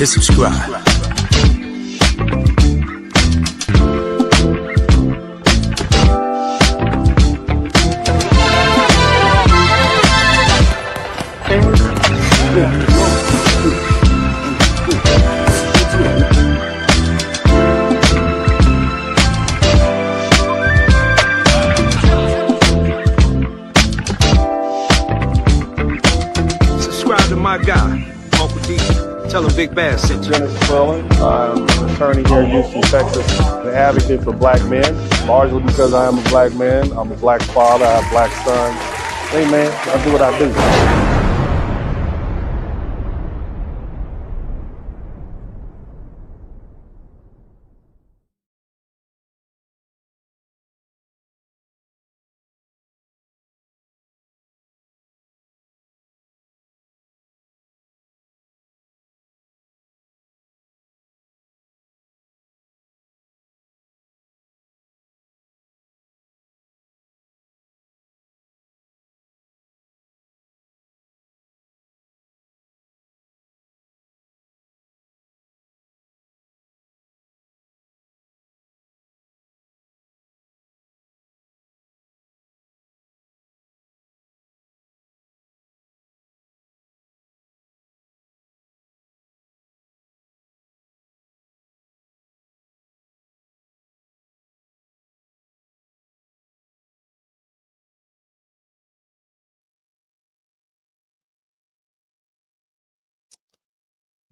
hit subscribe. Subscribe to my guy, Uncle D. Tell him Big Bass sent you. Spurling. I'm an attorney here in Houston, Texas, an advocate for black men, largely because I am a black man. I'm a black father. I have black sons. Hey, man, I do what I do.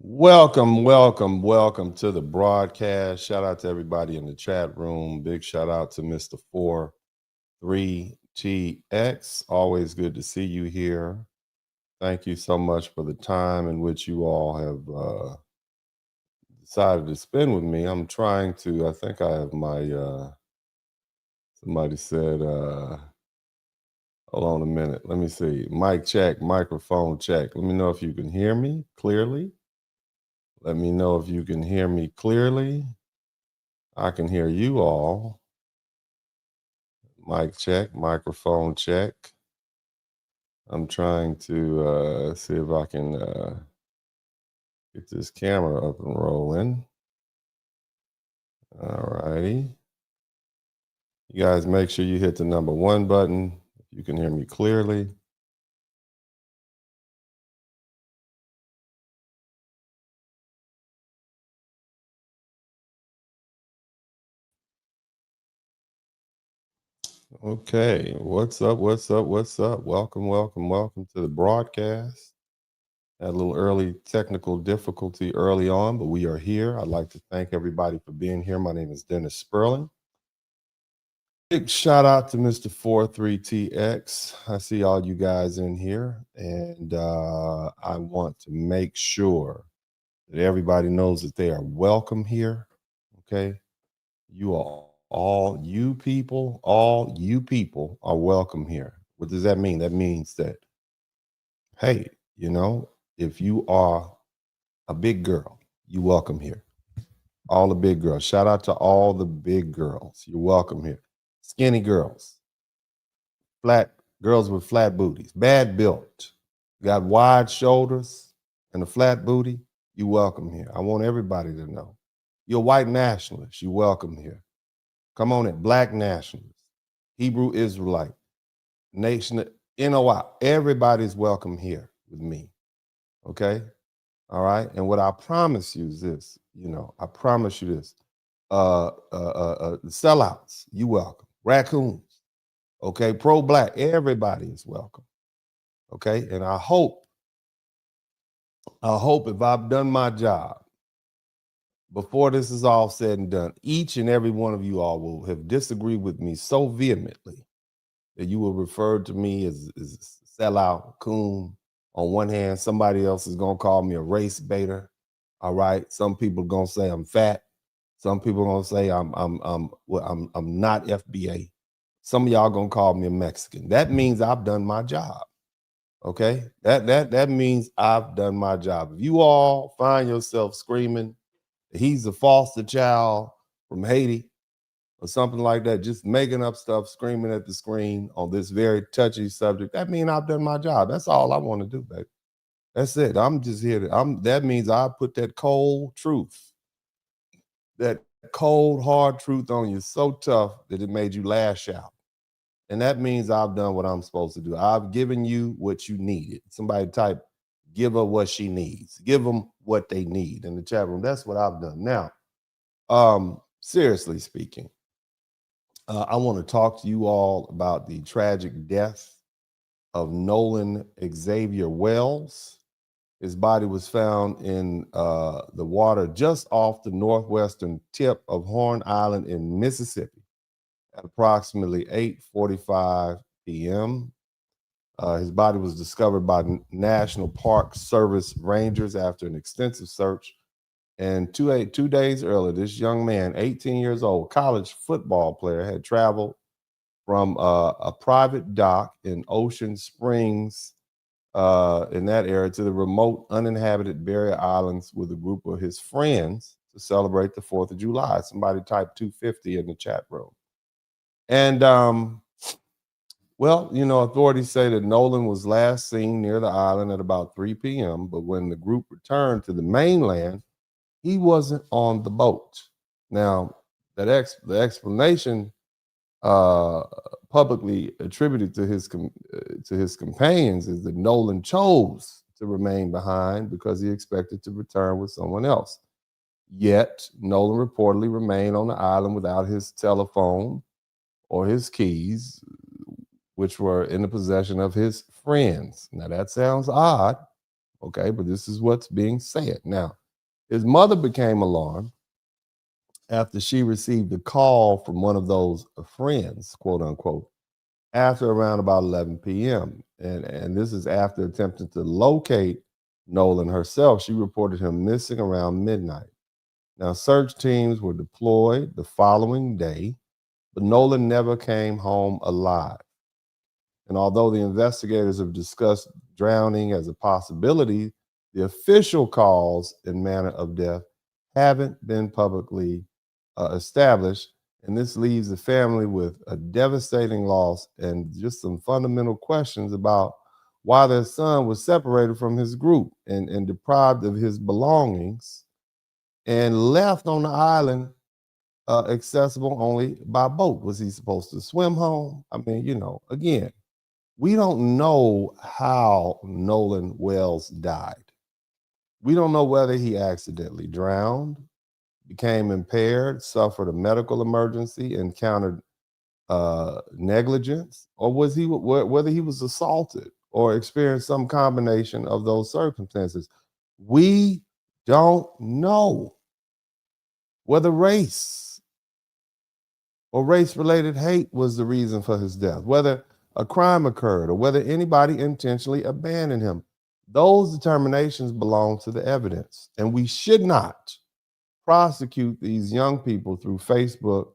Welcome to the broadcast. Shout out to everybody in the chat room. Big shout out to Mr. 43TX. Always good to see you here. Thank you so much for the time in which you all have decided to spend with me. I'm trying to, I think I have my, somebody said, hold on a minute. Let me see. Mic check, microphone check. Let me know if you can hear me clearly. Let me know if you can hear me clearly. I can hear you all. Mic check, microphone check. I'm trying to see if I can get this camera up and rolling. All righty. You guys make sure you hit the number 1 button if you can hear me clearly. Okay, what's up? Welcome to the broadcast. Had a little early technical difficulty early on, but we are here. I'd like to thank everybody for being here. My name is Dennis Spurling. Big shout out to Mr. 43TX. I see all you guys in here, and I want to make sure that everybody knows that they are welcome here. Okay, you all you people are welcome here. What does that mean? That means that, hey, you know, if you are a big girl, you welcome here. All the big girls. Shout out to all the big girls. You're welcome here. Skinny girls, flat girls with flat booties, bad built, got wide shoulders and a flat booty. You welcome here. I want everybody to know. You're a white nationalist. You welcome here. Come on in, black nationalist, Hebrew Israelite, nation, NOI. Everybody's welcome here with me. Okay. All right. And what I promise you is this, you know, I promise you this. Sellouts, you welcome. Raccoons, okay, pro-black, everybody is welcome. Okay. And I hope if I've done my job before this is all said and done, each and every one of you all will have disagreed with me so vehemently that you will refer to me as sellout, coon. On one hand, somebody else is gonna call me a race baiter. All right. Some people are gonna say I'm fat. Some people are gonna say I'm not FBA. Some of y'all gonna call me a Mexican. That means I've done my job. Okay. That means I've done my job. If you all find yourself screaming, he's a foster child from Haiti or something like that, just making up stuff, screaming at the screen on this very touchy subject, that means I've done my job. That's all I want to do, baby. That's it. I'm just here that means I put that cold truth, that cold, hard truth on you so tough that it made you lash out. And that means I've done what I'm supposed to do. I've given you what you needed. Somebody type, give her what she needs. Give them what they need in the chat room. That's what I've done. Now, seriously speaking, I want to talk to you all about the tragic death of Nolan Xavier Wells. His body was found in the water just off the northwestern tip of Horn Island in Mississippi at approximately 8:45 p.m. His body was discovered by National Park Service rangers after an extensive search. And 2 days earlier, this young man, 18 years old, college football player, had traveled from a private dock in Ocean Springs, in that area, to the remote uninhabited Barrier Islands with a group of his friends to celebrate the 4th of July. Somebody typed 250 in the chat room. And, well, you know, authorities say that Nolan was last seen near the island at about 3 p.m., but when the group returned to the mainland, he wasn't on the boat. Now, the explanation publicly attributed to his companions is that Nolan chose to remain behind because he expected to return with someone else. Yet, Nolan reportedly remained on the island without his telephone or his keys, which were in the possession of his friends. Now, that sounds odd, okay, but this is what's being said. Now, his mother became alarmed after she received a call from one of those friends, quote unquote, after around about 11 p.m. And this is after attempting to locate Nolan herself. She reported him missing around midnight. Now, search teams were deployed the following day, but Nolan never came home alive. And although the investigators have discussed drowning as a possibility, the official cause and manner of death haven't been publicly established. And this leaves the family with a devastating loss and just some fundamental questions about why their son was separated from his group and deprived of his belongings and left on the island, accessible only by boat. Was he supposed to swim home? I mean, you know, again, we don't know how Nolan Wells died. We don't know whether he accidentally drowned, became impaired, suffered a medical emergency, encountered negligence, or whether he was assaulted or experienced some combination of those circumstances. We don't know whether race or race-related hate was the reason for his death, whether a crime occurred, or whether anybody intentionally abandoned him. Those determinations belong to the evidence, and we should not prosecute these young people through Facebook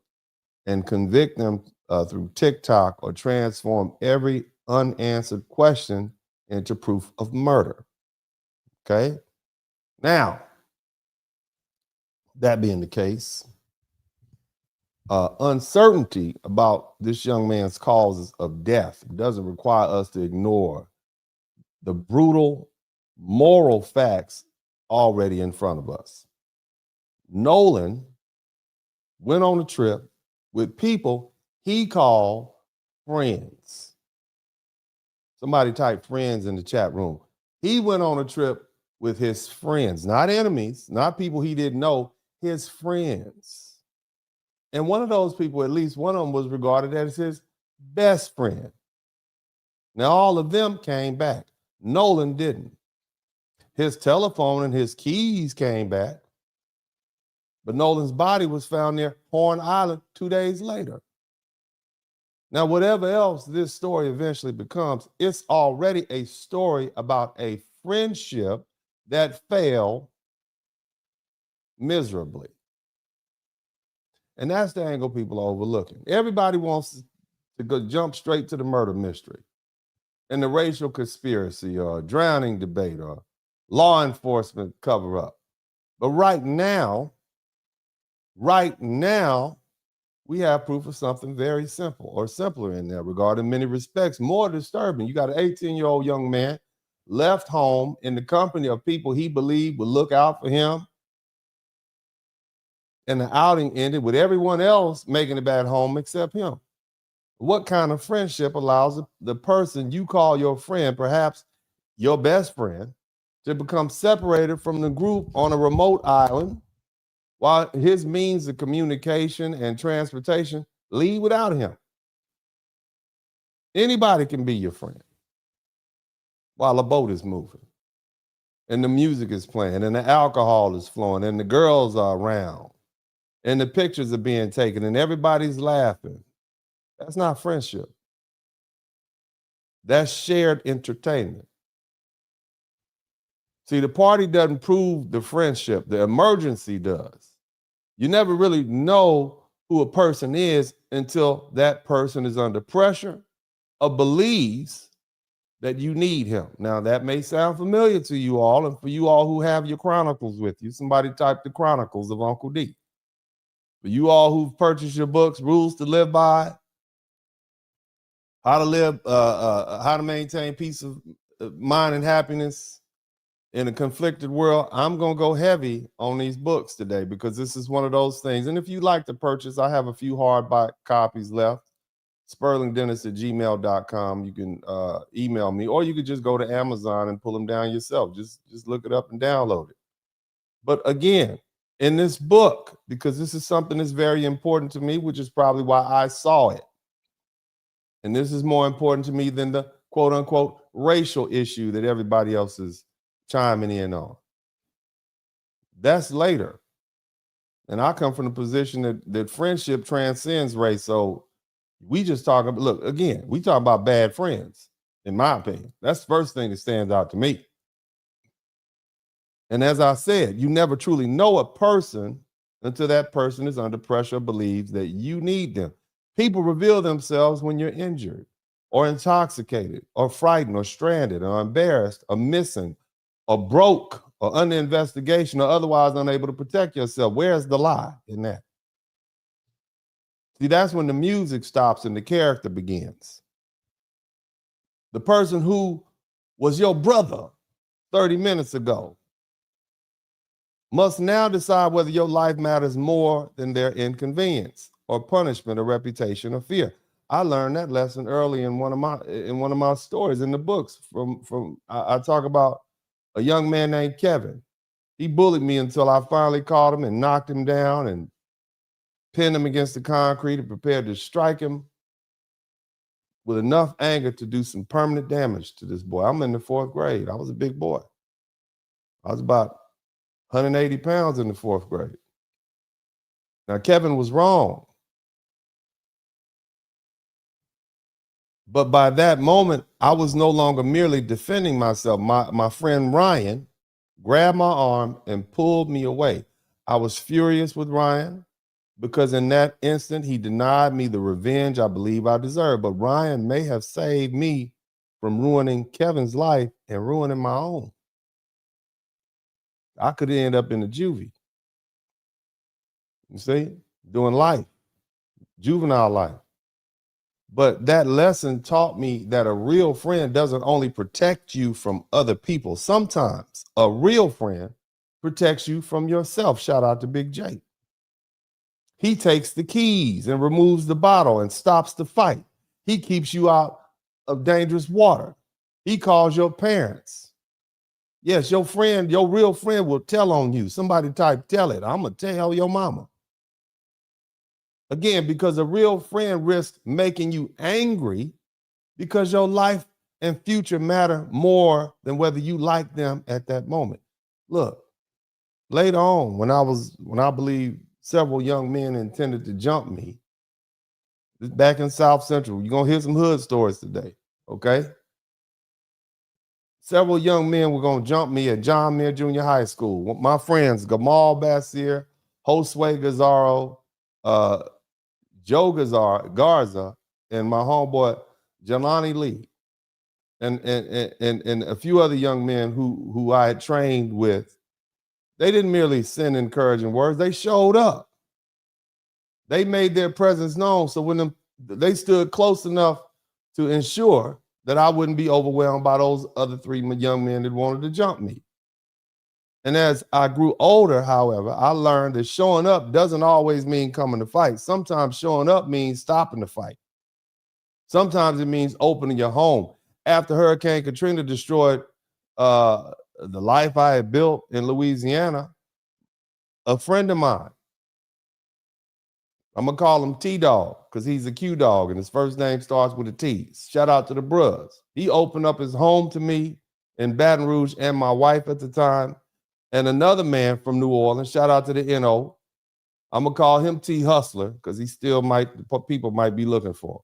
and convict them through TikTok or transform every unanswered question into proof of murder. Okay? Now, that being the case, uncertainty about this young man's causes of death doesn't require us to ignore the brutal moral facts already in front of us. Nolan went on a trip with people he called friends. Somebody type friends in the chat room. He went on a trip with his friends, not enemies, not people he didn't know, his friends. And one of those people, at least one of them, was regarded as his best friend. Now, all of them came back. Nolan didn't. His telephone and his keys came back, but Nolan's body was found near Horn Island 2 days later. Now, whatever else this story eventually becomes, it's already a story about a friendship that failed miserably. And that's the angle people are overlooking. Everybody wants to go jump straight to the murder mystery and the racial conspiracy or drowning debate or law enforcement cover up. But right now, we have proof of something very simple, or simpler in that regard, in many respects, more disturbing. You got an 18-year-old young man left home in the company of people he believed would look out for him. And the outing ended with everyone else making it back home except him. What kind of friendship allows the person you call your friend, perhaps your best friend, to become separated from the group on a remote island while his means of communication and transportation leave without him? Anybody can be your friend while a boat is moving and the music is playing and the alcohol is flowing and the girls are around and the pictures are being taken and everybody's laughing. That's not friendship. That's shared entertainment. See, the party doesn't prove the friendship. The emergency does. You never really know who a person is until that person is under pressure or believes that you need him. Now, that may sound familiar to you all, and for you all who have your chronicles with you, somebody type the Chronicles of Uncle D. For you all who've purchased your books, Rules to Live By, How to Live, How to Maintain Peace of Mind and Happiness in a Conflicted World, I'm going to go heavy on these books today because this is one of those things. And if you'd like to purchase, I have a few hardback copies left. SpurlingDentist@gmail.com. You can email me, or you could just go to Amazon and pull them down yourself. Just look it up and download it. But again, in this book, because this is something that's very important to me, which is probably why I saw it. And this is more important to me than the quote unquote racial issue that everybody else is chiming in on. That's later. And I come from the position that friendship transcends race. So we just talk about, look, again, we talk about bad friends, in my opinion. That's the first thing that stands out to me. And as I said, you never truly know a person until that person is under pressure, believes that you need them. People reveal themselves when you're injured or intoxicated or frightened or stranded or embarrassed or missing or broke or under investigation or otherwise unable to protect yourself. Where's the lie in that? See, that's when the music stops and the character begins. The person who was your brother 30 minutes ago must now decide whether your life matters more than their inconvenience or punishment or reputation or fear. I learned that lesson early in one of my stories in the books. I talk about a young man named Kevin. He bullied me until I finally caught him and knocked him down and pinned him against the concrete and prepared to strike him with enough anger to do some permanent damage to this boy. I'm in the 4th grade. I was a big boy. I was about 180 pounds in the 4th grade. Now, Kevin was wrong. But by that moment, I was no longer merely defending myself. My friend Ryan grabbed my arm and pulled me away. I was furious with Ryan because in that instant, he denied me the revenge I believe I deserved. But Ryan may have saved me from ruining Kevin's life and ruining my own. I could end up in the juvie. You see, doing life, juvenile life. But that lesson taught me that a real friend doesn't only protect you from other people. Sometimes a real friend protects you from yourself. Shout out to Big J. He takes the keys and removes the bottle and stops the fight. He keeps you out of dangerous water. He calls your parents. Yes, your friend, your real friend will tell on you. Somebody type, tell it. I'm going to tell your mama. Again, because a real friend risks making you angry because your life and future matter more than whether you like them at that moment. Look, later on, when I believe several young men intended to jump me, back in South Central, you're going to hear some hood stories today, okay? Several young men were going to jump me at John Muir Junior High School. My friends, Gamal Bassir, Josue Gazaro, Joe Garza, and my homeboy Jelani Lee, and a few other young men who I had trained with. They didn't merely send encouraging words; they showed up. They made their presence known. So when they stood close enough to ensure that I wouldn't be overwhelmed by those other 3 young men that wanted to jump me. And as I grew older, however, I learned that showing up doesn't always mean coming to fight. Sometimes showing up means stopping the fight. Sometimes it means opening your home. After Hurricane Katrina destroyed the life I had built in Louisiana, a friend of mine, I'm going to call him T-Dog because he's a Q-Dog and his first name starts with a T. Shout out to the Bruhs. He opened up his home to me in Baton Rouge and my wife at the time. And another man from New Orleans, shout out to the NO. I'm going to call him T Hustler because people might be looking for him.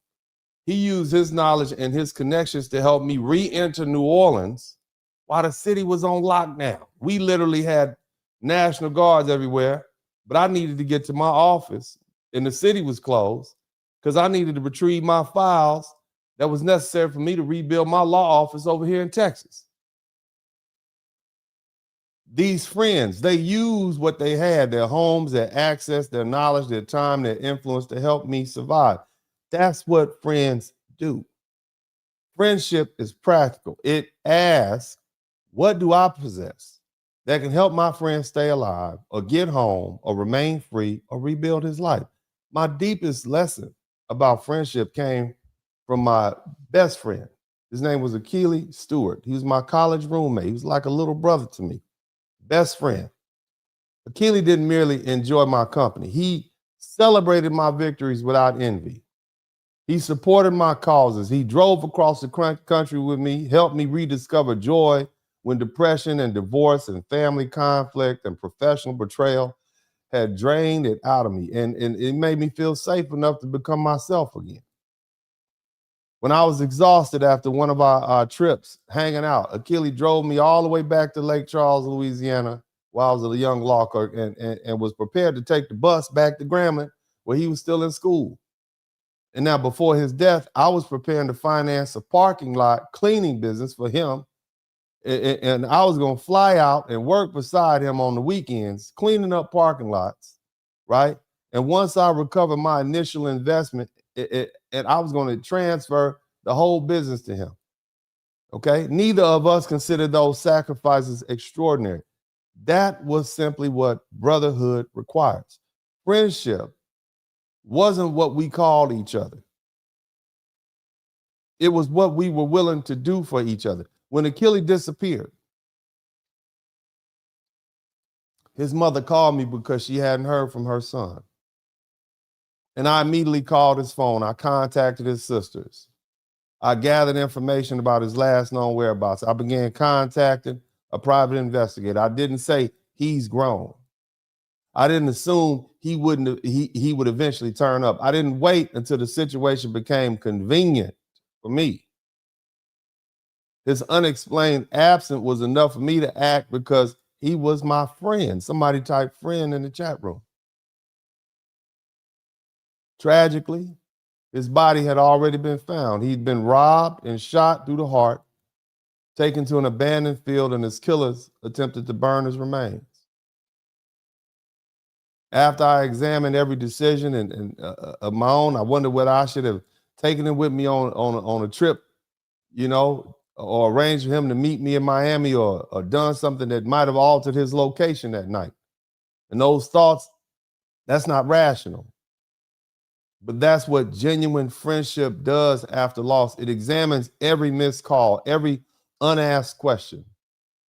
He used his knowledge and his connections to help me re-enter New Orleans while the city was on lockdown. We literally had National Guards everywhere, but I needed to get to my office and the city was closed because I needed to retrieve my files that was necessary for me to rebuild my law office over here in Texas. These friends, they used what they had, their homes, their access, their knowledge, their time, their influence to help me survive. That's what friends do. Friendship is practical. It asks, what do I possess that can help my friend stay alive or get home or remain free or rebuild his life? My deepest lesson about friendship came from my best friend. His name was Achille Stewart. He was my college roommate. He was like a little brother to me. Best friend. Achille didn't merely enjoy my company. He celebrated my victories without envy. He supported my causes. He drove across the country with me, helped me rediscover joy when depression and divorce and family conflict and professional betrayal had drained it out of me. And it made me feel safe enough to become myself again. When I was exhausted after one of our trips hanging out, Achille drove me all the way back to Lake Charles, Louisiana, while I was a young law clerk and was prepared to take the bus back to Grambling, where he was still in school. And now, before his death, I was preparing to finance a parking lot cleaning business for him. And I was going to fly out and work beside him on the weekends, cleaning up parking lots, right? And once I recovered my initial investment, and I was going to transfer the whole business to him, okay? Neither of us considered those sacrifices extraordinary. That was simply what brotherhood requires. Friendship wasn't what we called each other. It was what we were willing to do for each other. When Achille disappeared, his mother called me because she hadn't heard from her son. And I immediately called his phone. I contacted his sisters. I gathered information about his last known whereabouts. I began contacting a private investigator. I didn't say he's grown. I didn't assume he would eventually turn up. I didn't wait until the situation became convenient for me. His unexplained absence was enough for me to act because he was my friend. Somebody typed friend in the chat room. Tragically, his body had already been found. He'd been robbed and shot through the heart, taken to an abandoned field, and his killers attempted to burn his remains. After I examined every decision of my own, I wondered whether I should have taken him with me on a trip, or arranged for him to meet me in Miami or done something that might have altered his location that night. And those thoughts, that's not rational. But that's what genuine friendship does after loss. It examines every missed call, every unasked question,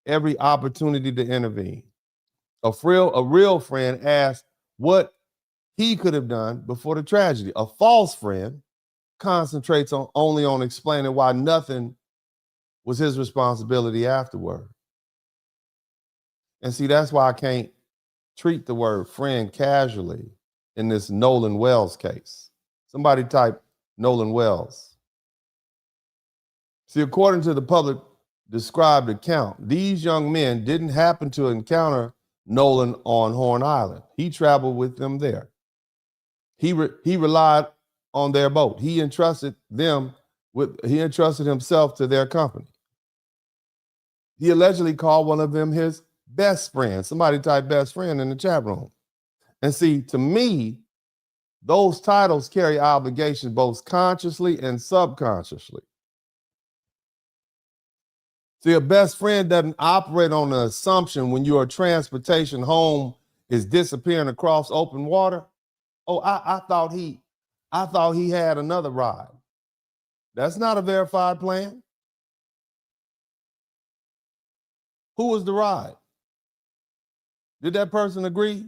every opportunity to intervene. A real friend asks what he could have done before the tragedy. A false friend concentrates only on explaining why nothing was his responsibility afterward. And see, that's why I can't treat the word friend casually in this Nolan Wells case. Somebody type Nolan Wells. See, according to the public described account, these young men didn't happen to encounter Nolan on Horn Island. He traveled with them there. He relied on their boat. He entrusted himself to their company. He allegedly called one of them his best friend. Somebody type best friend in the chat room. And see, to me, those titles carry obligations both consciously and subconsciously. See, a best friend doesn't operate on the assumption when your transportation home is disappearing across open water. Oh, I thought he had another ride. That's not a verified plan. Who was the ride? Did that person agree?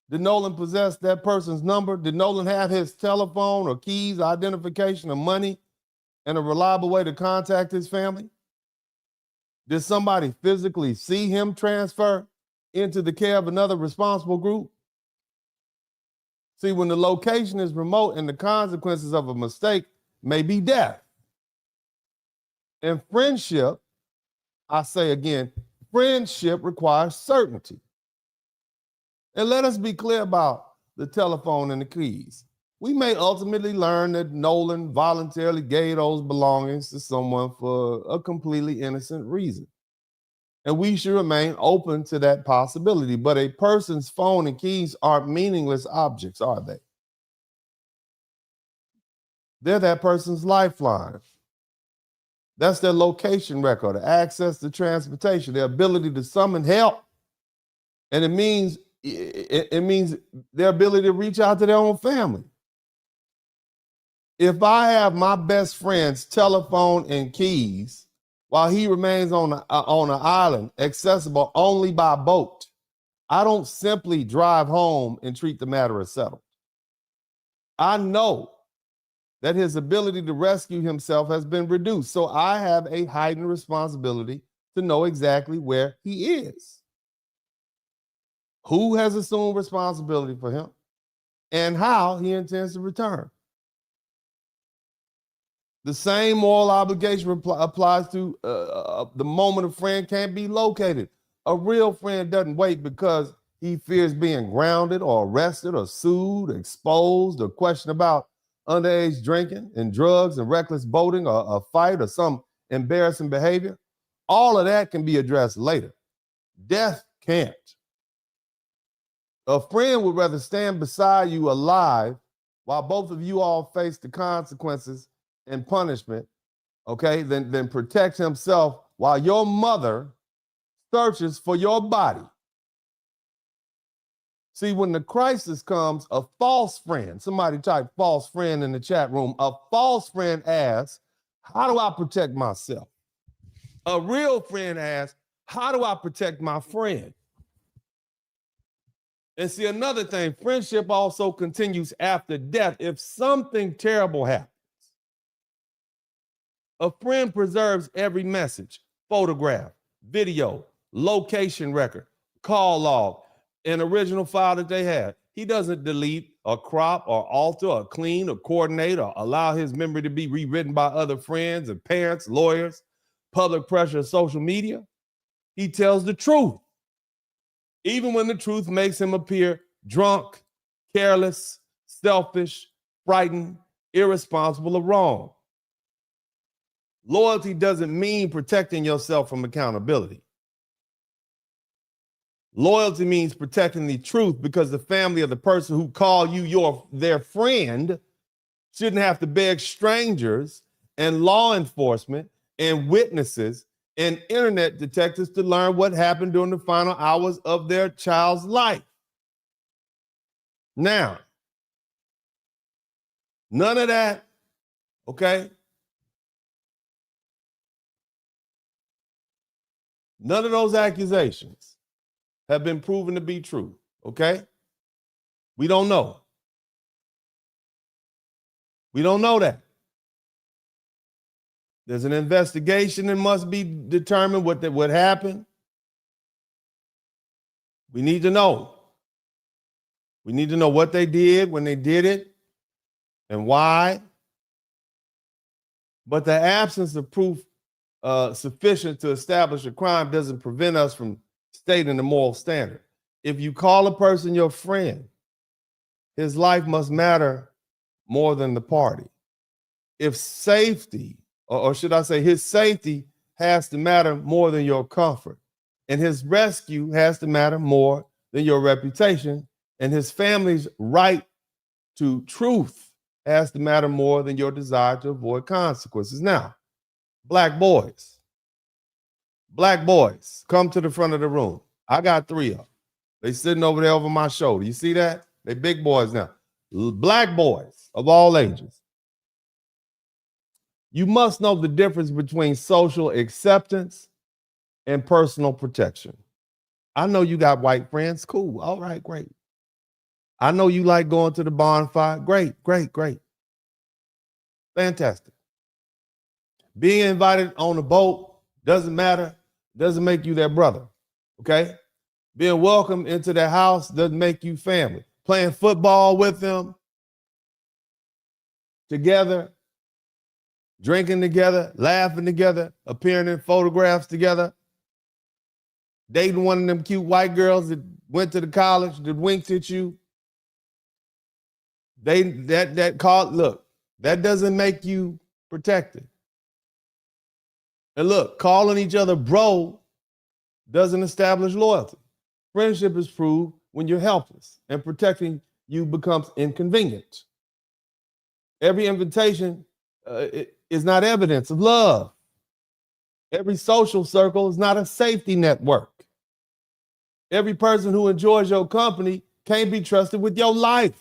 Did Nolan possess that person's number? Did Nolan have his telephone or keys, identification, or money, and a reliable way to contact his family? Did somebody physically see him transfer into the care of another responsible group? See, when the location is remote and the consequences of a mistake may be death. In friendship, I say again, friendship requires certainty. And let us be clear about the telephone and the keys. We may ultimately learn that Nolan voluntarily gave those belongings to someone for a completely innocent reason. And we should remain open to that possibility. But a person's phone and keys aren't meaningless objects, are they? They're that person's lifeline. That's their location record, access to transportation, their ability to summon help. And it means their ability to reach out to their own family. If I have my best friend's telephone and keys while he remains on an island accessible only by boat, I don't simply drive home and treat the matter as settled. I know that his ability to rescue himself has been reduced. So I have a heightened responsibility to know exactly where he is, who has assumed responsibility for him, and how he intends to return. The same moral obligation applies to the moment a friend can't be located. A real friend doesn't wait because he fears being grounded or arrested or sued, exposed, or questioned about underage drinking and drugs and reckless boating or a fight or some embarrassing behavior. All of that can be addressed later. Death can't. A friend would rather stand beside you alive while both of you all face the consequences and punishment, okay, than protect himself while your mother searches for your body. See, when the crisis comes, a false friend, somebody type false friend in the chat room, a false friend asks, how do I protect myself? A real friend asks, how do I protect my friend? And see, another thing, friendship also continues after death. If something terrible happens, a friend preserves every message, photograph, video, location record, call log, an original file that they had. He doesn't delete or crop or alter or clean or coordinate or allow his memory to be rewritten by other friends and parents, lawyers, public pressure, social media. He tells the truth, even when the truth makes him appear drunk, careless, selfish, frightened, irresponsible, or wrong. Loyalty doesn't mean protecting yourself from accountability. Loyalty means protecting the truth, because the family of the person who called you their friend shouldn't have to beg strangers and law enforcement and witnesses and internet detectives to learn what happened during the final hours of their child's life. Now, none of that, okay? None of those accusations have been proven to be true, okay? We don't know. We don't know that. There's an investigation that must be determined what happened. We need to know. We need to know what they did when they did it and why. But the absence of proof sufficient to establish a crime doesn't prevent us from stating the moral standard. If you call a person your friend, his life must matter more than the party. If safety, or should I say his safety, has to matter more than your comfort, and his rescue has to matter more than your reputation, and his family's right to truth has to matter more than your desire to avoid consequences. Now, Black boys, Black boys, come to the front of the room. I got 3 of them. They sitting over there over my shoulder. You see that? They big boys now. Black boys of all ages. You must know the difference between social acceptance and personal protection. I know you got white friends. Cool. All right, great. I know you like going to the bonfire. Great. Fantastic. Being invited on a boat doesn't matter. Doesn't make you their brother. Okay? Being welcomed into their house doesn't make you family. Playing football with them together, drinking together, laughing together, appearing in photographs together, dating one of them cute white girls that went to the college that winked at you. Look, that doesn't make you protected. And look, calling each other bro doesn't establish loyalty. Friendship is proved when you're helpless and protecting you becomes inconvenient. Every invitation is not evidence of love. Every social circle is not a safety network. Every person who enjoys your company can't be trusted with your life.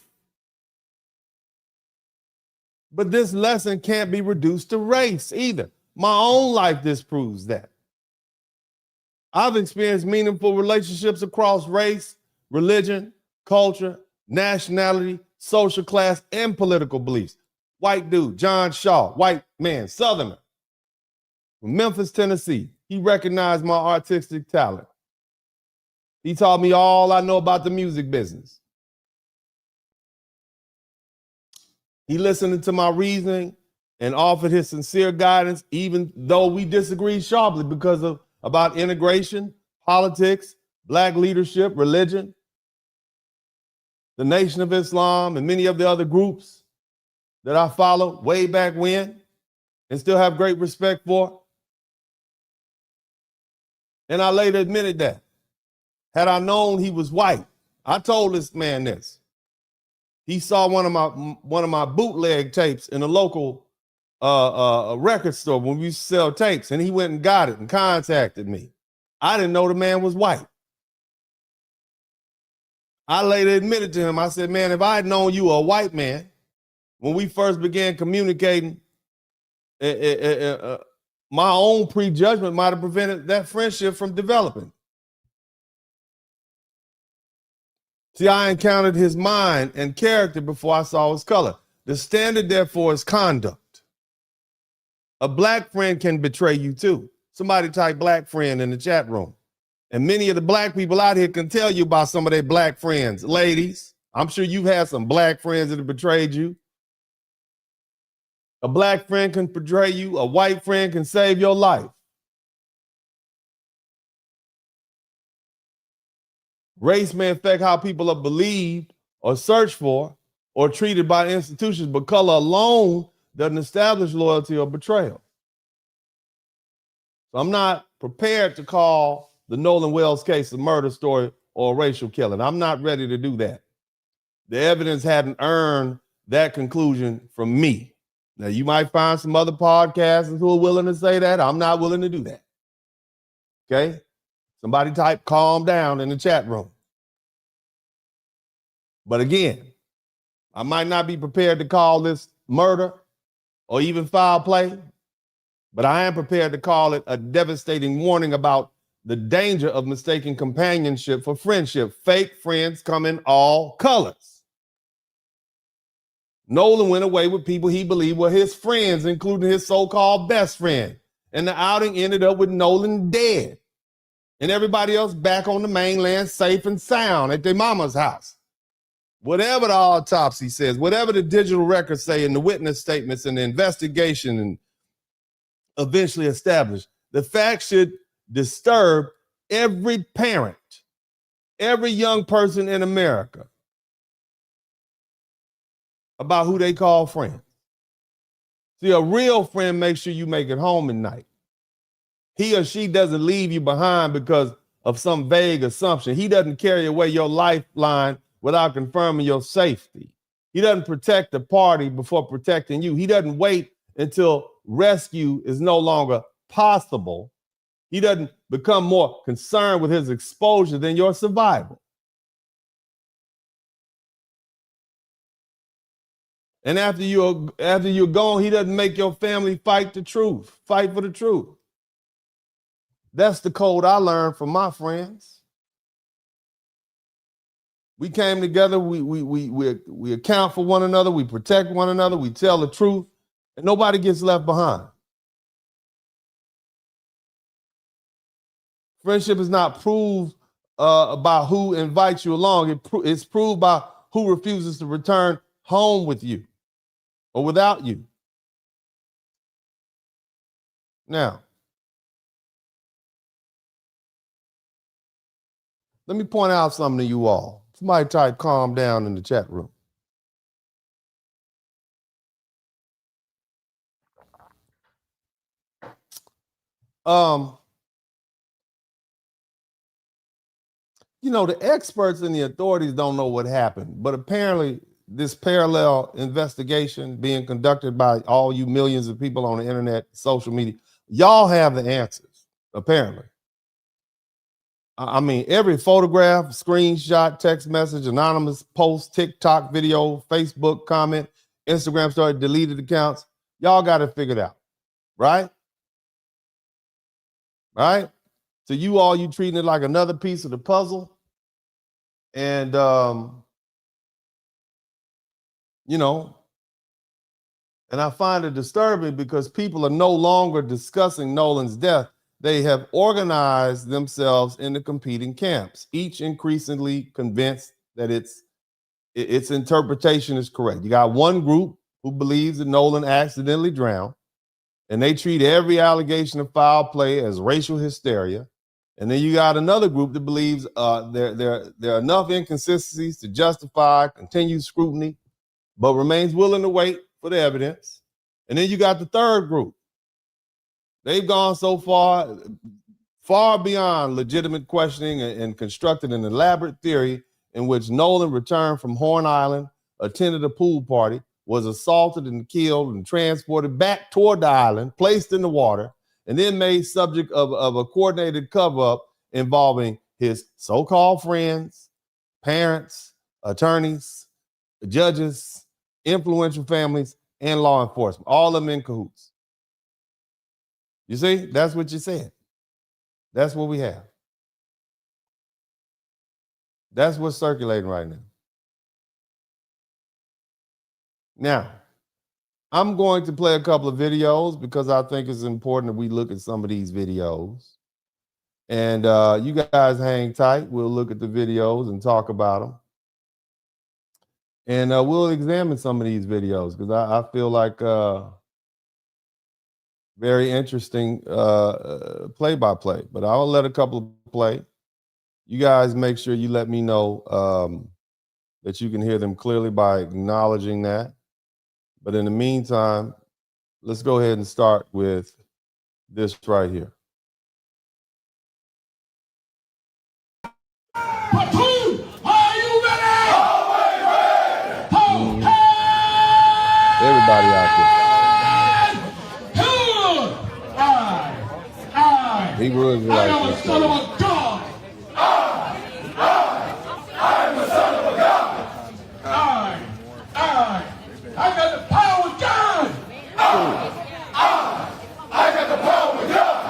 But this lesson can't be reduced to race either. My own life disproves that. I've experienced meaningful relationships across race, religion, culture, nationality, social class, and political beliefs. White dude, John Shaw, white man, Southerner, from Memphis, Tennessee. He recognized my artistic talent. He taught me all I know about the music business. He listened to my reasoning and offered his sincere guidance, even though we disagreed sharply about integration, politics, black leadership, religion, the Nation of Islam, and many of the other groups that I followed way back when and still have great respect for. And I later admitted that. Had I known he was white, I told this man this. He saw one of my bootleg tapes in a local record store when we used to sell tapes, and he went and got it and contacted me. I didn't know the man was white. I later admitted to him, I said, man, if I had known you were a white man when we first began communicating, my own prejudgment might have prevented that friendship from developing. See, I encountered his mind and character before I saw his color. The standard, therefore, is conduct. A black friend can betray you too. Somebody type black friend in the chat room. And many of the black people out here can tell you about some of their black friends. Ladies, I'm sure you've had some black friends that have betrayed you. A black friend can betray you. A white friend can save your life. Race may affect how people are believed or searched for or treated by institutions, but color alone doesn't establish loyalty or betrayal. So I'm not prepared to call the Nolan Wells case a murder story or a racial killing. I'm not ready to do that. The evidence hadn't earned that conclusion from me. Now, you might find some other podcasters who are willing to say that. I'm not willing to do that. Okay? Somebody type calm down in the chat room. But again, I might not be prepared to call this murder or even foul play, but I am prepared to call it a devastating warning about the danger of mistaking companionship for friendship. Fake friends come in all colors. Nolan went away with people he believed were his friends, including his so-called best friend. And the outing ended up with Nolan dead and everybody else back on the mainland safe and sound at their mama's house. Whatever the autopsy says, whatever the digital records say and the witness statements and the investigation and eventually established, the fact should disturb every parent, every young person in America about who they call friends. See, a real friend makes sure you make it home at night. He or she doesn't leave you behind because of some vague assumption. He doesn't carry away your lifeline without confirming your safety. He doesn't protect the party before protecting you. He doesn't wait until rescue is no longer possible. He doesn't become more concerned with his exposure than your survival. And after you're gone, he doesn't make your family fight the truth, fight for the truth. That's the code I learned from my friends. We came together, we account for one another, we protect one another, we tell the truth, and nobody gets left behind. Friendship is not proved by who invites you along. It's proved by who refuses to return home with you or without you. Now, let me point out something to you all. Somebody type calm down in the chat room. The experts and the authorities don't know what happened, but apparently this parallel investigation being conducted by all you millions of people on the internet, social media, y'all have the answers, apparently. I mean, every photograph, screenshot, text message, anonymous post, TikTok video, Facebook comment, Instagram story, deleted accounts, y'all got it figured out, right? Right? So you treating it like another piece of the puzzle. And, and I find it disturbing because people are no longer discussing Nolan's death. They have organized themselves into competing camps, each increasingly convinced that its interpretation is correct. You got one group who believes that Nolan accidentally drowned, and they treat every allegation of foul play as racial hysteria. And then you got another group that believes there are enough inconsistencies to justify continued scrutiny, but remains willing to wait for the evidence. And then you got the third group. They've gone so far beyond legitimate questioning and constructed an elaborate theory in which Nolan returned from Horn Island, attended a pool party, was assaulted and killed and transported back toward the island, placed in the water, and then made subject of a coordinated cover-up involving his so-called friends, parents, attorneys, judges, influential families, and law enforcement, all of them in cahoots. You see, that's what you said. That's what we have. That's what's circulating right now. Now, I'm going to play a couple of videos because I think it's important that we look at some of these videos. And you guys hang tight. We'll look at the videos and talk about them. And we'll examine some of these videos because I feel like very interesting play-by-play. But I'll let a couple play. You guys make sure you let me know that you can hear them clearly by acknowledging that. But in the meantime, let's go ahead and start with this right here. Platoon, are you ready? Always ready. Everybody out I Hebrew is like am a son of a God. I am a son of a God. I got the power of God. I got the power of God.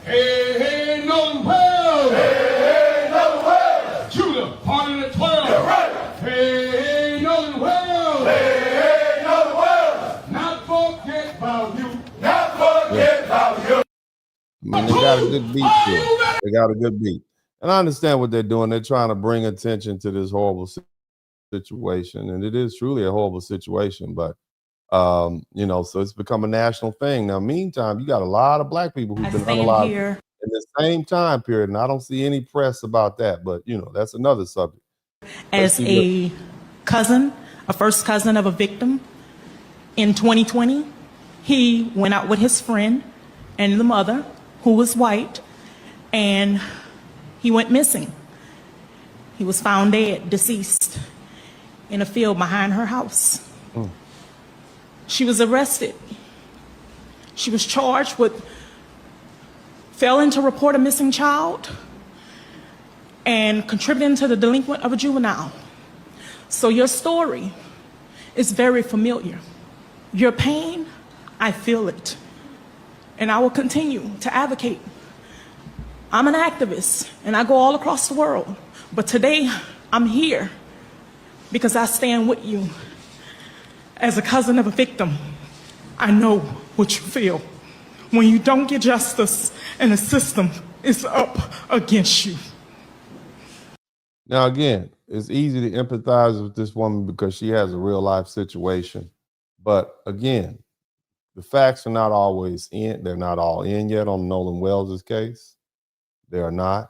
Hey, Nolan Wells. Hey, Nolan Wells. Judah, part of the 12. You're right. Hey, Nolan Wells. Hey, Nolan Wells. Not forget about you. Not forget about you. I mean, they got a good beat to it. They got a good beat. And I understand what they're doing. They're trying to bring attention to this horrible situation. And it is truly a horrible situation. But, so it's become a national thing. Now, meantime, you got a lot of black people who've been unalive in the same time period. And I don't see any press about that. But, that's another subject. As a cousin, a first cousin of a victim, in 2020, he went out with his friend and the mother, who was white, and he went missing. He was found dead, deceased, in a field behind her house. She was arrested. She was charged with failing to report a missing child, and contributing to the delinquent of a juvenile. So your story is very familiar. Your pain, I feel it. And I will continue to advocate. I'm an activist, and I go all across the world. But today, I'm here because I stand with you. As a cousin of a victim, I know what you feel when you don't get justice and the system is up against you. Now, again, it's easy to empathize with this woman because she has a real life situation. But again, the facts are not always in. They're not all in yet on Nolan Wells' case. They are not.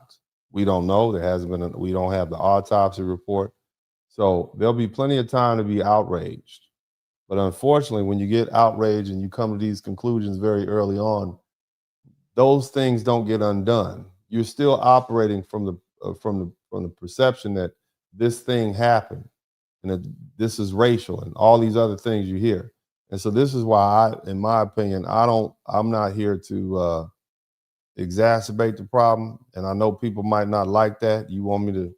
We don't know. There hasn't been. We don't have the autopsy report. So there'll be plenty of time to be outraged. But unfortunately, when you get outraged and you come to these conclusions very early on, those things don't get undone. You're still operating from the perception that this thing happened and that this is racial and all these other things you hear. And so this is why in my opinion, I'm not here to exacerbate the problem. And I know people might not like that. You want me to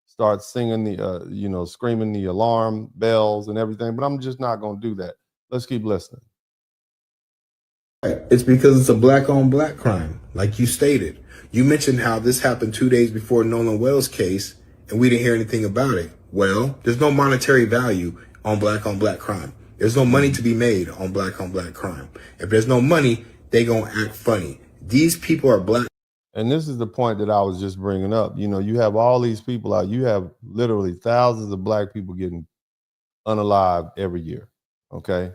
start singing the, screaming the alarm bells and everything, but I'm just not going to do that. Let's keep listening. It's because it's a black on black crime, like you stated. You mentioned how this happened 2 days before Nolan Wells' case, and we didn't hear anything about it. Well, there's no monetary value on black crime. There's no money to be made on black crime. If there's no money, they gonna act funny. These people are black. And this is the point that I was just bringing up. You have all these people out. You have literally thousands of black people getting unalived every year, okay?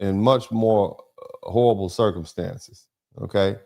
In much more horrible circumstances, okay?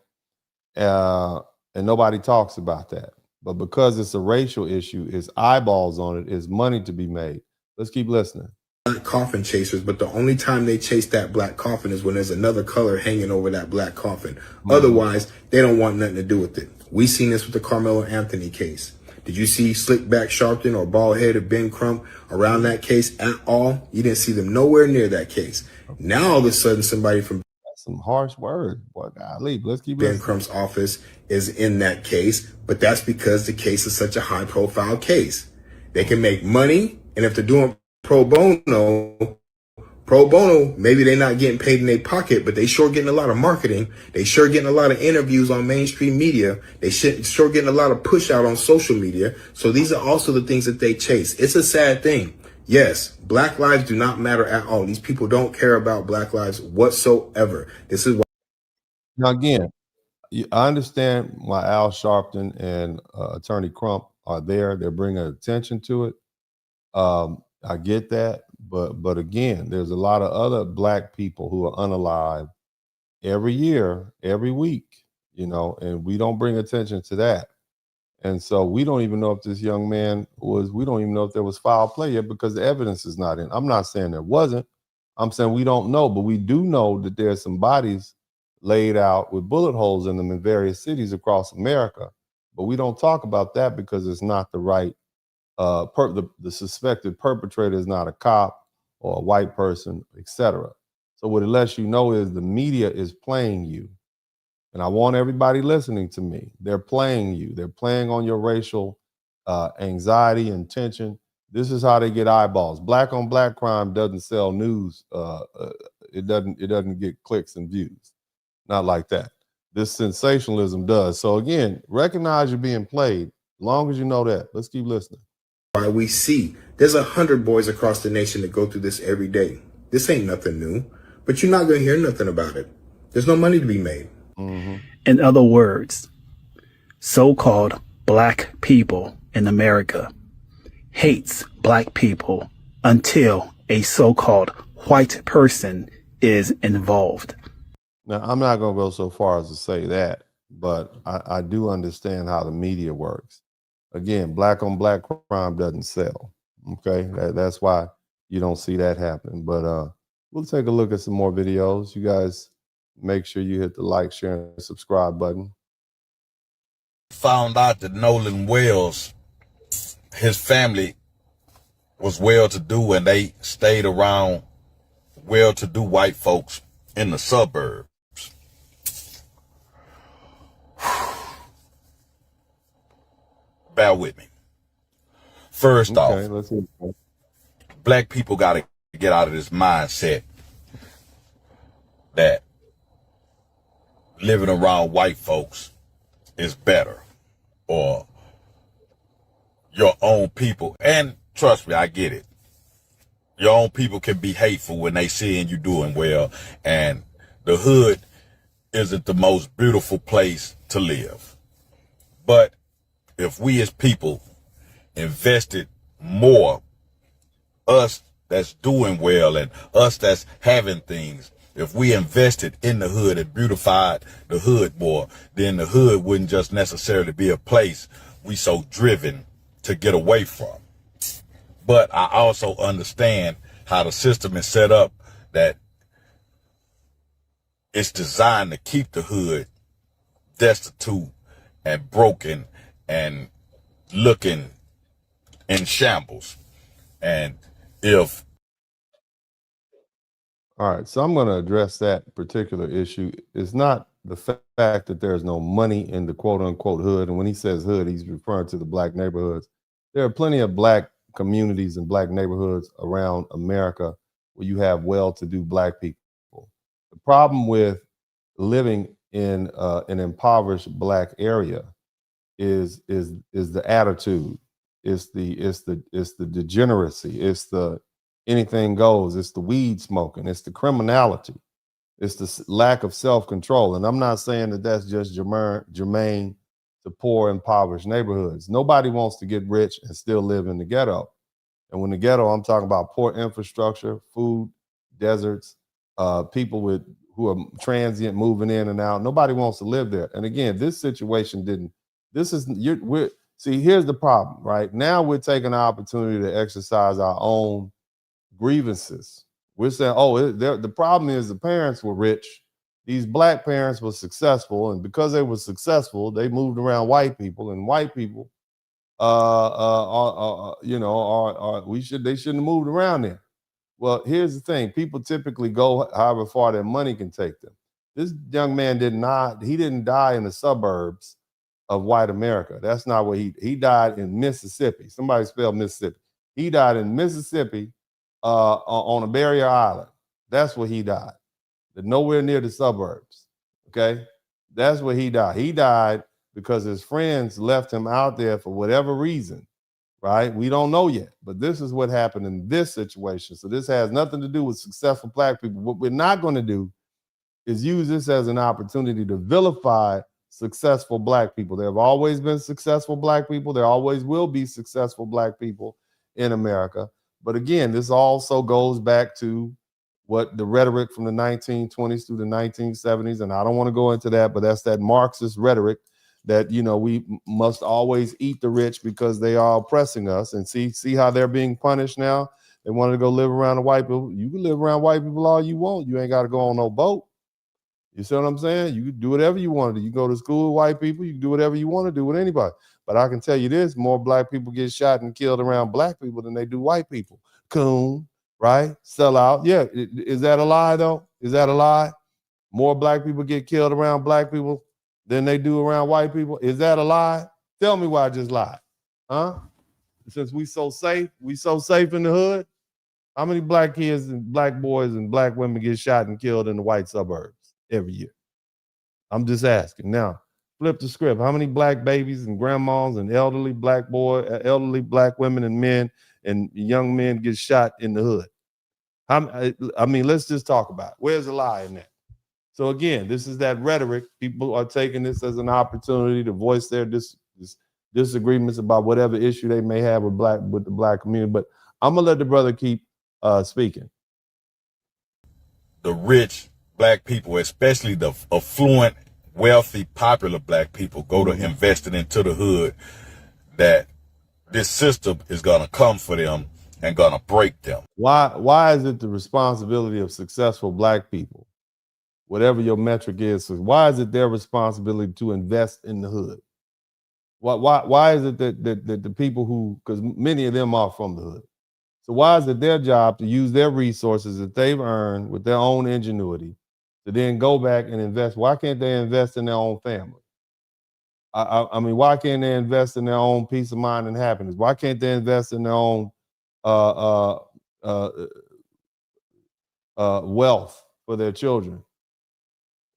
And nobody talks about that. But because it's a racial issue, it's eyeballs on it, it's money to be made. Let's keep listening. Black coffin chasers, but the only time they chase that black coffin is when there's another color hanging over that black coffin. Mm-hmm. Otherwise, they don't want nothing to do with it. We seen this with the Carmelo Anthony case. Did you see Slickback Sharpton or bald-headed Ben Crump around that case at all? You didn't see them nowhere near that case. Now all of a sudden somebody from some harsh words, boy, golly. Let's keep Ben listening. Crump's office is in that case, but that's because the case is such a high-profile case. They can make money, and if they're doing pro bono, maybe they're not getting paid in their pocket, but they sure getting a lot of marketing. They sure getting a lot of interviews on mainstream media. They sure getting a lot of push out on social media. So these are also the things that they chase. It's a sad thing. Yes, black lives do not matter at all. These people don't care about black lives whatsoever. This is why. Now, again, I understand why Al Sharpton and Attorney Crump are there. They're bringing attention to it. I get that. But again, there's a lot of other black people who are unalive every year, every week, and we don't bring attention to that. And so we don't even know if this young man we don't even know if there was foul play yet because the evidence is not in. I'm not saying there wasn't. I'm saying we don't know, but we do know that there's some bodies laid out with bullet holes in them in various cities across America. But we don't talk about that because it's not the right, the suspected perpetrator is not a cop or a white person, etc. So what it lets you know is the media is playing you. And I want everybody listening to me. They're playing you. They're playing on your racial anxiety and tension. This is how they get eyeballs. Black on black crime doesn't sell news. It doesn't get clicks and views. Not like that. This sensationalism does. So again, recognize you're being played. As long as you know that. Let's keep listening. Why we see there's 100 boys across the nation that go through this every day. This ain't nothing new, but you're not going to hear nothing about it. There's no money to be made. Mm-hmm. In other words, so-called black people in America hates black people until a so-called white person is involved. Now, I'm not going to go so far as to say that, but I do understand how the media works. Again, black on black crime doesn't sell. Okay, that's why you don't see that happening. But we'll take a look at some more videos. You guys make sure you hit the like, share, and subscribe button. Found out that Nolan Wells, his family was well-to-do and they stayed around well-to-do white folks in the suburbs. Bear with me. First Okay, off, let's hear it. black people got to get out of this mindset that living around white folks is better, or your own people. And trust me, I get it. Your own people can be hateful when they seeing you doing well, and the hood isn't the most beautiful place to live. But if we as people invested more, us that's doing well and us that's having things, if we invested in the hood and beautified the hood more, then the hood wouldn't just necessarily be a place we so driven to get away from. But I also understand how the system is set up, that it's designed to keep the hood destitute and broken and looking in shambles. And if All right, so I'm going to address that particular issue. It's not the fact that there's no money in the quote unquote hood. And when he says hood, he's referring to the black neighborhoods. There are plenty of black communities and black neighborhoods around America where you have well-to-do black people. The problem with living in an impoverished black area is the attitude, it's the degeneracy, it's the anything goes, it's the weed smoking, it's the criminality, it's the lack of self-control. And I'm not saying that that's just germane to poor, impoverished neighborhoods. Nobody wants to get rich and still live in the ghetto. And when the ghetto, I'm talking about poor infrastructure, food, deserts, people who are transient, moving in and out. Nobody wants to live there. And again, this situation didn't. See, here's the problem, right? Now we're taking the opportunity to exercise our own grievances. We're saying, the problem is the parents were rich. These black parents were successful, and because they were successful, they moved around white people, and white people, they shouldn't have moved around there. Well, here's the thing: people typically go however far their money can take them. This young man didn't die in the suburbs of white America. That's not where he died in Mississippi. Somebody spelled Mississippi. He died in Mississippi on a barrier island. That's where he died. Nowhere near the suburbs. Okay. That's where he died. He died because his friends left him out there for whatever reason. Right? We don't know yet, but this is what happened in this situation. So this has nothing to do with successful black people. What we're not going to do is use this as an opportunity to vilify successful black people. There have always been successful black people. There always will be successful black people in America. But again, this also goes back to what the rhetoric from the 1920s through the 1970s. And I don't want to go into that, but that's that Marxist rhetoric that, we must always eat the rich because they are oppressing us. And see how they're being punished now. They wanted to go live around the white people. You can live around white people all you want. You ain't got to go on no boat. You see what I'm saying? You can do whatever you want to do. You go to school with white people. You can do whatever you want to do with anybody. But I can tell you this, more black people get shot and killed around black people than they do white people. Coon, right? Sell out. Yeah. Is that a lie, though? Is that a lie? More black people get killed around black people than they do around white people. Is that a lie? Tell me why I just lied. Huh? Since we so safe in the hood, how many black kids and black boys and black women get shot and killed in the white suburbs every year? I'm just asking. Now, flip the script. How many black babies and grandmas and elderly black women and men and young men get shot in the hood? Let's just talk about it. Where's the lie in that? So again, this is that rhetoric. People are taking this as an opportunity to voice their disagreements about whatever issue they may have with the black community. But I'm gonna let the brother keep speaking. the rich black people, especially the affluent, wealthy, popular black people, go to investing into the hood, that this system is going to come for them and going to break them. Why is it the responsibility of successful black people, whatever your metric is, why is it their responsibility to invest in the hood? Why is it that the people who, because many of them are from the hood, so why is it their job to use their resources that they've earned with their own ingenuity to then go back and invest? Why can't they invest in their own family? I mean, why can't they invest in their own peace of mind and happiness? Why can't they invest in their own wealth for their children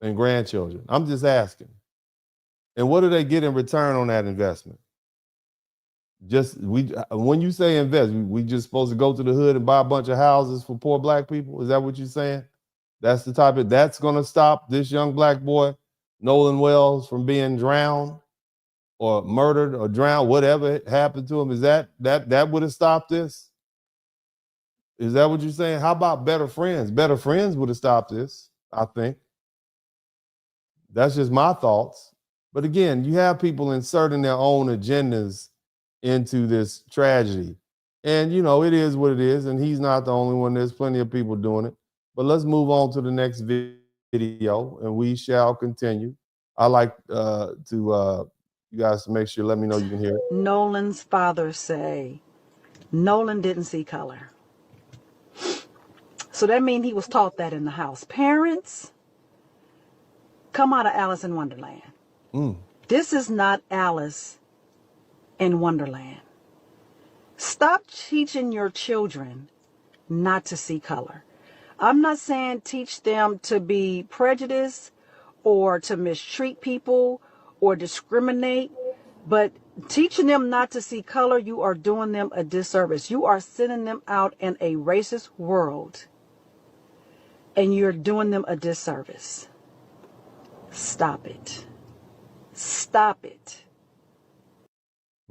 and grandchildren? I'm just asking. And what do they get in return on that investment? When you say invest, we just supposed to go to the hood and buy a bunch of houses for poor black people? Is that what you're saying? That's that's going to stop this young black boy, Nolan Wells, from being drowned or murdered or drowned, whatever happened to him? Is that would have stopped this? Is that what you're saying? How about better friends? Better friends would have stopped this, I think. That's just my thoughts. But again, you have people inserting their own agendas into this tragedy. And, you know, it is what it is. And he's not the only one. There's plenty of people doing it. But let's move on to the next video, and we shall continue. I like you guys to make sure, let me know you can hear it. Nolan's father say Nolan didn't see color. So that means he was taught that in the house. Parents, come out of Alice in Wonderland. This is not Alice in Wonderland. Stop teaching your children not to see color. I'm not saying teach them to be prejudiced or to mistreat people or discriminate, but teaching them not to see color, you are doing them a disservice. You are sending them out in a racist world, and you're doing them a disservice. Stop it. Stop it.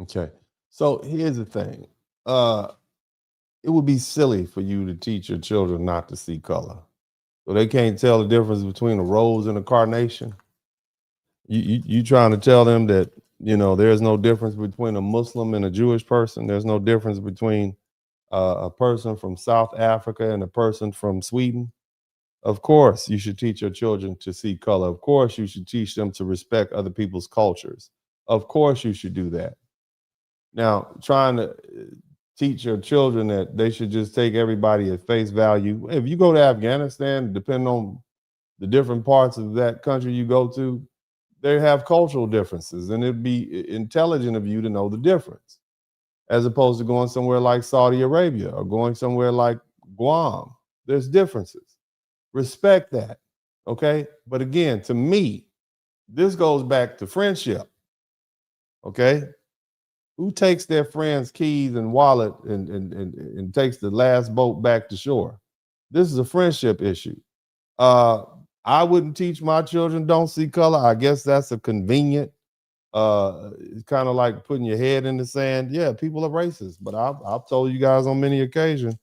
Okay. So here's the thing. It would be silly for you to teach your children not to see color. So they can't tell the difference between a rose and a carnation. You trying to tell them that, you know, there's no difference between a Muslim and a Jewish person. There's no difference between a person from South Africa and a person from Sweden. Of course, you should teach your children to see color. Of course, you should teach them to respect other people's cultures. Of course, you should do that. Now, trying to teach your children that they should just take everybody at face value. If you go to Afghanistan, depending on the different parts of that country you go to, they have cultural differences, and it'd be intelligent of you to know the difference, as opposed to going somewhere like Saudi Arabia or going somewhere like Guam. There's differences. Respect that, okay? But again, to me, this goes back to friendship, okay? Who takes their friend's keys and wallet and takes the last boat back to shore? This is a friendship issue. I wouldn't teach my children don't see color. I guess that's a convenient, it's kind of like putting your head in the sand. Yeah, people are racist, but I've told you guys on many occasions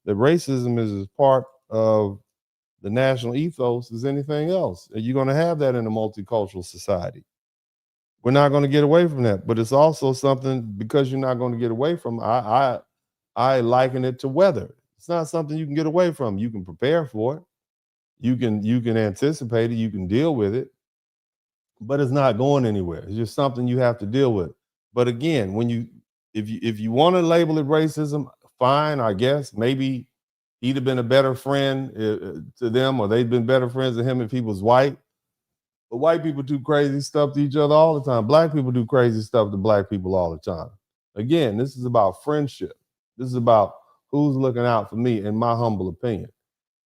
that racism is as part of the national ethos as anything else. You're going to have that in a multicultural society. We're not going to get away from that, but it's also something, because you're not going to get away from, I liken it to weather. It's not something you can get away from. You can prepare for it. You can anticipate it. You can deal with it, but it's not going anywhere. It's just something you have to deal with. But again, if you want to label it racism, fine, I guess. Maybe he'd have been a better friend to them, or they'd been better friends to him if he was white. But white people do crazy stuff to each other all the time. Black people do crazy stuff to black people all the time. Again, this is about friendship. This is about who's looking out for me, in my humble opinion.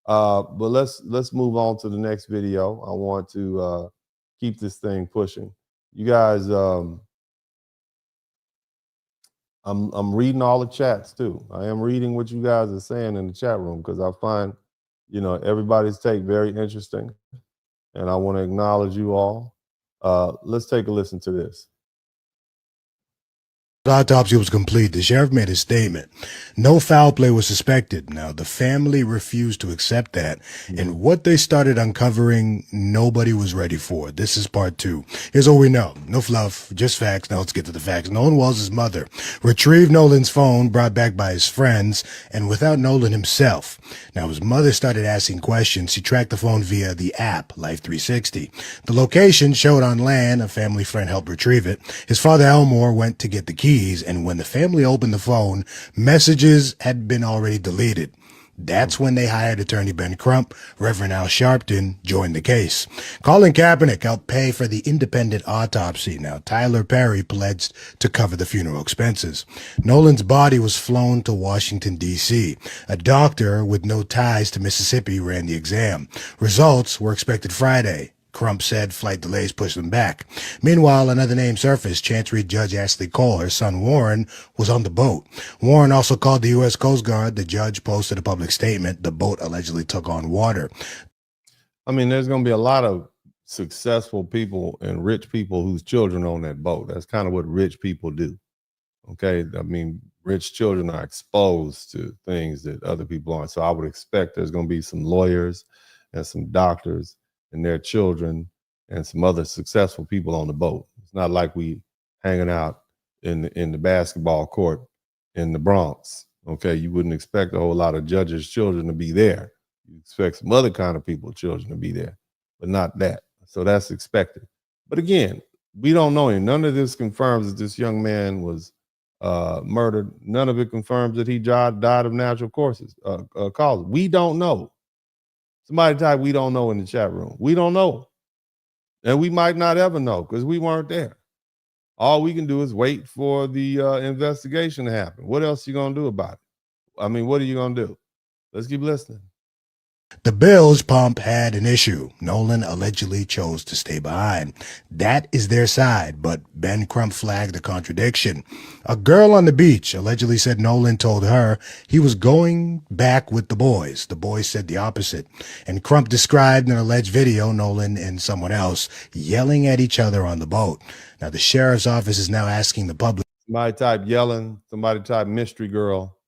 But let's move on to the next video. I want to keep this thing pushing. You guys, I'm reading all the chats too. I am reading what you guys are saying in the chat room, because I find, you know, everybody's take very interesting, and I want to acknowledge you all. Let's take a listen to this. The autopsy was complete. The sheriff made a statement. No foul play was suspected. Now, the family refused to accept that. And what they started uncovering, nobody was ready for. This is part 2. Here's what we know. No fluff, just facts. Now let's get to the facts. Nolan Wells' mother retrieved Nolan's phone, brought back by his friends, and without Nolan himself. Now, his mother started asking questions. She tracked the phone via the app, Life 360. The location showed on land. A family friend helped retrieve it. His father, Elmore, went to get the keys, and when the family opened the phone, messages had been already deleted. That's when they hired attorney Ben Crump. Reverend Al Sharpton joined the case. Colin Kaepernick helped pay for the independent autopsy. Now, Tyler Perry pledged to cover the funeral expenses. Nolan's body was flown to Washington, D.C. A doctor with no ties to Mississippi ran the exam. Results were expected Friday. Crump said flight delays pushed them back. Meanwhile, another name surfaced. Chancery Judge Ashley Cole, her son Warren, was on the boat. Warren also called the U.S. Coast Guard. The judge posted a public statement. The boat allegedly took on water. I mean, there's going to be a lot of successful people and rich people whose children on that boat. That's kind of what rich people do. Okay. I mean, rich children are exposed to things that other people aren't. So I would expect there's going to be some lawyers and some doctors and their children and some other successful people on the boat. It's not like we hanging out in the basketball court in the Bronx. Okay, you wouldn't expect a whole lot of judges' children to be there. You expect some other kind of people, children, to be there, but not that. So that's expected. But again, we don't know him. None of this confirms that this young man was murdered. None of it confirms that he died of natural causes. We don't know. Somebody type, we don't know in the chat room. We don't know. And we might not ever know because we weren't there. All we can do is wait for the investigation to happen. What else are you going to do about it? I mean, what are you going to do? Let's keep listening. The Bills pump had an issue. Nolan allegedly chose to stay behind. That is their side, but Ben Crump flagged a contradiction. A girl on the beach allegedly said Nolan told her he was going back with the boys. The boys said the opposite. And Crump described an alleged video, Nolan and someone else, yelling at each other on the boat. Now, the sheriff's office is now asking the public. Somebody type yelling. Somebody type mystery girl.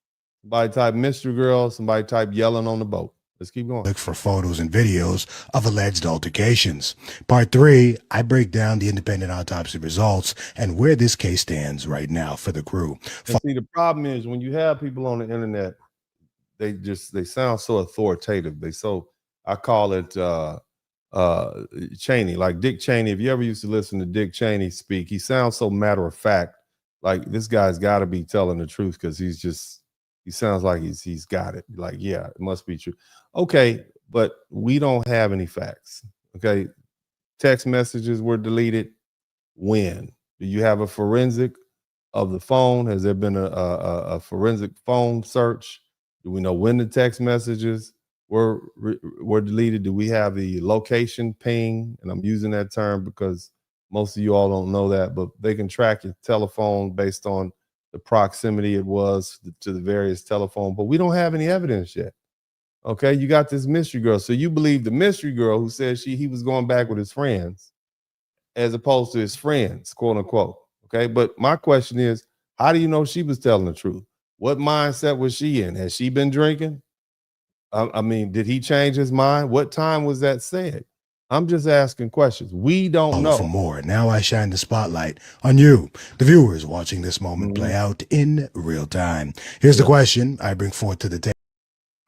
Somebody type mystery girl. Somebody type yelling on the boat. Let's keep going. Look for photos and videos of alleged altercations. Part 3, I break down the independent autopsy results and where this case stands right now for the crew. And see, the problem is when you have people on the internet, they sound so authoritative. I call it Cheney, like Dick Cheney. If you ever used to listen to Dick Cheney speak, he sounds so matter of fact. Like this guy's got to be telling the truth because he sounds like he's got it. Like, yeah, it must be true. Okay, but we don't have any facts. Okay, text messages were deleted. When? Do you have a forensic of the phone? Has there been a forensic phone search? Do we know when the text messages were deleted? Do we have the location ping? And I'm using that term because most of you all don't know that, but they can track your telephone based on the proximity it was to the various telephone, but we don't have any evidence yet. Okay, you got this mystery girl. So you believe the mystery girl who said he was going back with his friends as opposed to his friends, quote unquote. Okay, but my question is, how do you know she was telling the truth? What mindset was she in? Has she been drinking? I mean, did he change his mind? What time was that said? I'm just asking questions. We don't know. For more, now I shine the spotlight on you, the viewers watching this moment play out in real time. Here's the question I bring forth to the table.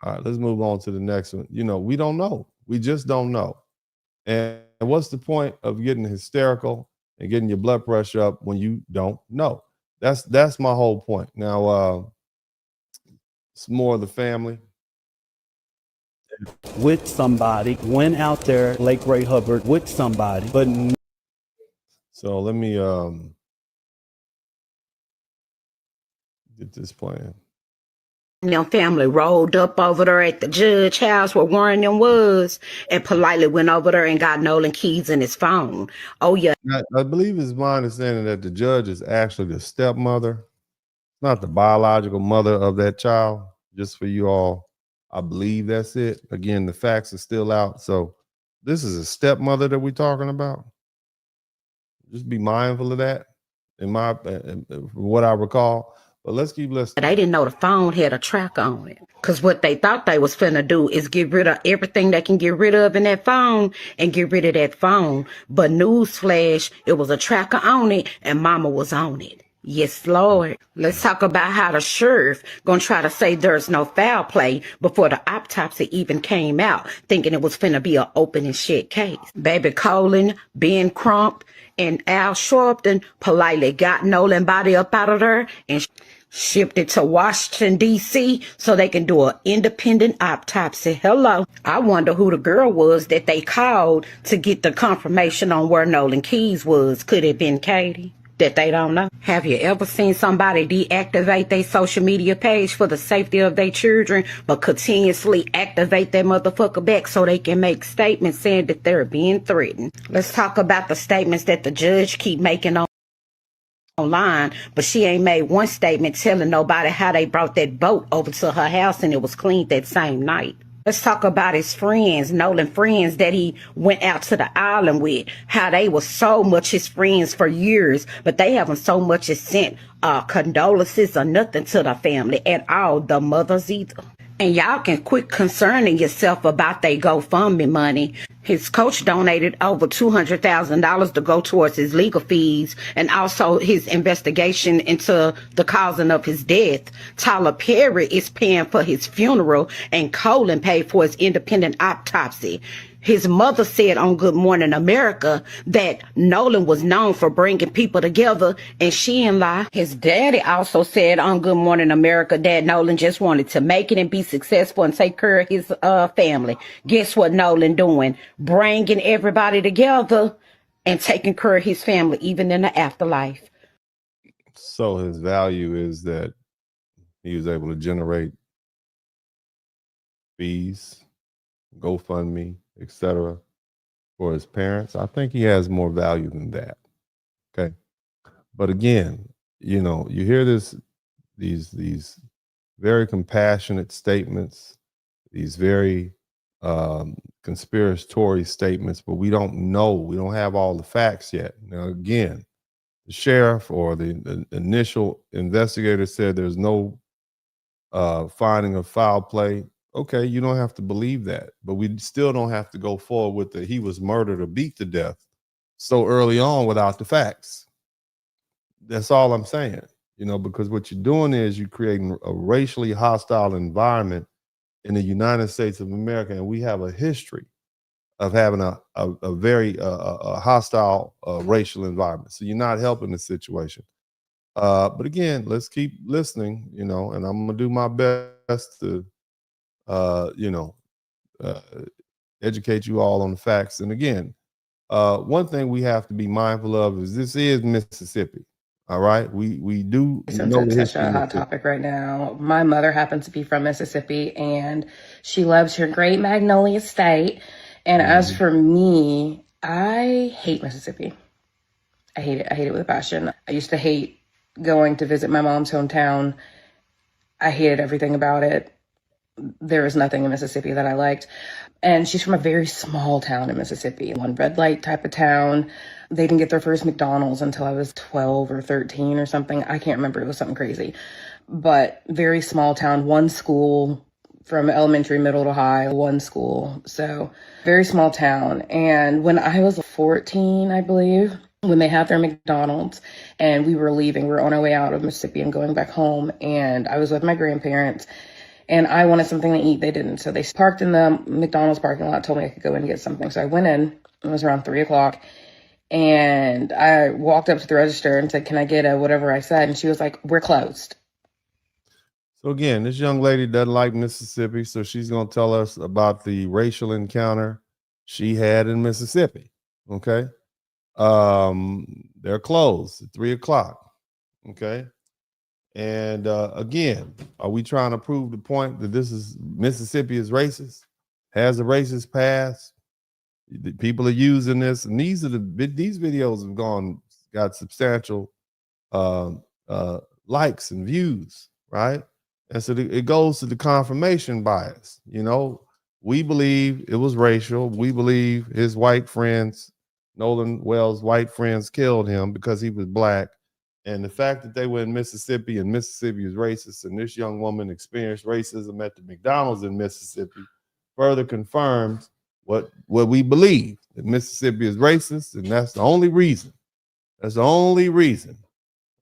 All right, let's move on to the next one. We don't know. We just don't know. And what's the point of getting hysterical and getting your blood pressure up when you don't know? That's my whole point. Now, it's more of the family. With somebody, went out there, Lake Ray Hubbard, with somebody, but so let me get this playing. Them family rolled up over there at the judge house where Warren them was and politely went over there and got Nolan keys in his phone. Oh yeah. I believe it's my understanding that the judge is actually the stepmother, not the biological mother of that child. Just for you all, I believe that's it. Again, the facts are still out. So this is a stepmother that we're talking about. Just be mindful of that in what I recall. But let's keep listening. They didn't know the phone had a track on it. Because what they thought they was finna do is get rid of everything they can get rid of in that phone and get rid of that phone. But newsflash, it was a tracker on it and mama was on it. Yes, Lord. Let's talk about how the sheriff gonna try to say there's no foul play before the autopsy even came out, thinking it was finna be an open and shut case. Baby Colin, Ben Crump, and Al Sharpton politely got Nolan body up out of there and shipped it to Washington, D.C. so they can do an independent autopsy. Hello. I wonder who the girl was that they called to get the confirmation on where Nolan Keys was. Could it have been Katie? That they don't know. Have you ever seen somebody deactivate their social media page for the safety of their children, but continuously activate that motherfucker back so they can make statements saying that they're being threatened? Let's talk about the statements that the judge keep making online, but she ain't made one statement telling nobody how they brought that boat over to her house and it was cleaned that same night. Let's talk about his friends, Nolan friends that he went out to the island with, how they were so much his friends for years, but they haven't so much as sent condolences or nothing to the family at all, the mothers either. And y'all can quit concerning yourself about their GoFundMe money. His coach donated over $200,000 to go towards his legal fees and also his investigation into the causing of his death. Tyler Perry is paying for his funeral and Colin paid for his independent autopsy. His mother said on Good Morning America that Nolan was known for bringing people together, and she ain't lie. His daddy also said on Good Morning America that Nolan just wanted to make it and be successful and take care of his family. Guess what Nolan doing? Bringing everybody together and taking care of his family, even in the afterlife. So his value is that he was able to generate fees, GoFundMe, etc., for his parents. I think he has more value than that. Okay. But again, you know, you hear these very compassionate statements, these very conspiratorial statements, but we don't know. We don't have all the facts yet. Now, again, the sheriff or the initial investigator said there's no finding of foul play. Okay, you don't have to believe that, but we still don't have to go forward with the he was murdered or beat to death so early on without the facts. That's all I'm saying, you know, because what you're doing is you're creating a racially hostile environment in the United States of America, and we have a history of having a very hostile racial environment. So you're not helping the situation. But again, let's keep listening, you know, and I'm gonna do my best to educate you all on the facts. And again, one thing we have to be mindful of is this is Mississippi. All right, we do know the history. Such a hot topic right now. My mother happens to be from Mississippi, and she loves her great Magnolia State. And as for me, I hate Mississippi. I hate it. I hate it with a passion. I used to hate going to visit my mom's hometown. I hated everything about it. There was nothing in Mississippi that I liked. And she's from a very small town in Mississippi, one red light type of town. They didn't get their first McDonald's until I was 12 or 13 or something. I can't remember. It was something crazy. But very small town, one school from elementary, middle to high, one school. So very small town. And when I was 14, I believe, when they had their McDonald's and we were leaving, we were on our way out of Mississippi and going back home. And I was with my grandparents. And I wanted something to eat. They didn't. So they parked in the McDonald's parking lot, told me I could go in and get something. So I went in. It was around 3 o'clock. And I walked up to the register and said, can I get a whatever I said? And she was like, we're closed. So again, this young lady doesn't like Mississippi. So she's going to tell us about the racial encounter she had in Mississippi. Okay. They're closed at 3 o'clock. Okay. And again, are we trying to prove the point that Mississippi is racist, has a racist past? The people are using this, and these videos have got substantial likes and views, right? And so it goes to the confirmation bias. You know, we believe it was racial. We believe his white friends, Nolan Wells' white friends, killed him because he was black. And the fact that they were in Mississippi and Mississippi is racist, and this young woman experienced racism at the McDonald's in Mississippi, further confirms what we believe, that Mississippi is racist, and that's the only reason. That's the only reason.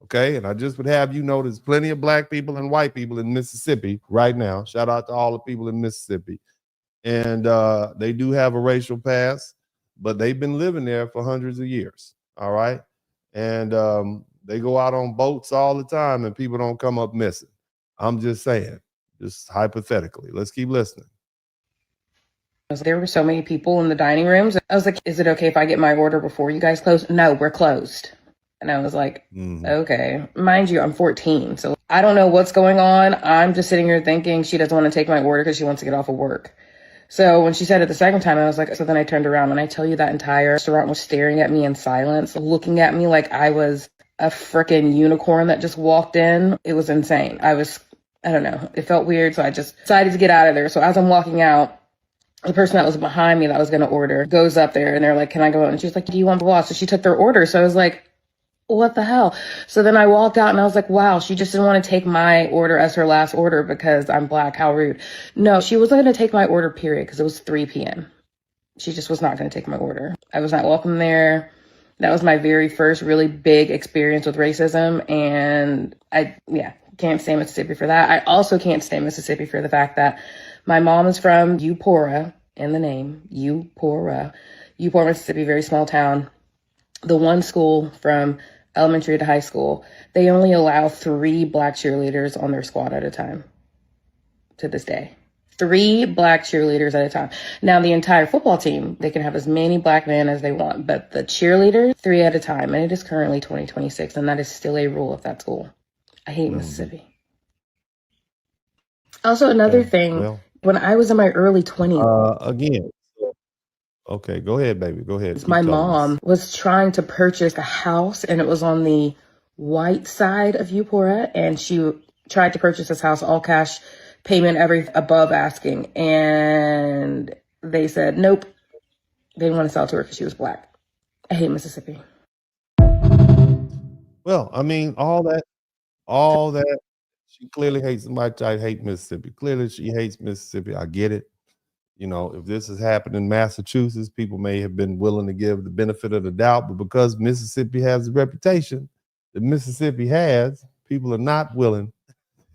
Okay, and I just would have you know there's plenty of black people and white people in Mississippi right now. Shout out to all the people in Mississippi. And they do have a racial past, but they've been living there for hundreds of years. All right. And They go out on boats all the time and people don't come up missing. I'm just saying, just hypothetically. Let's keep listening. There were so many people in the dining rooms. I was like, is it okay if I get my order before you guys close? No, we're closed. And I was like, okay. Mind you, I'm 14. So I don't know what's going on. I'm just sitting here thinking she doesn't want to take my order because she wants to get off of work. So when she said it the second time, I was like, so then I turned around and I tell you that entire restaurant was staring at me in silence, looking at me like I was a freaking unicorn that just walked in. It was insane. I don't know. It felt weird. So I just decided to get out of there. So as I'm walking out, the person that was behind me that was going to order goes up there and they're like, can I go out? And she's like, do you want blah, blah? So she took their order. So I was like, what the hell? So then I walked out and I was like, wow, she just didn't want to take my order as her last order because I'm Black. How rude. No, she wasn't going to take my order, period, because it was 3 p.m. She just was not going to take my order. I was not welcome there. That was my very first really big experience with racism. And can't stay in Mississippi for that. I also can't stay in Mississippi for the fact that my mom is from Eupora, in the name, Eupora, Mississippi, very small town. The one school from elementary to high school, they only allow 3 Black cheerleaders on their squad at a time to this day. 3 Black cheerleaders at a time. Now, the entire football team, they can have as many Black men as they want, but the cheerleaders, 3 at a time. And it is currently 2026, and that is still a rule of that school. I hate Mississippi. Also, another thing, when I was in my early 20s. Again. Okay, go ahead, baby. Go ahead. My mom was trying to purchase a house, and it was on the white side of Eupora, and she tried to purchase this house, all cash payment, everything above asking. And they said, nope, they didn't want to sell to her because she was Black. I hate Mississippi. Well, I mean, all that, she clearly hates, somebody try to hate Mississippi. Clearly she hates Mississippi. I get it. You know, if this has happened in Massachusetts, people may have been willing to give the benefit of the doubt, but because Mississippi has the reputation that Mississippi has, people are not willing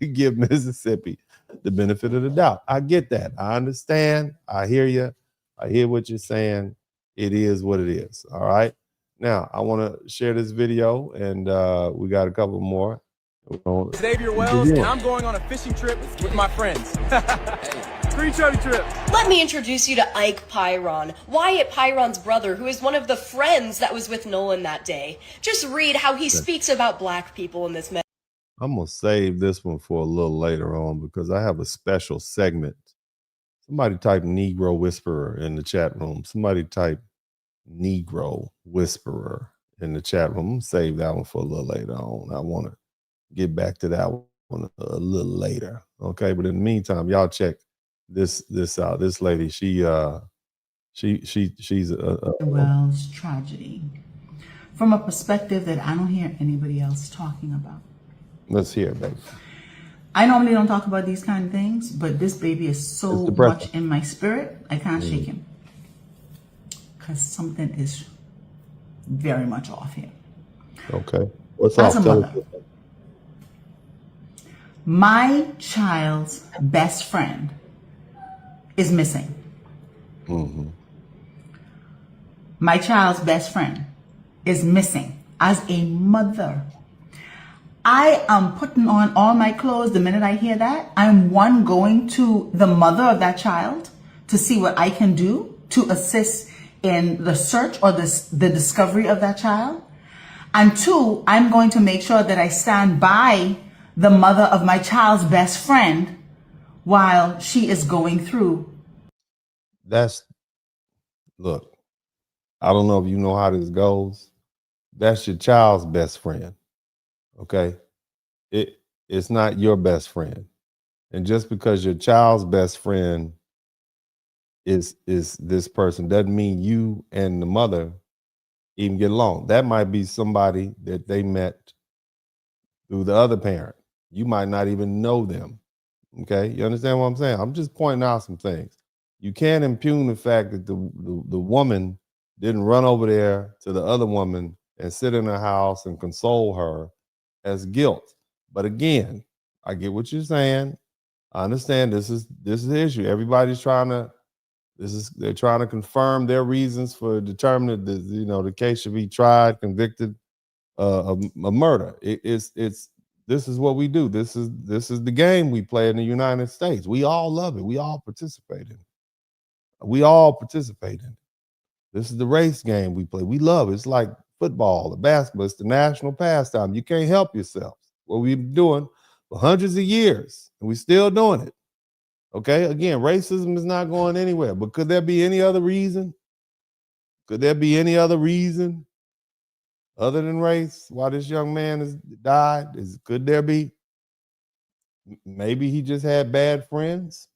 to give Mississippi the benefit of the doubt. I get that. I understand. I hear you. I hear what you're saying. It is what it is. All right. Now, I want to share this video, and we got a couple more. Xavier Wells, and I'm going on a fishing trip with my friends. Free charity trip. Let me introduce you to Ike Pyron, Wyatt Pyron's brother, who is one of the friends that was with Nolan that day. Just read how he speaks about Black people in this message. I'm going to save this one for a little later on because I have a special segment. Somebody type Negro Whisperer in the chat room. Somebody type Negro Whisperer in the chat room. I'm going to save that one for a little later on. I want to get back to that one a little later. Okay, but in the meantime, y'all check this out. This lady, she's a Wells tragedy from a perspective that I don't hear anybody else talking about. Let's hear it, baby. I normally don't talk about these kind of things, but this baby is so much in my spirit, I can't shake him. Because something is very much off here. Okay. What's off? As a mother, my child's best friend is missing. My child's best friend is missing. As a mother, I am putting on all my clothes the minute I hear that. I'm going to the mother of that child to see what I can do to assist in the search or the discovery of that child. And 2, I'm going to make sure that I stand by the mother of my child's best friend while she is going through. Look, I don't know if you know how this goes. That's your child's best friend. Okay? It's not your best friend. And just because your child's best friend is this person doesn't mean you and the mother even get along. That might be somebody that they met through the other parent. You might not even know them. Okay, you understand what I'm saying? I'm just pointing out some things. You can't impugn the fact that the woman didn't run over there to the other woman and sit in her house and console her as guilt. But again, I get what you're saying. I understand this is the issue. Everybody's trying to. They're trying to confirm their reasons for determining that the case should be tried, convicted, a murder. It's this is what we do. This is the game we play in the United States. We all love it. We all participate in it. We all participate in it. This is the race game we play. We love it. It's like football or basketball. It's the national pastime. You can't help yourself. What we've been doing for hundreds of years, and we're still doing it. Okay, again, racism is not going anywhere. But could there be any other reason? Could there be any other reason other than race why this young man has died? Could there be? Maybe he just had bad friends,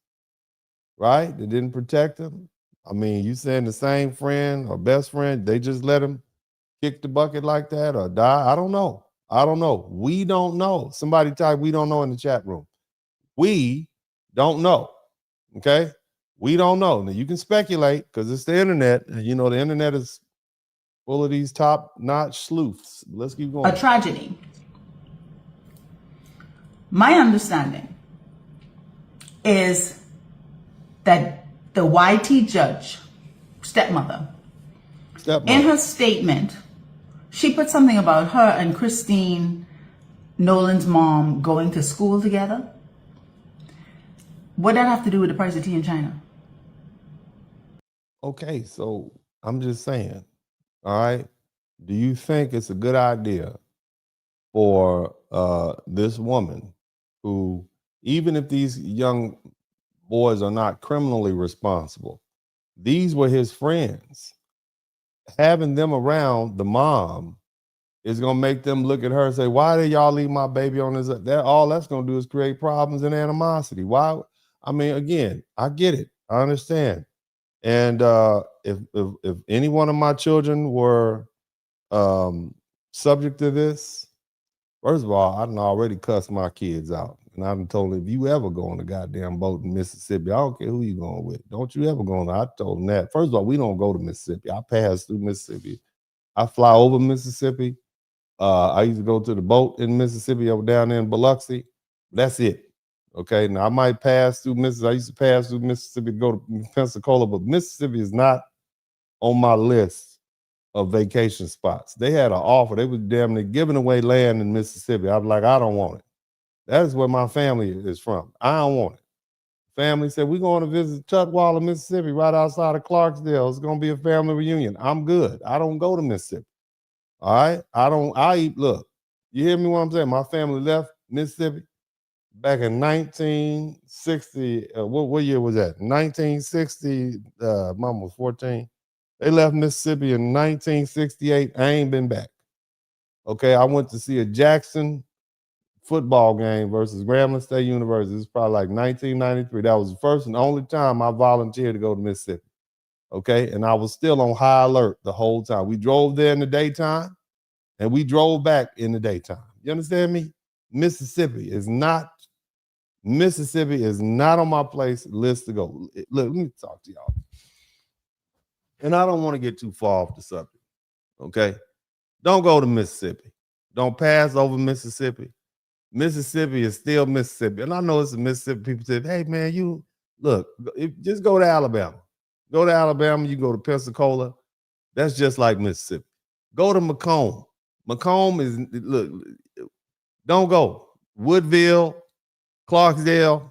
right? That didn't protect him. I mean, you saying the same friend or best friend, they just let him kick the bucket like that or die? I don't know. We don't know. Somebody type "we don't know" in the chat room. We don't know. Okay? We don't know. Now you can speculate because it's the internet, and you know the internet is full of these top-notch sleuths. Let's keep going. A tragedy. My understanding is that the YT judge, stepmother, in her statement, she put something about her and Christine, Nolan's mom, going to school together. What did that have to do with the price of tea in China? Okay, so I'm just saying, all right, do you think it's a good idea for this woman who, even if these young boys are not criminally responsible, these were his friends, having them around the mom is going to make them look at her and say, why did y'all leave my baby on this? All that's going to do is create problems and animosity. Why? I mean, again, I get it. I understand. And if any one of my children were subject to this, first of all, I done already cussed my kids out. And I done told them, if you ever go on a goddamn boat in Mississippi, I don't care who you going with. Don't you ever go on. I told them that. First of all, we don't go to Mississippi. I pass through Mississippi. I fly over Mississippi. I used to go to the boat in Mississippi over down there in Biloxi. That's it. Okay. Now I might pass through Mississippi. I used to pass through Mississippi to go to Pensacola, but Mississippi is not on my list of vacation spots. They had an offer. They was damn near giving away land in Mississippi. I was like, I don't want it. That is where my family is from. I don't want it. Family said, we're going to visit Tutwiler, Mississippi, right outside of Clarksdale. It's going to be a family reunion. I'm good. I don't go to Mississippi. All right. Look, you hear me what I'm saying? My family left Mississippi back in 1960. What year was that? 1960. Mom was 14. They left Mississippi in 1968. I ain't been back. Okay. I went to see a Jackson football game versus Grambling State University. It's probably like 1993. That was the first and only time I volunteered to go to Mississippi. Okay. And I was still on high alert the whole time. We drove there in the daytime and we drove back in the daytime. You understand me? Mississippi is not on my list to go. Look, let me talk to y'all. And I don't want to get too far off the subject. Okay. Don't go to Mississippi. Don't pass over Mississippi. Mississippi is still Mississippi. And I know it's a Mississippi. People say, hey, man, just go to Alabama. Go to Alabama. You go to Pensacola. That's just like Mississippi. Go to Macomb. Macomb is, don't go. Woodville, Clarksdale,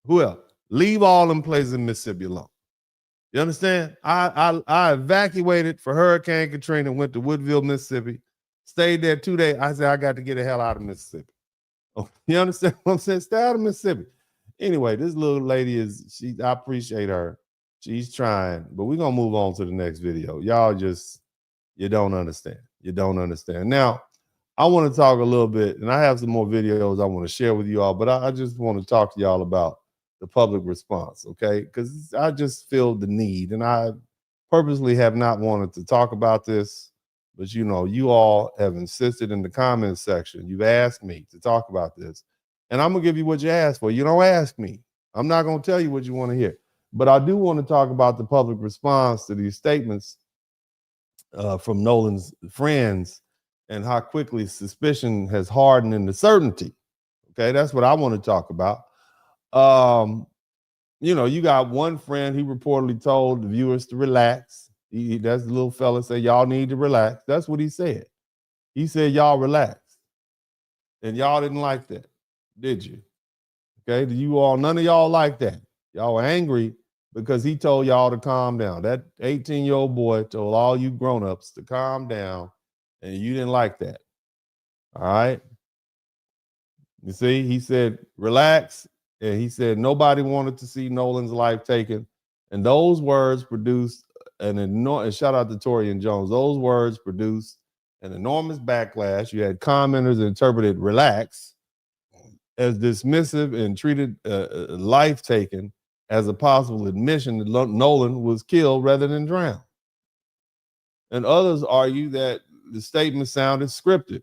who else? Leave all them places in Mississippi alone. You understand? I evacuated for Hurricane Katrina, went to Woodville, Mississippi, stayed there 2 days. I said, I got to get the hell out of Mississippi. Oh, you understand what I'm saying? Stay out of Mississippi. Anyway, this little lady I appreciate her. She's trying, but we're going to move on to the next video. Y'all you don't understand. You don't understand. Now, I want to talk a little bit, and I have some more videos I want to share with you all, but I just want to talk to y'all about the public response, okay? Because I just feel the need, and I purposely have not wanted to talk about this. But, you all have insisted in the comments section. You've asked me to talk about this. And I'm going to give you what you asked for. You don't ask me. I'm not going to tell you what you want to hear. But I do want to talk about the public response to these statements from Nolan's friends and how quickly suspicion has hardened into certainty. Okay, that's what I want to talk about. You got one friend, he reportedly told the viewers to relax. That's the little fella say, y'all need to relax. That's what he said. He said, y'all relax. And y'all didn't like that, did you? Okay, none of y'all like that. Y'all were angry because he told y'all to calm down. That 18-year-old boy told all you grown-ups to calm down, and you didn't like that. All right? You see, he said, relax, and he said nobody wanted to see Nolan's life taken. And those words produced an enormous, shout out to Torian Jones, those words produced an enormous backlash. You had commenters that interpreted relax as dismissive and treated life taken as a possible admission that Nolan was killed rather than drowned. And others argue that the statement sounded scripted.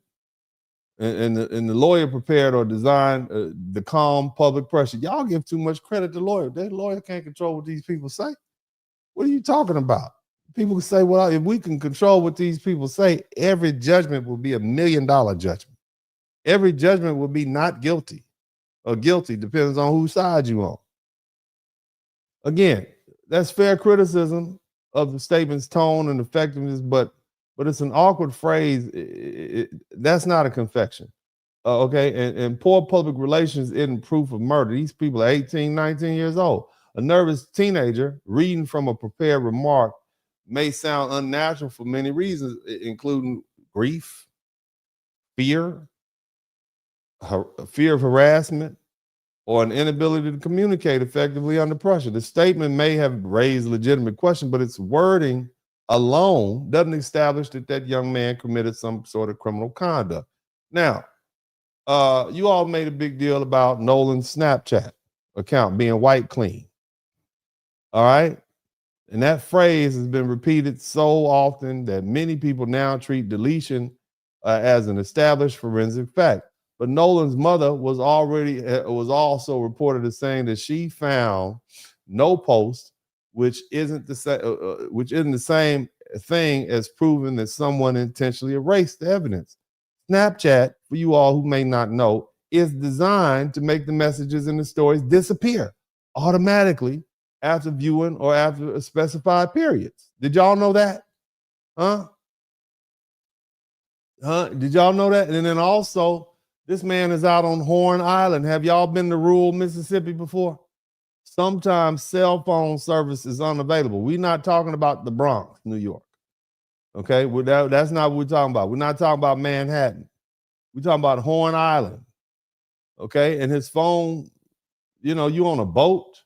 And the lawyer prepared or designed the calm public pressure. Y'all give too much credit to lawyers. That lawyer can't control what these people say. What are you talking about? People can say, well, if we can control what these people say, every judgment will be $1 million judgment. Every judgment will be not guilty or guilty, depends on whose side you on. Again, that's fair criticism of the statement's tone and effectiveness, but it's an awkward phrase. That's not a confession. Okay, and poor public relations isn't proof of murder. These people are 18, 19 years old. A nervous teenager reading from a prepared remark may sound unnatural for many reasons, including grief, fear of harassment, or an inability to communicate effectively under pressure. The statement may have raised legitimate questions, but its wording alone doesn't establish that young man committed some sort of criminal conduct. Now, you all made a big deal about Nolan's Snapchat account being wiped clean. All right? And that phrase has been repeated so often that many people now treat deletion as an established forensic fact. But Nolan's mother was also reported as saying that she found no post, which isn't the same thing as proving that someone intentionally erased the evidence. Snapchat, for you all who may not know, is designed to make the messages in the stories disappear automatically after viewing or after a specified periods. Did y'all know that? Did y'all know that? And then also, this man is out on Horn Island. Have y'all been to rural Mississippi before? Sometimes cell phone service is unavailable. We're not talking about the Bronx, New York. Okay, that's not what we're talking about. We're not talking about Manhattan. We're talking about Horn Island. Okay, and his phone, you on a boat.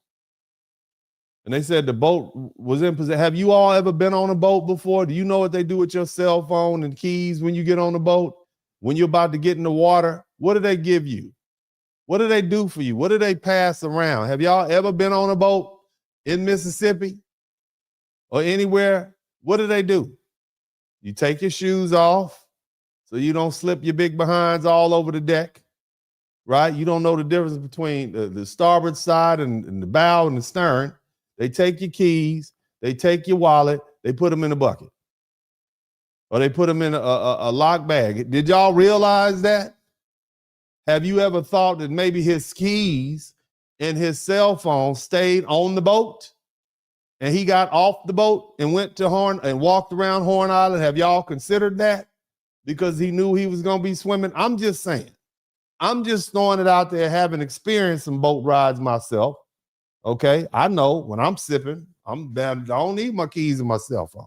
And they said the boat was in possession. Have you all ever been on a boat before? Do you know what they do with your cell phone and keys when you get on the boat? When you're about to get in the water, what do they give you? What do they do for you? What do they pass around? Have y'all ever been on a boat in Mississippi or anywhere? What do they do? You take your shoes off so you don't slip your big behinds all over the deck, right? You don't know the difference between the starboard side and the bow and the stern. They take your keys, they take your wallet, they put them in a bucket. Or they put them in a lock bag. Did y'all realize that? Have you ever thought that maybe his keys and his cell phone stayed on the boat and he got off the boat and went to walked around Horn Island? Have y'all considered that? Because he knew he was going to be swimming? I'm just saying. I'm just throwing it out there, having experienced some boat rides myself. Okay, I know when I'm sipping, I don't need my keys and my cell phone.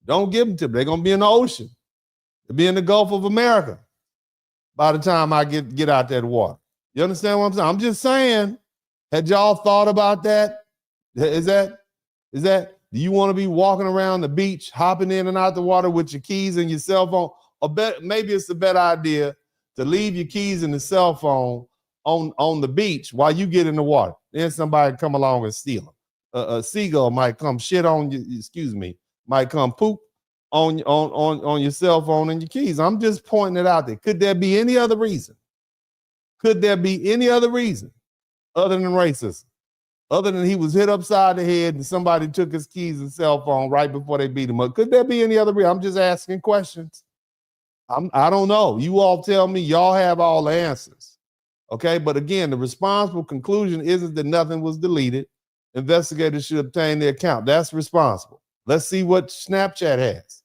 Don't give them to me. They're going to be in the ocean. They'll be in the Gulf of America by the time I get out that water. You understand what I'm saying? I'm just saying, had y'all thought about that? Is that, do you want to be walking around the beach, hopping in and out the water with your keys and your cell phone? Maybe it's a better idea to leave your keys and the cell phone on the beach while you get in the water. Then somebody come along and steal them. A seagull might come shit on you, might come poop on your cell phone and your keys. I'm just pointing it out there. Could there be any other reason? Could there be any other reason other than racism? Other than he was hit upside the head and somebody took his keys and cell phone right before they beat him up? Could there be any other reason? I'm just asking questions. I don't know. You all tell me. Y'all have all the answers. Okay, but again, the responsible conclusion isn't that nothing was deleted. Investigators should obtain the account. That's responsible. Let's see what Snapchat has.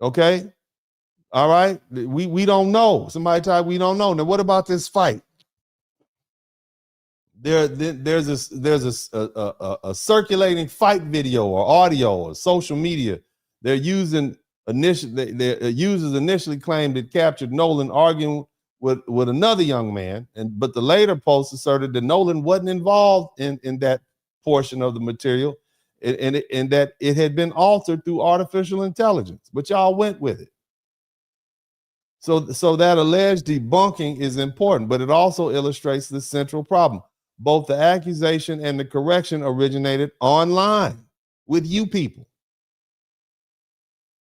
Okay? All right, we don't know. Somebody type, we don't know. Now, what about this fight? There's a circulating fight video or audio or social media. They're using users initially claimed it captured Nolan arguing with another young man, but the later post asserted that Nolan wasn't involved in that portion of the material, and that it had been altered through artificial intelligence. But y'all went with it. So that alleged debunking is important, but it also illustrates the central problem. Both the accusation and the correction originated online with you people.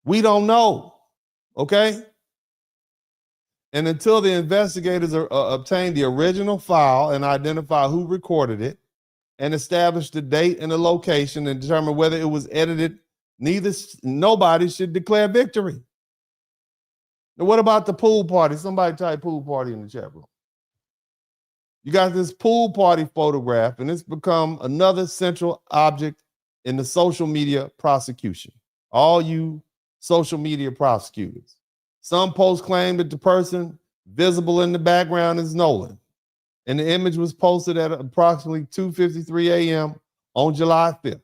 We don't know, okay? And until the investigators obtain the original file and identify who recorded it and establish the date and the location and determine whether it was edited, nobody should declare victory. Now, what about the pool party? Somebody type pool party in the chat room. You got this pool party photograph, and it's become another central object in the social media prosecution. All you social media prosecutors. Some posts claim that the person visible in the background is Nolan, and the image was posted at approximately 2:53 a.m. on July 5th,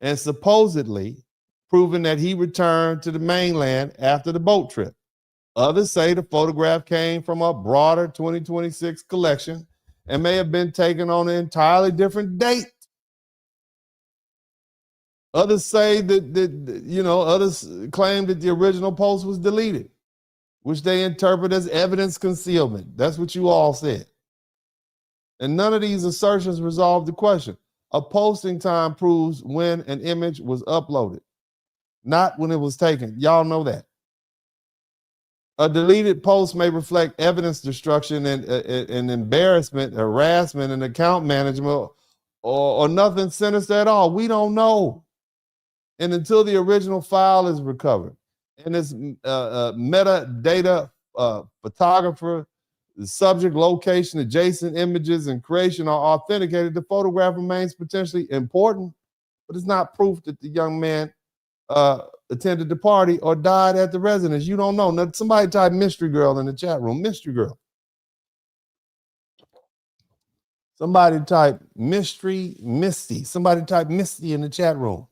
and supposedly proving that he returned to the mainland after the boat trip. Others say the photograph came from a broader 2026 collection and may have been taken on an entirely different date. Others say others claim that the original post was deleted, which they interpret as evidence concealment. That's what you all said. And none of these assertions resolve the question. A posting time proves when an image was uploaded, not when it was taken. Y'all know that. A deleted post may reflect evidence destruction and embarrassment, harassment, and account management, or nothing sinister at all. We don't know. And until the original file is recovered, and this metadata photographer, the subject, location, adjacent images, and creation are authenticated, the photograph remains potentially important, but it's not proof that the young man attended the party or died at the residence. You don't know. Now, somebody type mystery girl in the chat room. Mystery girl. Somebody type mystery Misty. Somebody type Misty in the chat room.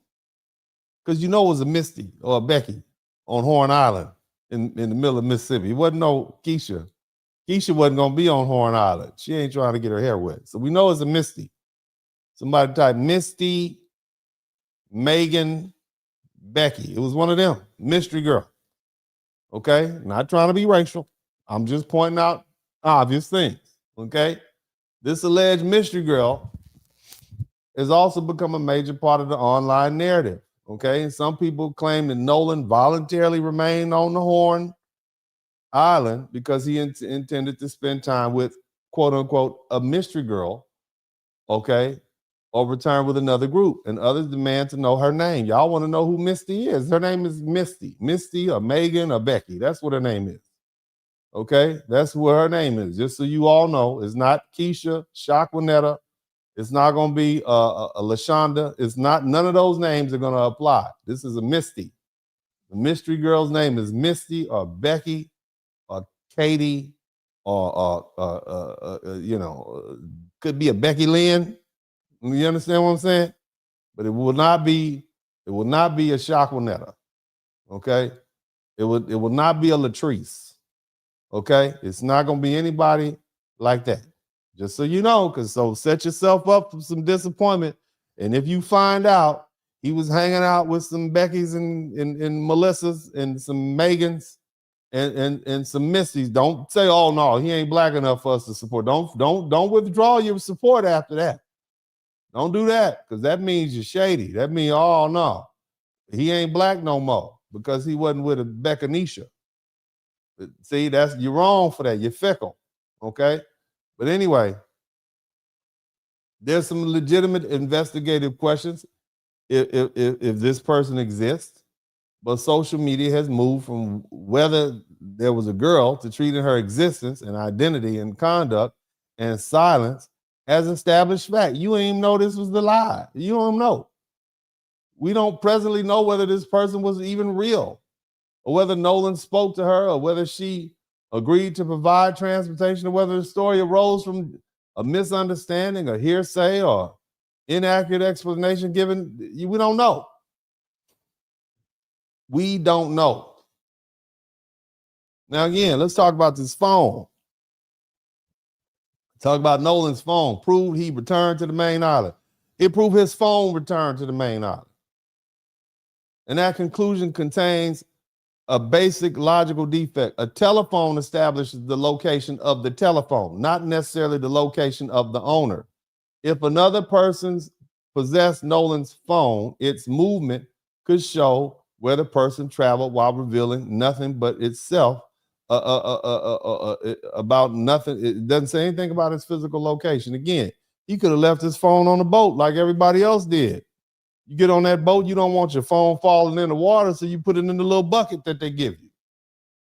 Because you know it was a Misty or a Becky on Horn Island in the middle of Mississippi. It wasn't no Keisha. Keisha wasn't going to be on Horn Island. She ain't trying to get her hair wet. So we know it's a Misty. Somebody type Misty, Megan, Becky. It was one of them. Mystery girl. Okay? Not trying to be racial. I'm just pointing out obvious things. Okay? This alleged mystery girl has also become a major part of the online narrative. Okay? And some people claim that Nolan voluntarily remained on the Horn Island because he intended to spend time with, quote unquote, a mystery girl. Okay? Or return with another group, and others demand to know her name. Y'all want to know who Misty is? Her name is Misty. Misty or Megan or Becky. That's what her name is. Okay? That's what her name is. Just so you all know, it's not Keisha, Shaquanetta. It's not going to be a LaShonda. It's not, none of those names are going to apply. This is a Misty. The mystery girl's name is Misty or Becky or Katie or could be a Becky Lynn. You understand what I'm saying? But it will not be a Shaquanetta. Okay? It will not be a Latrice. Okay? It's not gonna be anybody like that. Just so you know, so set yourself up for some disappointment. And if you find out he was hanging out with some Beckys and Melissas and some Megans and some Mistys, don't say, oh no, he ain't black enough for us to support. Don't withdraw your support after that. Don't do that, because that means you're shady. That means, oh, no, he ain't black no more because he wasn't with a Beccanisha. See, you're wrong for that. You're fickle, okay? But anyway, there's some legitimate investigative questions if this person exists, but social media has moved from whether there was a girl to treating her existence and identity and conduct and silence as established fact. You ain't even know this was the lie. You don't know. We don't presently know whether this person was even real. or whether Nolan spoke to her, or whether she agreed to provide transportation, or whether the story arose from a misunderstanding, a hearsay, or inaccurate explanation given. We don't know. We don't know. Now, again, let's talk about this phone. Talk about Nolan's phone. Proved he returned to the main island. It proved his phone returned to the main island. And that conclusion contains a basic logical defect. A telephone establishes the location of the telephone, not necessarily the location of the owner. If another person's possessed Nolan's phone, its movement could show where the person traveled while revealing nothing but itself about nothing. It doesn't say anything about his physical location. Again, he could have left his phone on the boat like everybody else did. You get on that boat, you don't want your phone falling in the water, so you put it in the little bucket that they give you.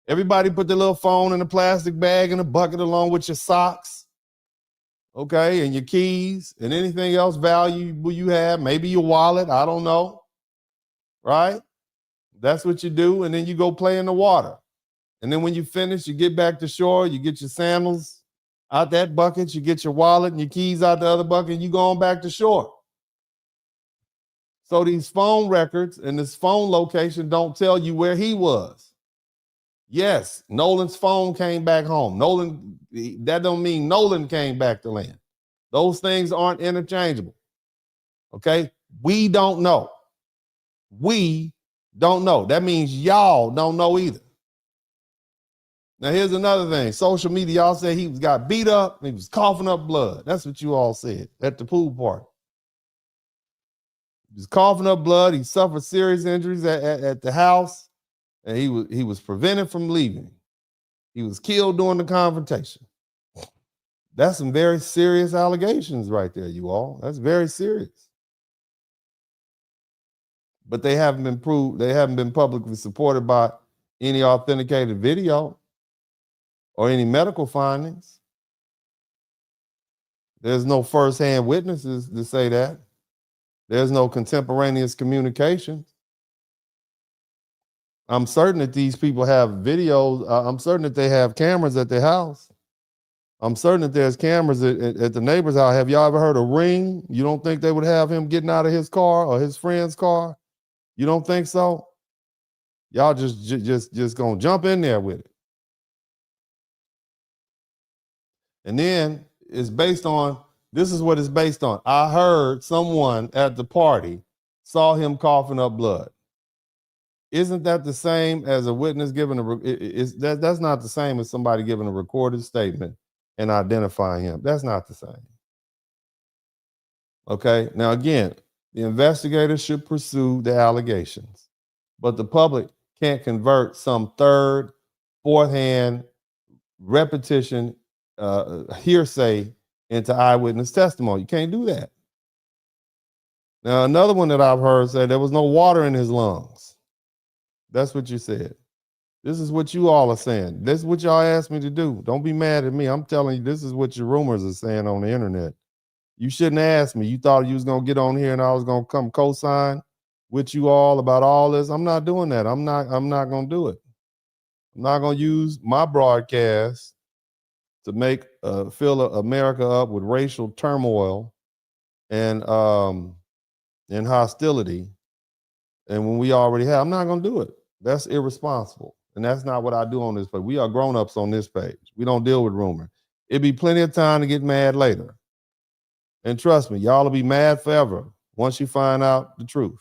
Everybody put their little phone in a plastic bag in a bucket along with your socks, okay, and your keys and anything else valuable you have, maybe your wallet, I don't know, right? That's what you do, and then you go play in the water. And then when you finish, you get back to shore, you get your sandals out that bucket, you get your wallet and your keys out the other bucket, and you go on back to shore. So these phone records and this phone location don't tell you where he was. Yes, Nolan's phone came back home. That don't mean Nolan came back to land. Those things aren't interchangeable. Okay? We don't know. We don't know. That means y'all don't know either. Now, here's another thing. Social media, y'all say he got beat up, he was coughing up blood. That's what you all said at the pool party. He was coughing up blood. He suffered serious injuries at the house, and he was prevented from leaving. He was killed during the confrontation. That's some very serious allegations right there, you all. That's very serious. But they haven't been proved. They haven't been publicly supported by any authenticated video or any medical findings. There's no firsthand witnesses to say that. There's no contemporaneous communication. I'm certain that these people have videos. I'm certain that they have cameras at their house. I'm certain that there's cameras at the neighbor's house. Have y'all ever heard a ring? You don't think they would have him getting out of his car or his friend's car? You don't think so? Y'all just gonna jump in there with it. And then it's based on, this is what it's based on. I heard someone at the party saw him coughing up blood. Isn't that the same as a witness giving that's not the same as somebody giving a recorded statement and identifying him. That's not the same. Okay, now again, the investigators should pursue the allegations, but the public can't convert some third, fourth-hand repetition hearsay into eyewitness testimony. You can't do that. Now, another one that I've heard say there was no water in his lungs. That's what you said. This is what you all are saying. This is what y'all asked me to do. Don't be mad at me. I'm telling you, this is what your rumors are saying on the internet. You shouldn't ask me. You thought you was going to get on here and I was going to come co-sign with you all about all this. I'm not doing that. I'm not going to do it. I'm not going to use my broadcast to make fill America up with racial turmoil and hostility. And when we already have, I'm not going to do it. That's irresponsible. And that's not what I do on this page. We are grown-ups on this page. We don't deal with rumor. It'd be plenty of time to get mad later. And trust me, y'all will be mad forever once you find out the truth.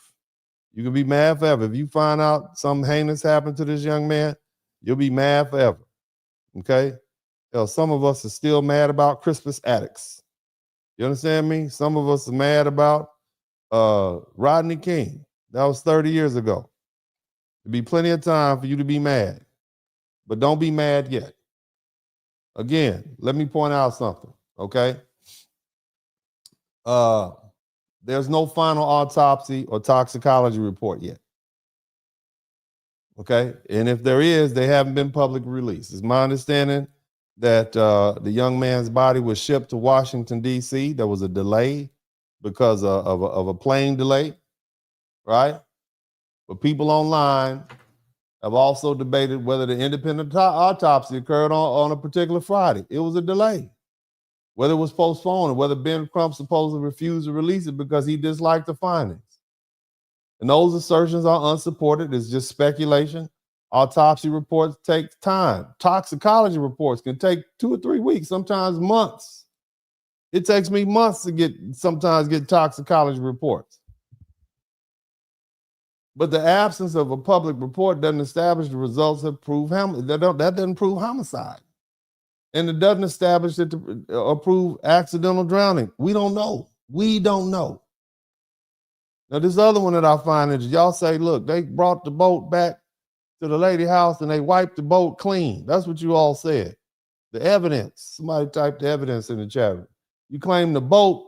You can be mad forever. If you find out something heinous happened to this young man, you'll be mad forever. Okay? Hell, some of us are still mad about Crispus Attucks. You understand me? Some of us are mad about Rodney King. That was 30 years ago. There'll be plenty of time for you to be mad. But don't be mad yet. Again, let me point out something, okay? There's no final autopsy or toxicology report yet. Okay? And if there is, they haven't been publicly released. It's my understanding that the young man's body was shipped to Washington, D.C. There was a delay because of a plane delay, right? But people online have also debated whether the independent autopsy occurred on a particular Friday. It was a delay. Whether it was postponed, or whether Ben Crump supposedly refused to release it because he disliked the findings. And those assertions are unsupported. It's just speculation. Autopsy reports take time. Toxicology reports can take 2 or 3 weeks, sometimes months. It takes me months to sometimes get toxicology reports. But the absence of a public report doesn't establish the results that prove that doesn't prove homicide. And it doesn't establish it to prove accidental drowning. We don't know. We don't know. Now, this other one that I find is y'all say, look, they brought the boat back to the lady house and they wiped the boat clean. That's what you all said. The evidence. Somebody typed the evidence in the chat room. You claim the boat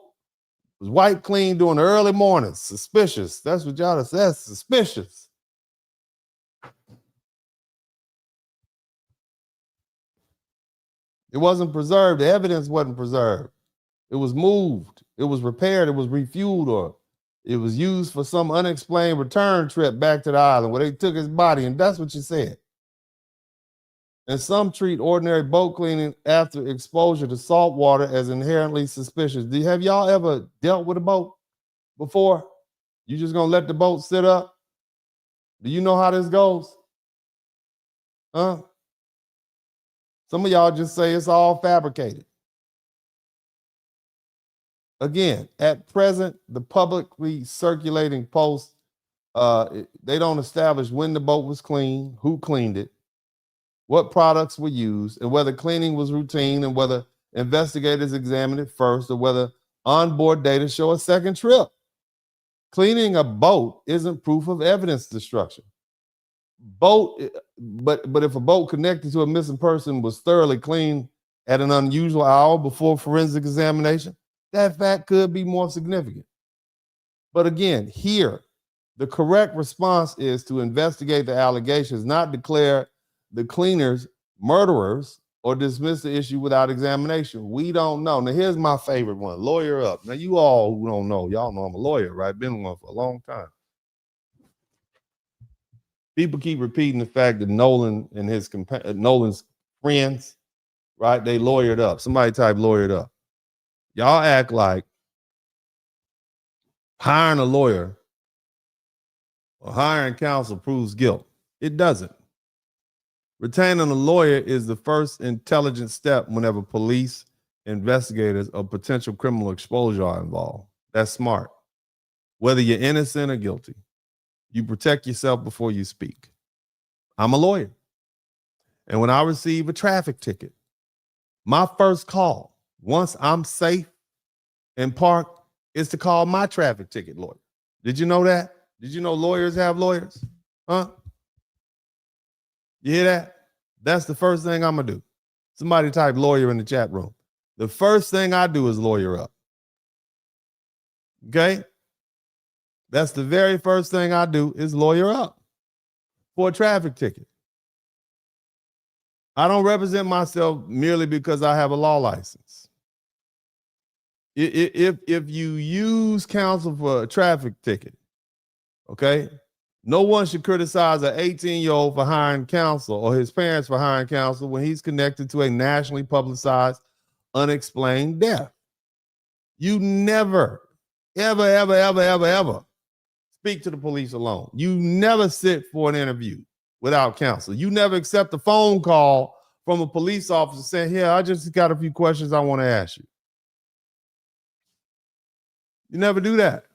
was wiped clean during the early morning. Suspicious. That's what y'all said. That's suspicious. It wasn't preserved. The evidence wasn't preserved. It was moved. It was repaired. It was refueled, or it was used for some unexplained return trip back to the island where they took his body, and that's what you said. And some treat ordinary boat cleaning after exposure to salt water as inherently suspicious. Have y'all ever dealt with a boat before? You just gonna let the boat sit up? Do you know how this goes? Huh? Some of y'all just say it's all fabricated. Again, at present, the publicly circulating posts, they don't establish when the boat was cleaned, who cleaned it, what products were used, and whether cleaning was routine, and whether investigators examined it first, or whether onboard data show a second trip. Cleaning a boat isn't proof of evidence destruction. But if a boat connected to a missing person was thoroughly cleaned at an unusual hour before forensic examination, that fact could be more significant. But again, here, the correct response is to investigate the allegations, not declare the cleaners murderers or dismiss the issue without examination. We don't know. Now, here's my favorite one, lawyer up. Now, you all who don't know, y'all know I'm a lawyer, right? Been one for a long time. People keep repeating the fact that Nolan and Nolan's friends, right? They lawyered up. Somebody type lawyered up. Y'all act like hiring a lawyer or hiring counsel proves guilt. It doesn't. Retaining a lawyer is the first intelligent step whenever police, investigators, or potential criminal exposure are involved. That's smart. Whether you're innocent or guilty, you protect yourself before you speak. I'm a lawyer. And when I receive a traffic ticket, my first call, once I'm safe and parked, is to call my traffic ticket lawyer. Did you know that? Did you know lawyers have lawyers? Huh? You hear that? That's the first thing I'm going to do. Somebody type lawyer in the chat room. The first thing I do is lawyer up. Okay? That's the very first thing I do is lawyer up for a traffic ticket. I don't represent myself merely because I have a law license. If you use counsel for a traffic ticket, okay, no one should criticize an 18-year-old for hiring counsel or his parents for hiring counsel when he's connected to a nationally publicized unexplained death. You never, ever speak to the police alone. You never sit for an interview without counsel. You never accept a phone call from a police officer saying, "Yeah, I just got a few questions I want to ask you." You never do that.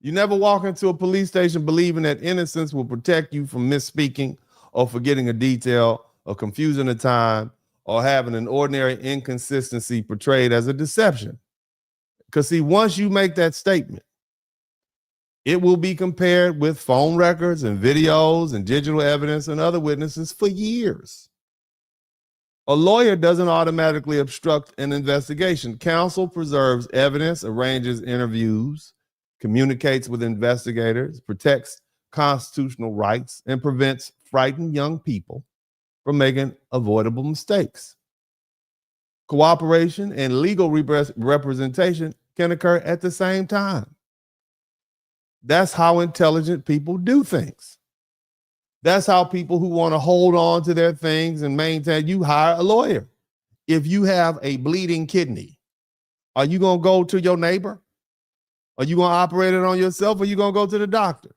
You never walk into a police station believing that innocence will protect you from misspeaking or forgetting a detail or confusing a time or having an ordinary inconsistency portrayed as a deception. Because see, once you make that statement, it will be compared with phone records and videos and digital evidence and other witnesses for years. A lawyer doesn't automatically obstruct an investigation. Counsel preserves evidence, arranges interviews, communicates with investigators, protects constitutional rights, and prevents frightened young people from making avoidable mistakes. Cooperation and legal representation can occur at the same time. That's how intelligent people do things. That's how people who want to hold on to their things and maintain, you hire a lawyer. If you have a bleeding kidney, are you going to go to your neighbor? Are you going to operate it on yourself, or are you going to go to the doctor?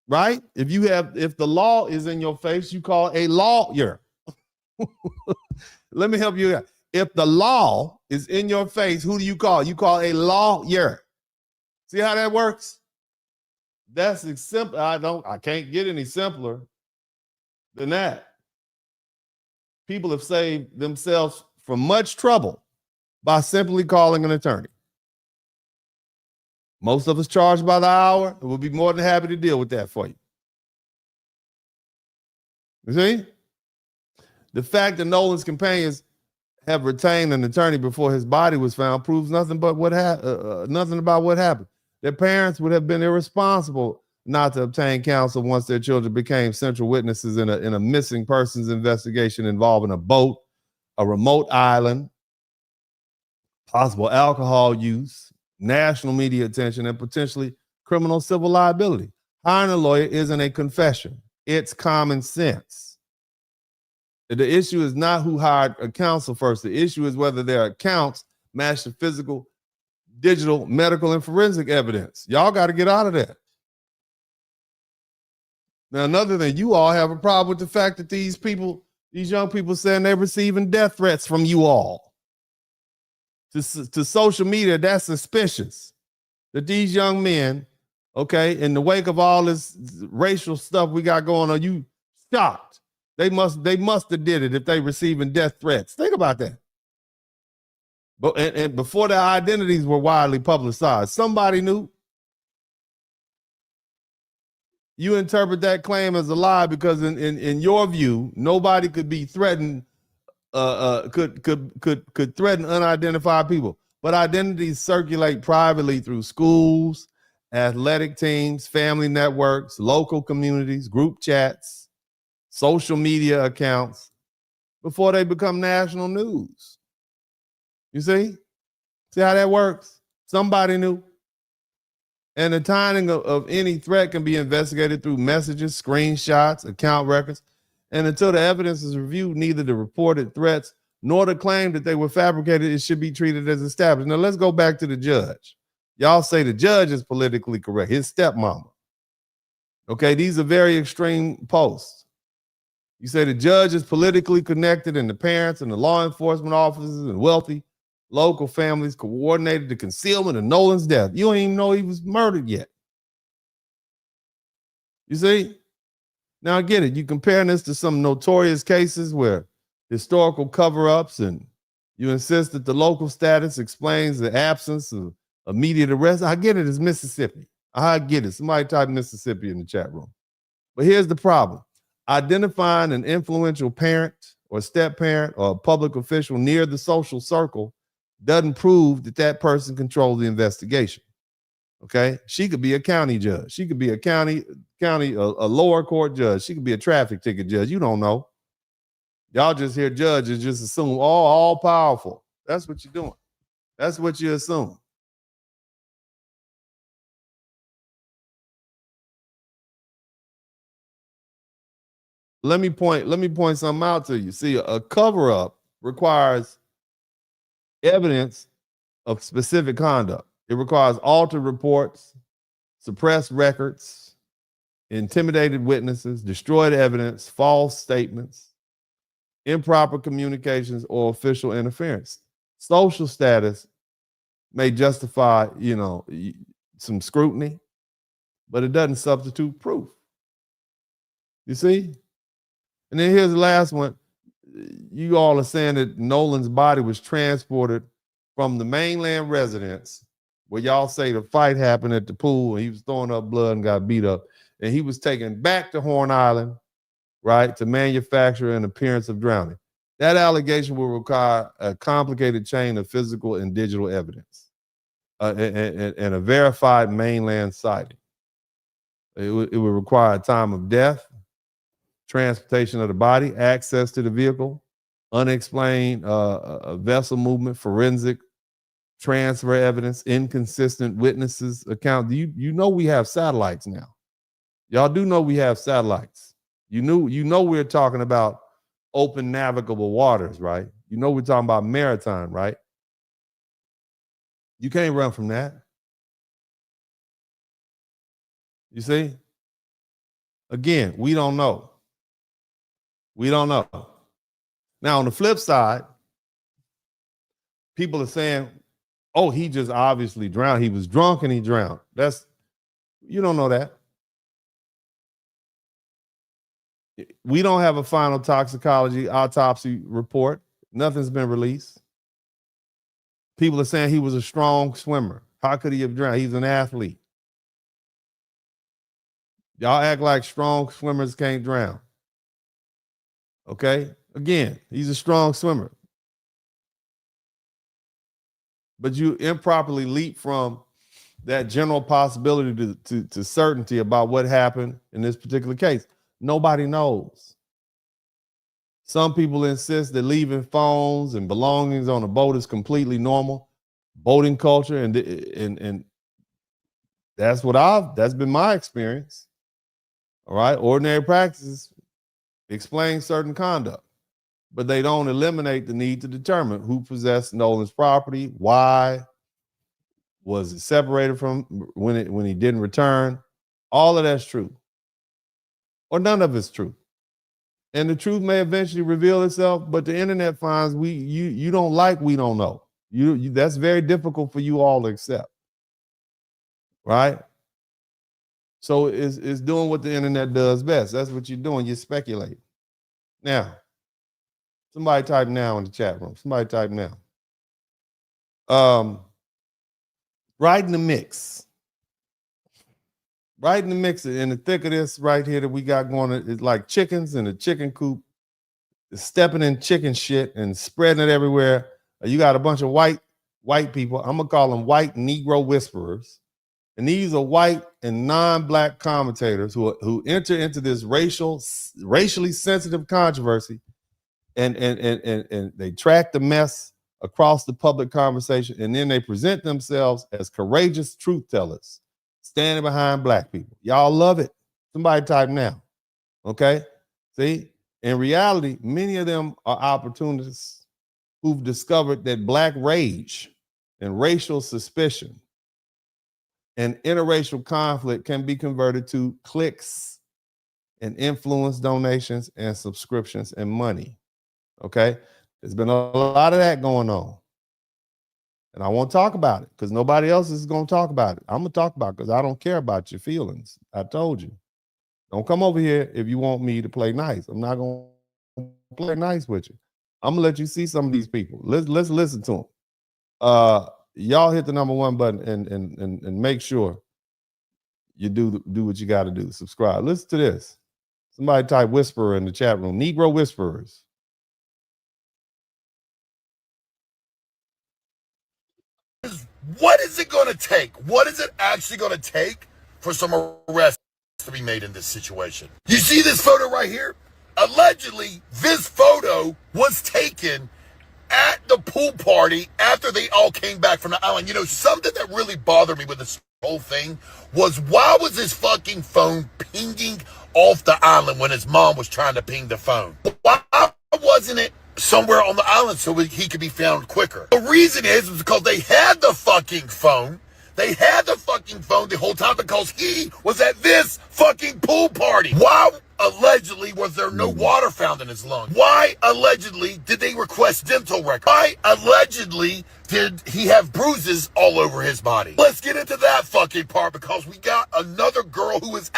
Right? If the law is in your face, you call a lawyer. Let me help you out. If the law is in your face, who do you call? You call a lawyer. See how that works? That's simple. I can't get any simpler than that. People have saved themselves from much trouble by simply calling an attorney. Most of us charge by the hour, and we'll be more than happy to deal with that for you. You see? The fact that Nolan's companions have retained an attorney before his body was found proves nothing about what happened. Their parents would have been irresponsible not to obtain counsel once their children became central witnesses in a missing persons investigation involving a boat, a remote island, possible alcohol use, national media attention, and potentially criminal civil liability. Hiring a lawyer isn't a confession. It's common sense. The issue is not who hired a counsel first. The issue is whether their accounts match the physical, digital, medical, and forensic evidence. Y'all got to get out of that. Now, another thing, you all have a problem with the fact that these young people saying they're receiving death threats from you all. To social media, that's suspicious. That these young men, okay, in the wake of all this racial stuff we got going on, you shocked. They must have did it if they receiving death threats. Think about that. But and before their identities were widely publicized, somebody knew. You interpret that claim as a lie because in your view, nobody could be threatened, could threaten unidentified people. But identities circulate privately through schools, athletic teams, family networks, local communities, group chats, social media accounts before they become national news. You see? See how that works? Somebody knew. And the timing of any threat can be investigated through messages, screenshots, account records. And until the evidence is reviewed, neither the reported threats nor the claim that they were fabricated, it should be treated as established. Now, let's go back to the judge. Y'all say the judge is politically correct, his stepmama. Okay, these are very extreme posts. You say the judge is politically connected and the parents and the law enforcement officers and wealthy local families coordinated the concealment of Nolan's death. You don't even know he was murdered yet. You see? Now I get it. You comparing this to some notorious cases where historical cover-ups and you insist that the local status explains the absence of immediate arrest. I get it. It's Mississippi. I get it. Somebody type Mississippi in the chat room. But here's the problem. Identifying an influential parent or step-parent or a public official near the social circle doesn't prove that person controls the investigation. Okay, she could be a county judge. She could be a a lower court judge. She could be a traffic ticket judge. You don't know. Y'all just hear judges just assume all powerful. That's what you're doing. That's what you assume. Let me point something out to you. See, a cover-up requires evidence of specific conduct. It requires altered reports, suppressed records, intimidated witnesses, destroyed evidence, false statements, improper communications, or official interference. Social status may justify, some scrutiny, but it doesn't substitute proof. You see? And then here's the last one. You all are saying that Nolan's body was transported from the mainland residence where y'all say the fight happened at the pool and he was throwing up blood and got beat up. And he was taken back to Horn Island, right, to manufacture an appearance of drowning. That allegation will require a complicated chain of physical and digital evidence and a verified mainland sighting. It would require a time of death, transportation of the body, access to the vehicle, unexplained vessel movement, forensic transfer evidence, inconsistent witnesses account. You know we have satellites now. Y'all do know we have satellites. You know we're talking about open navigable waters, right? You know we're talking about maritime, right? You can't run from that. You see? Again, we don't know. We don't know. Now, on the flip side, people are saying, oh, he just obviously drowned. He was drunk and he drowned. You don't know that. We don't have a final toxicology autopsy report. Nothing's been released. People are saying he was a strong swimmer. How could he have drowned? He's an athlete. Y'all act like strong swimmers can't drown. Okay? Again, he's a strong swimmer. But you improperly leap from that general possibility to certainty about what happened in this particular case. Nobody knows. Some people insist that leaving phones and belongings on a boat is completely normal. Boating culture, and that's been my experience. All right. Ordinary practices explain certain conduct, but they don't eliminate the need to determine who possessed Nolan's property, why, was it separated from when he didn't return. All of that's true. Or none of it's true. And the truth may eventually reveal itself, but the internet finds you don't like we don't know. That's very difficult for you all to accept. Right? So it's doing what the internet does best. That's what you're doing. You're speculating. Now, somebody type now in the chat room. Somebody type now. Right in the mix. Right in the mix, in the thick of this right here that we got going, it's like chickens in a chicken coop, stepping in chicken shit and spreading it everywhere. You got a bunch of white people. I'm gonna call them white Negro whisperers. And these are white and non-black commentators who enter into this racially sensitive controversy, and they track the mess across the public conversation, and then they present themselves as courageous truth tellers, standing behind black people. Y'all love it. Somebody type now. Okay? See? In reality, many of them are opportunists who've discovered that black rage and racial suspicion and interracial conflict can be converted to clicks and influence donations and subscriptions and money. Okay? There's been a lot of that going on. And I won't talk about it because nobody else is going to talk about it. I'm going to talk about it because I don't care about your feelings. I told you. Don't come over here if you want me to play nice. I'm not going to play nice with you. I'm going to let you see some of these people. Let's listen to them. Y'all hit the #1 button and make sure you do what you got to do. Subscribe. Listen to this. Somebody type whisperer in the chat room. Negro whisperers. What is it going to take? What is it actually going to take for some arrests to be made in this situation? You see this photo right here? Allegedly, this photo was taken at the pool party after they all came back from the island. You know, something that really bothered me with this whole thing was, why was his fucking phone pinging off the island when his mom was trying to ping the phone? Why wasn't it somewhere on the island so he could be found quicker? The reason is because they had the fucking phone. They had the fucking phone the whole time because he was at this fucking pool party. Why allegedly was there no water found in his lungs? Why allegedly did they request dental records? Why allegedly did he have bruises all over his body? Let's get into that fucking part because we got another girl who is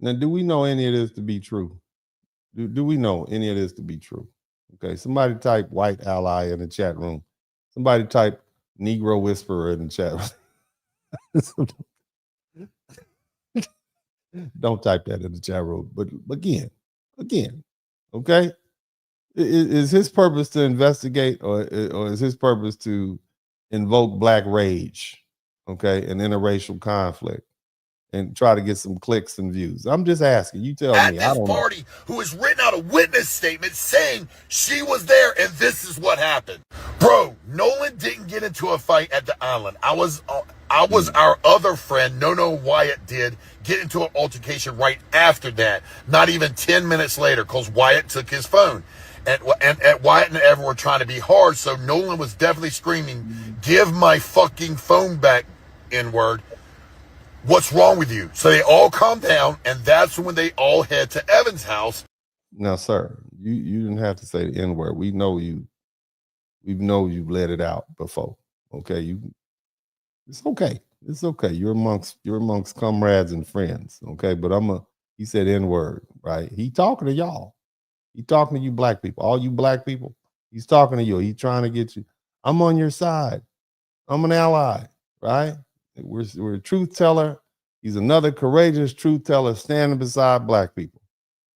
Now, do we know any of this to be true? Do we know any of this to be true? Okay, somebody type white ally in the chat room. Somebody type Negro whisperer in the chat room. Don't type that in the chat room. But again, okay? Is his purpose to investigate or is his purpose to invoke black rage, okay, and interracial conflict? and try to get some clicks and views. I'm just asking. You tell me. I don't know. Party who has written out a witness statement saying she was there and this is what happened. Bro, Nolan didn't get into a fight at the island. I was our other friend, No Wyatt, did get into an altercation right after that. Not even 10 minutes later, because Wyatt took his phone. And Wyatt and Evan were trying to be hard, so Nolan was definitely screaming, "Give my fucking phone back, N-word. What's wrong with you?" So they all calm down, and that's when they all head to Evan's house. Now, sir, you didn't have to say the N-word. We know you. We know you've let it out before. Okay, it's okay. It's okay. You're amongst comrades and friends. Okay, but he said N-word, right? He talking to y'all. He talking to you black people. All you black people. He's talking to you. He's trying to get you. I'm on your side. I'm an ally, right? We're a truth teller. He's another courageous truth teller standing beside black people.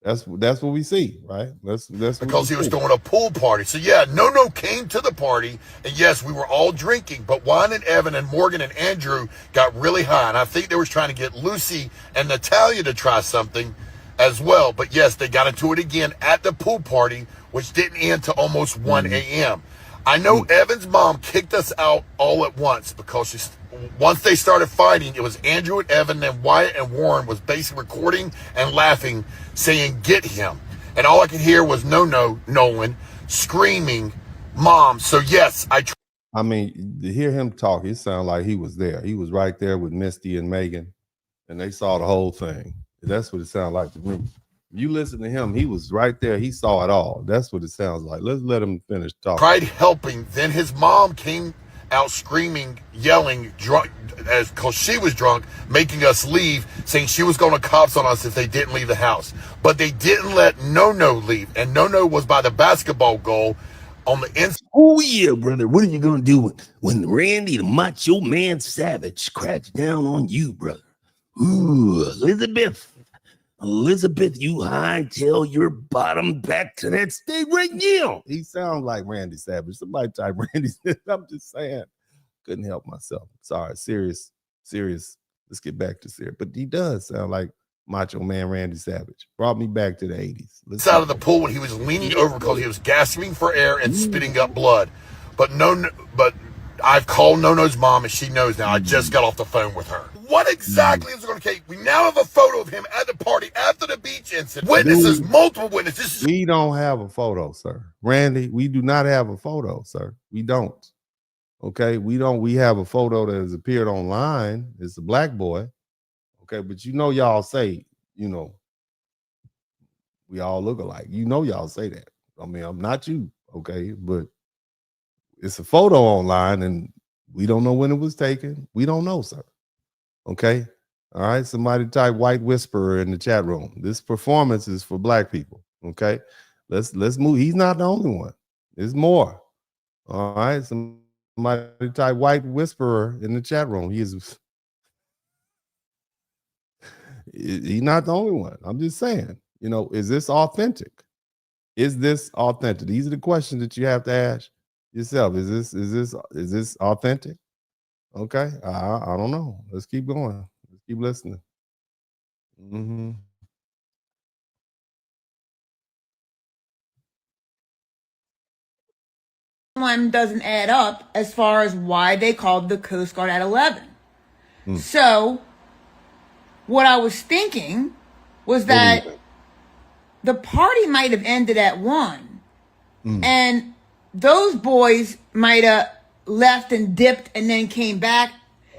That's what we see, right? That's because he was throwing a pool party. So yeah, No came to the party, and yes, we were all drinking, but Juan and Evan and Morgan and Andrew got really high, and I think they were trying to get Lucy and Natalia to try something as well. But yes, they got into it again at the pool party, which didn't end till almost 1 a.m. I know Evan's mom kicked us out all at once because once they started fighting, it was Andrew and Evan, and Wyatt and Warren was basically recording and laughing, saying, "Get him." And all I could hear was Nolan screaming, "Mom." So yes, I mean, to hear him talk, it sounded like he was there. He was right there with Misty and Megan, and they saw the whole thing. That's what it sounded like to me. You listen to him, he was right there. He saw it all. That's what it sounds like. Let's let him finish talking. Tried helping. Then his mom came out screaming, yelling, drunk, because she was drunk, making us leave, saying she was going to cops on us if they didn't leave the house. But they didn't let No leave. And No was by the basketball goal on the inside. Oh, yeah, brother. What are you going to do when Randy, the macho man savage, cracks down on you, brother? Ooh, Elizabeth, you hightail your bottom back to that state right now. He sounds like Randy Savage. Somebody type Randy. I'm just saying. Couldn't help myself. Sorry. Serious. Let's get back to serious. But he does sound like Macho Man Randy Savage. Brought me back to the 80s. Out of the pool when he was leaning over because he was gasping for air and spitting up blood. But I've called No's mom and she knows now. I just got off the phone with her. What exactly is it going to take? We now have a photo of him at the party after the beach incident. Witnesses, multiple witnesses. We don't have a photo, sir. Randy, we do not have a photo, sir. We don't. Okay, we don't. We have a photo that has appeared online. It's a black boy. Okay, but y'all say, we all look alike. Y'all say that. I mean, I'm not you, okay? But it's a photo online, and we don't know when it was taken. We don't know, sir. Okay. All right. Somebody type white whisperer in the chat room. This performance is for black people. Okay. Let's move. He's not the only one. There's more. All right. Somebody type white whisperer in the chat room. He's not the only one. I'm just saying, is this authentic? Is this authentic? These are the questions that you have to ask yourself. Is this authentic? Okay, I don't know. Let's keep going. Let's keep listening. One doesn't add up as far as why they called the Coast Guard at 11. So what I was thinking was that the party might have ended at 1, and those boys might have left and dipped and then came back.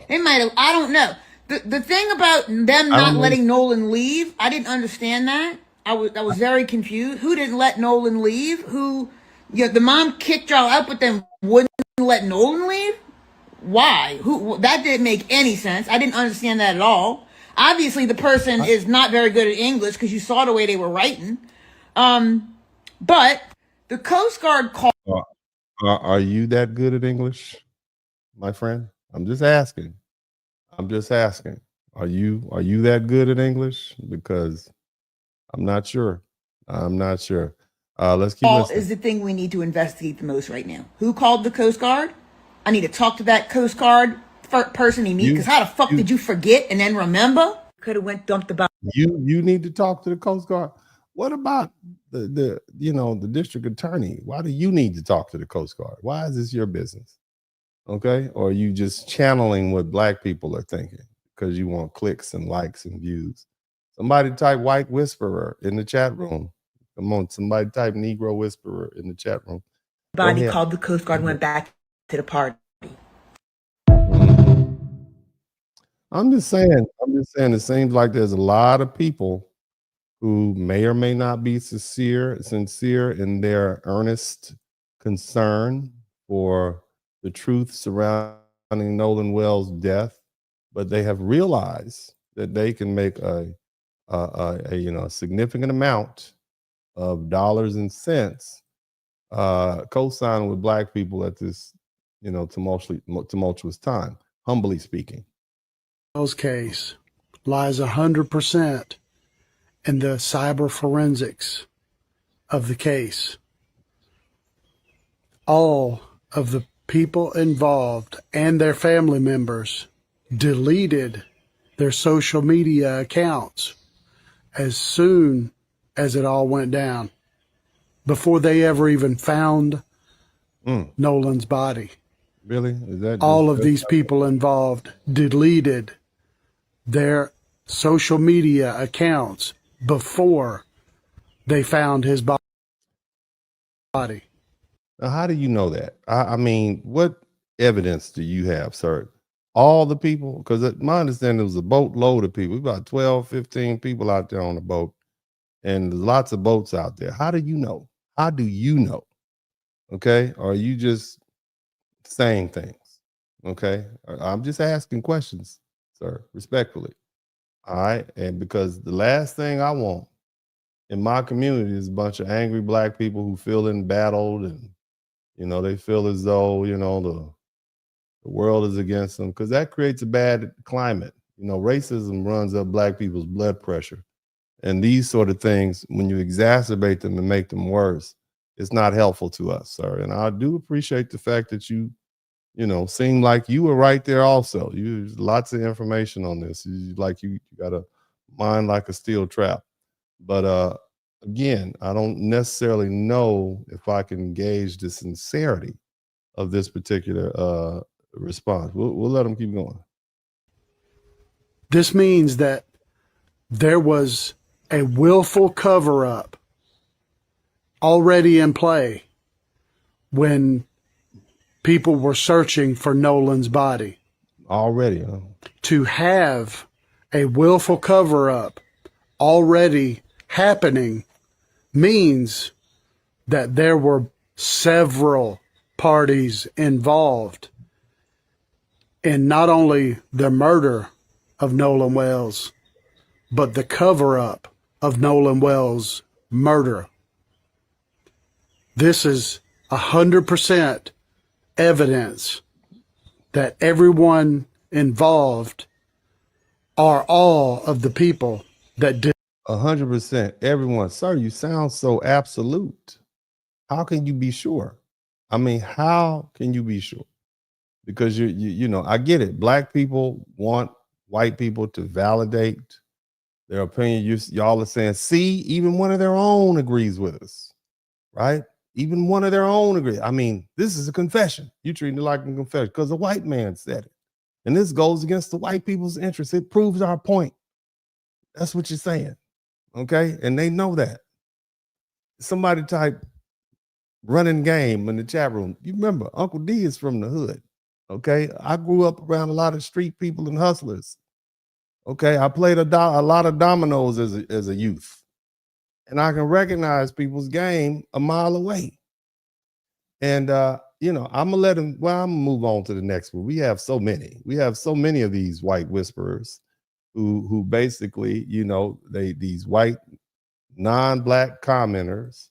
They might have, I don't know. The thing about them not letting Nolan leave, I didn't understand that. I was very confused. Who didn't let Nolan leave? The mom kicked y'all out, but then wouldn't let Nolan leave? Why? That didn't make any sense. I didn't understand that at all. Obviously, the person is not very good at English because you saw the way they were writing. But the Coast Guard called. Are you that good at English, my friend? I'm just asking. Are you that good at English? Because I'm not sure. Let's keep listening. Is the thing we need to investigate the most right now. Who called the Coast Guard? I need to talk to that Coast Guard person immediately. Because how the fuck did you forget and then remember? could have went dumped the body. You need to talk to the Coast Guard. What about the district attorney? Why do you need to talk to the Coast Guard? Why is this your business? Okay, or are you just channeling what black people are thinking because you want clicks and likes and views? Somebody type white whisperer in the chat room. Come on, somebody type Negro whisperer in the chat room. Body called the Coast Guard, went back to the party. I'm just saying, it seems like there's a lot of people who may or may not be sincere in their earnest concern for the truth surrounding Nolan Wells' death, but they have realized that they can make a significant amount of dollars and cents co-signing with black people at this tumultuous time, humbly speaking. Wells' case lies 100% in the cyber forensics of the case. All of the people involved and their family members deleted their social media accounts as soon as it all went down, before they ever even found Nolan's body. Really? Is that all of these people involved deleted their social media accounts before they found his body? Now, how do you know that? I mean, what evidence do you have, sir? All the people? Because my understanding, it was a boatload of people, about 12, 15 people out there on the boat, and there's lots of boats out there. How do you know? How do you know? Okay? Or are you just saying things? Okay? I'm just asking questions, sir, respectfully. All right? And because the last thing I want in my community is a bunch of angry black people who feel embattled and, they feel as though, the world is against them, because that creates a bad climate. Racism runs up black people's blood pressure. And these sort of things, when you exacerbate them and make them worse, it's not helpful to us, sir. And I do appreciate the fact that you seem like you were right there also. There's lots of information on this. You got a mind like a steel trap. But again, I don't necessarily know if I can gauge the sincerity of this particular response. We'll let them keep going. This means that there was a willful cover-up already in play when people were searching for Nolan's body. Already, huh? To have a willful cover-up already happening means that there were several parties involved in not only the murder of Nolan Wells, but the cover-up of Nolan Wells' murder. This is 100% evidence that everyone involved are all of the people that did. 100%. Everyone. Sir, you sound so absolute. How can you be sure? I mean, how can you be sure? Because I get it. Black people want white people to validate their opinion. Y'all are saying, see, even one of their own agrees with us, right? Even one of their own agrees. I mean, this is a confession. You treating it like a confession because a white man said it. And this goes against the white people's interests. It proves our point. That's what you're saying. Okay? And they know that. Somebody type running game in the chat room. You remember, Uncle D is from the hood. Okay? I grew up around a lot of street people and hustlers. Okay? I played a lot of dominoes as a youth. And I can recognize people's game a mile away. And, I'm going to let them, I'm going to move on to the next one. We have so many of these white whisperers who basically, these white non-black commenters,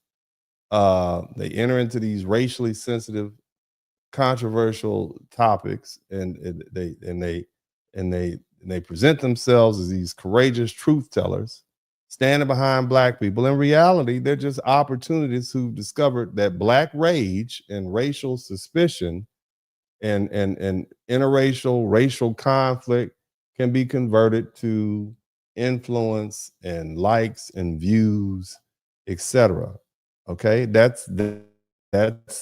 they enter into these racially sensitive, controversial topics, and they present themselves as these courageous truth tellers, standing behind black people. In reality, they're just opportunists who discovered that black rage and racial suspicion and interracial racial conflict can be converted to influence and likes and views, etc. Okay, that's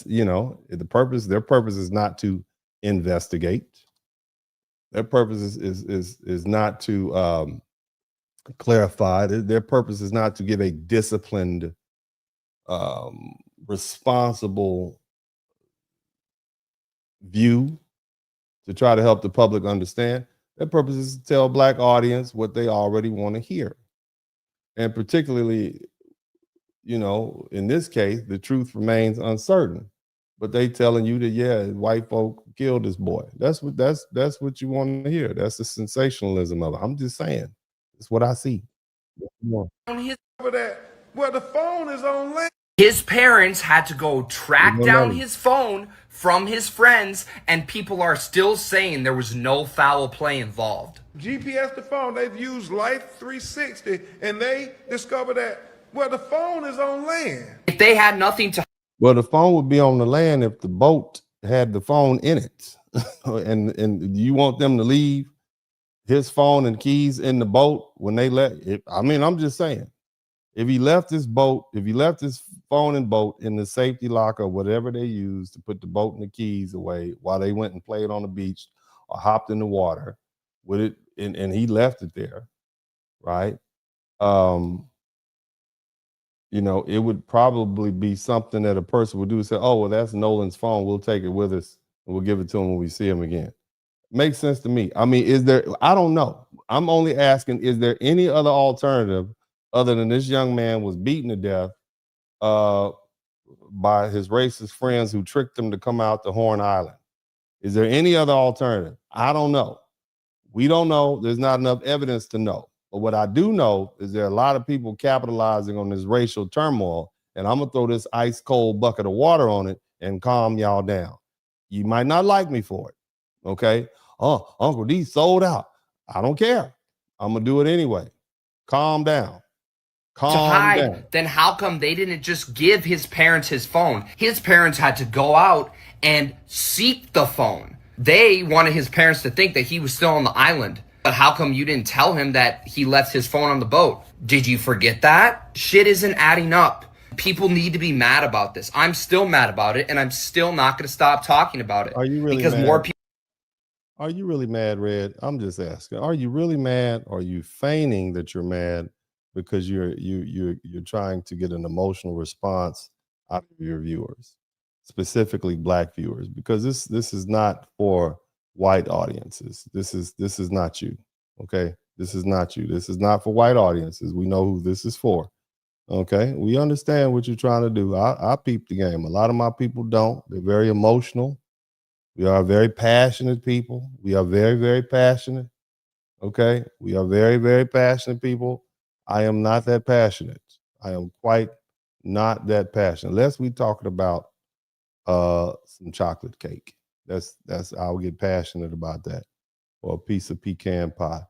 you know, their purpose is not to investigate. Their purpose is not to clarify. Their purpose is not to give a disciplined, responsible view to try to help the public understand. Their purpose is to tell Black audience what they already want to hear. And particularly, you know, in this case, the truth remains uncertain. But they telling you that, yeah, white folk killed this boy. That's what you want to hear. That's the sensationalism of it. I'm just saying. It's what I see. Well, the phone is on land. His parents had to go track down his phone from his friends, and people are still saying there was no foul play involved. GPS the phone, they've used Life 360, and they discovered that, well, the phone is on land. If they had nothing to... Well, the phone would be on the land if the boat had the phone in it. and you want them to leave his phone and keys in the boat when they let it? I mean, I'm just saying. If he left his phone and boat in the safety locker, whatever they used to put the boat and the keys away while they went and played on the beach or hopped in the water with it, and he left it there, right? You know, it would probably be something that a person would do, say, oh, well, that's Nolan's phone. We'll take it with us and we'll give it to him when we see him again. Makes sense to me. I mean, I don't know. I'm only asking, is there any other alternative other than this young man was beaten to death by his racist friends who tricked him to come out to Horn Island? Is there any other alternative? I don't know. We don't know. There's not enough evidence to know. But what I do know is there are a lot of people capitalizing on this racial turmoil, and I'm gonna throw this ice cold bucket of water on it and calm y'all down. You might not like me for it, okay? Oh, Uncle D sold out. I don't care. I'm gonna do it anyway. Calm down. Calm down. Then how come they didn't just give his parents his phone? His parents had to go out and seek the phone. They wanted his parents to think that he was still on the island. But how come you didn't tell him that he left his phone on the boat? Did you forget that? Shit isn't adding up. People need to be mad about this. I'm still mad about it, and I'm still not going to stop talking about it. Are you really because mad? More people. Are you really mad, Red? I'm just asking. Are you really mad? Or are you feigning that you're mad because you're trying to get an emotional response out of your viewers, specifically Black viewers? Because this is not for white audiences. This is not you. Okay, this is not you. This is not for white audiences. We know who this is for. Okay, we understand what you're trying to do. I peep the game. A lot of my people don't. They're very emotional. We are very passionate people. We are very, very passionate. Okay, we are very, very passionate people. I am not that passionate. I am quite not that passionate. Unless we talking about some chocolate cake. That's I'll get passionate about that, or a piece of pecan pie.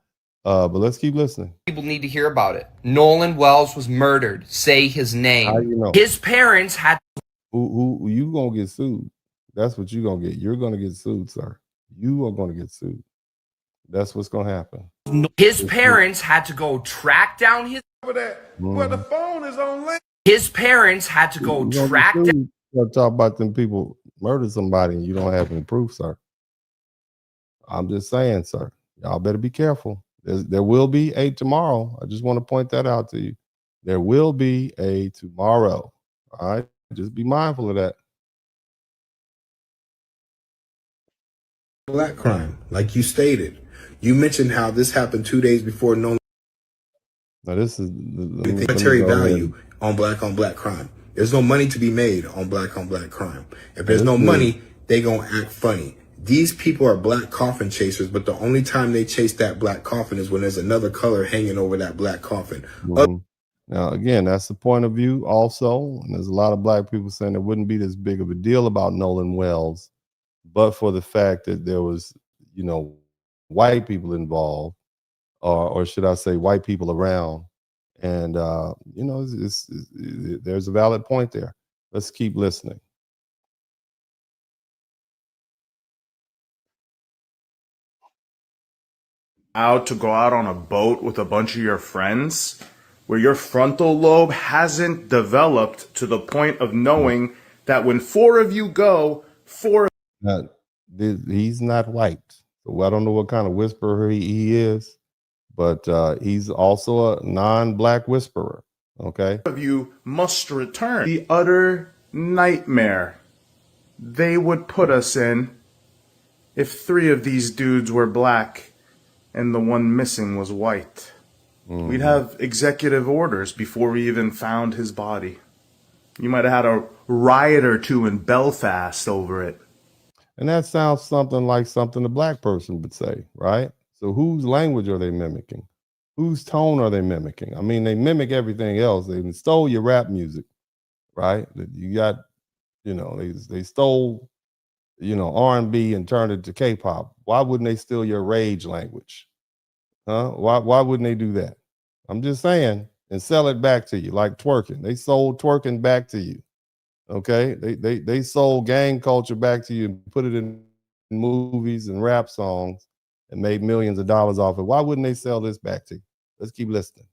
But let's keep listening. People need to hear about it. Nolan Wells was murdered. Say his name. How you know? His parents had. Who you gonna get sued? That's what you're gonna get. You're gonna get sued, sir. You are gonna get sued. That's what's gonna happen. His parents had to go track down his. Well, the phone is on land. His parents had to go track down. You talk about them people murdered somebody and you don't have any proof, sir. I'm just saying, sir. Y'all better be careful. There will be a tomorrow. I just want to point that out to you. There will be a tomorrow. All right. Just be mindful of that. Black crime, like you stated. You mentioned how this happened 2 days before Nolan. Now this is the monetary value on black crime. There's no money to be made on black crime. If there's no money, they gonna act funny. These people are black coffin chasers, but the only time they chase that black coffin is when there's another color hanging over that black coffin. Now, again, that's the point of view also. And there's a lot of Black people saying it wouldn't be this big of a deal about Nolan Wells, but for the fact that there was, you know, white people involved, or should I say white people around. And, you know, there's a valid point there. Let's keep listening. out to go out on a boat with a bunch of your friends where your frontal lobe hasn't developed to the point of knowing that when four of you go, He's not white. So I don't know what kind of whisperer he is, but he's also a non-black whisperer. Okay. Of you must return. The utter nightmare they would put us in if three of these dudes were black and the one missing was white. We'd have executive orders before we even found his body. You might have had a riot or two in Belfast over it. And that sounds something like something a black person would say, right? So whose language are they mimicking? Whose tone are they mimicking? I mean, they mimic everything else. They stole your rap music, right? You got, they stole, R&B and turned it to K-pop. Why wouldn't they steal your rage language? Huh? Why wouldn't they do that? I'm just saying, and sell it back to you like twerking. They sold twerking back to you. Okay, they sold gang culture back to you and put it in movies and rap songs and made millions of dollars off it. Why wouldn't they sell this back to you? Let's keep listening.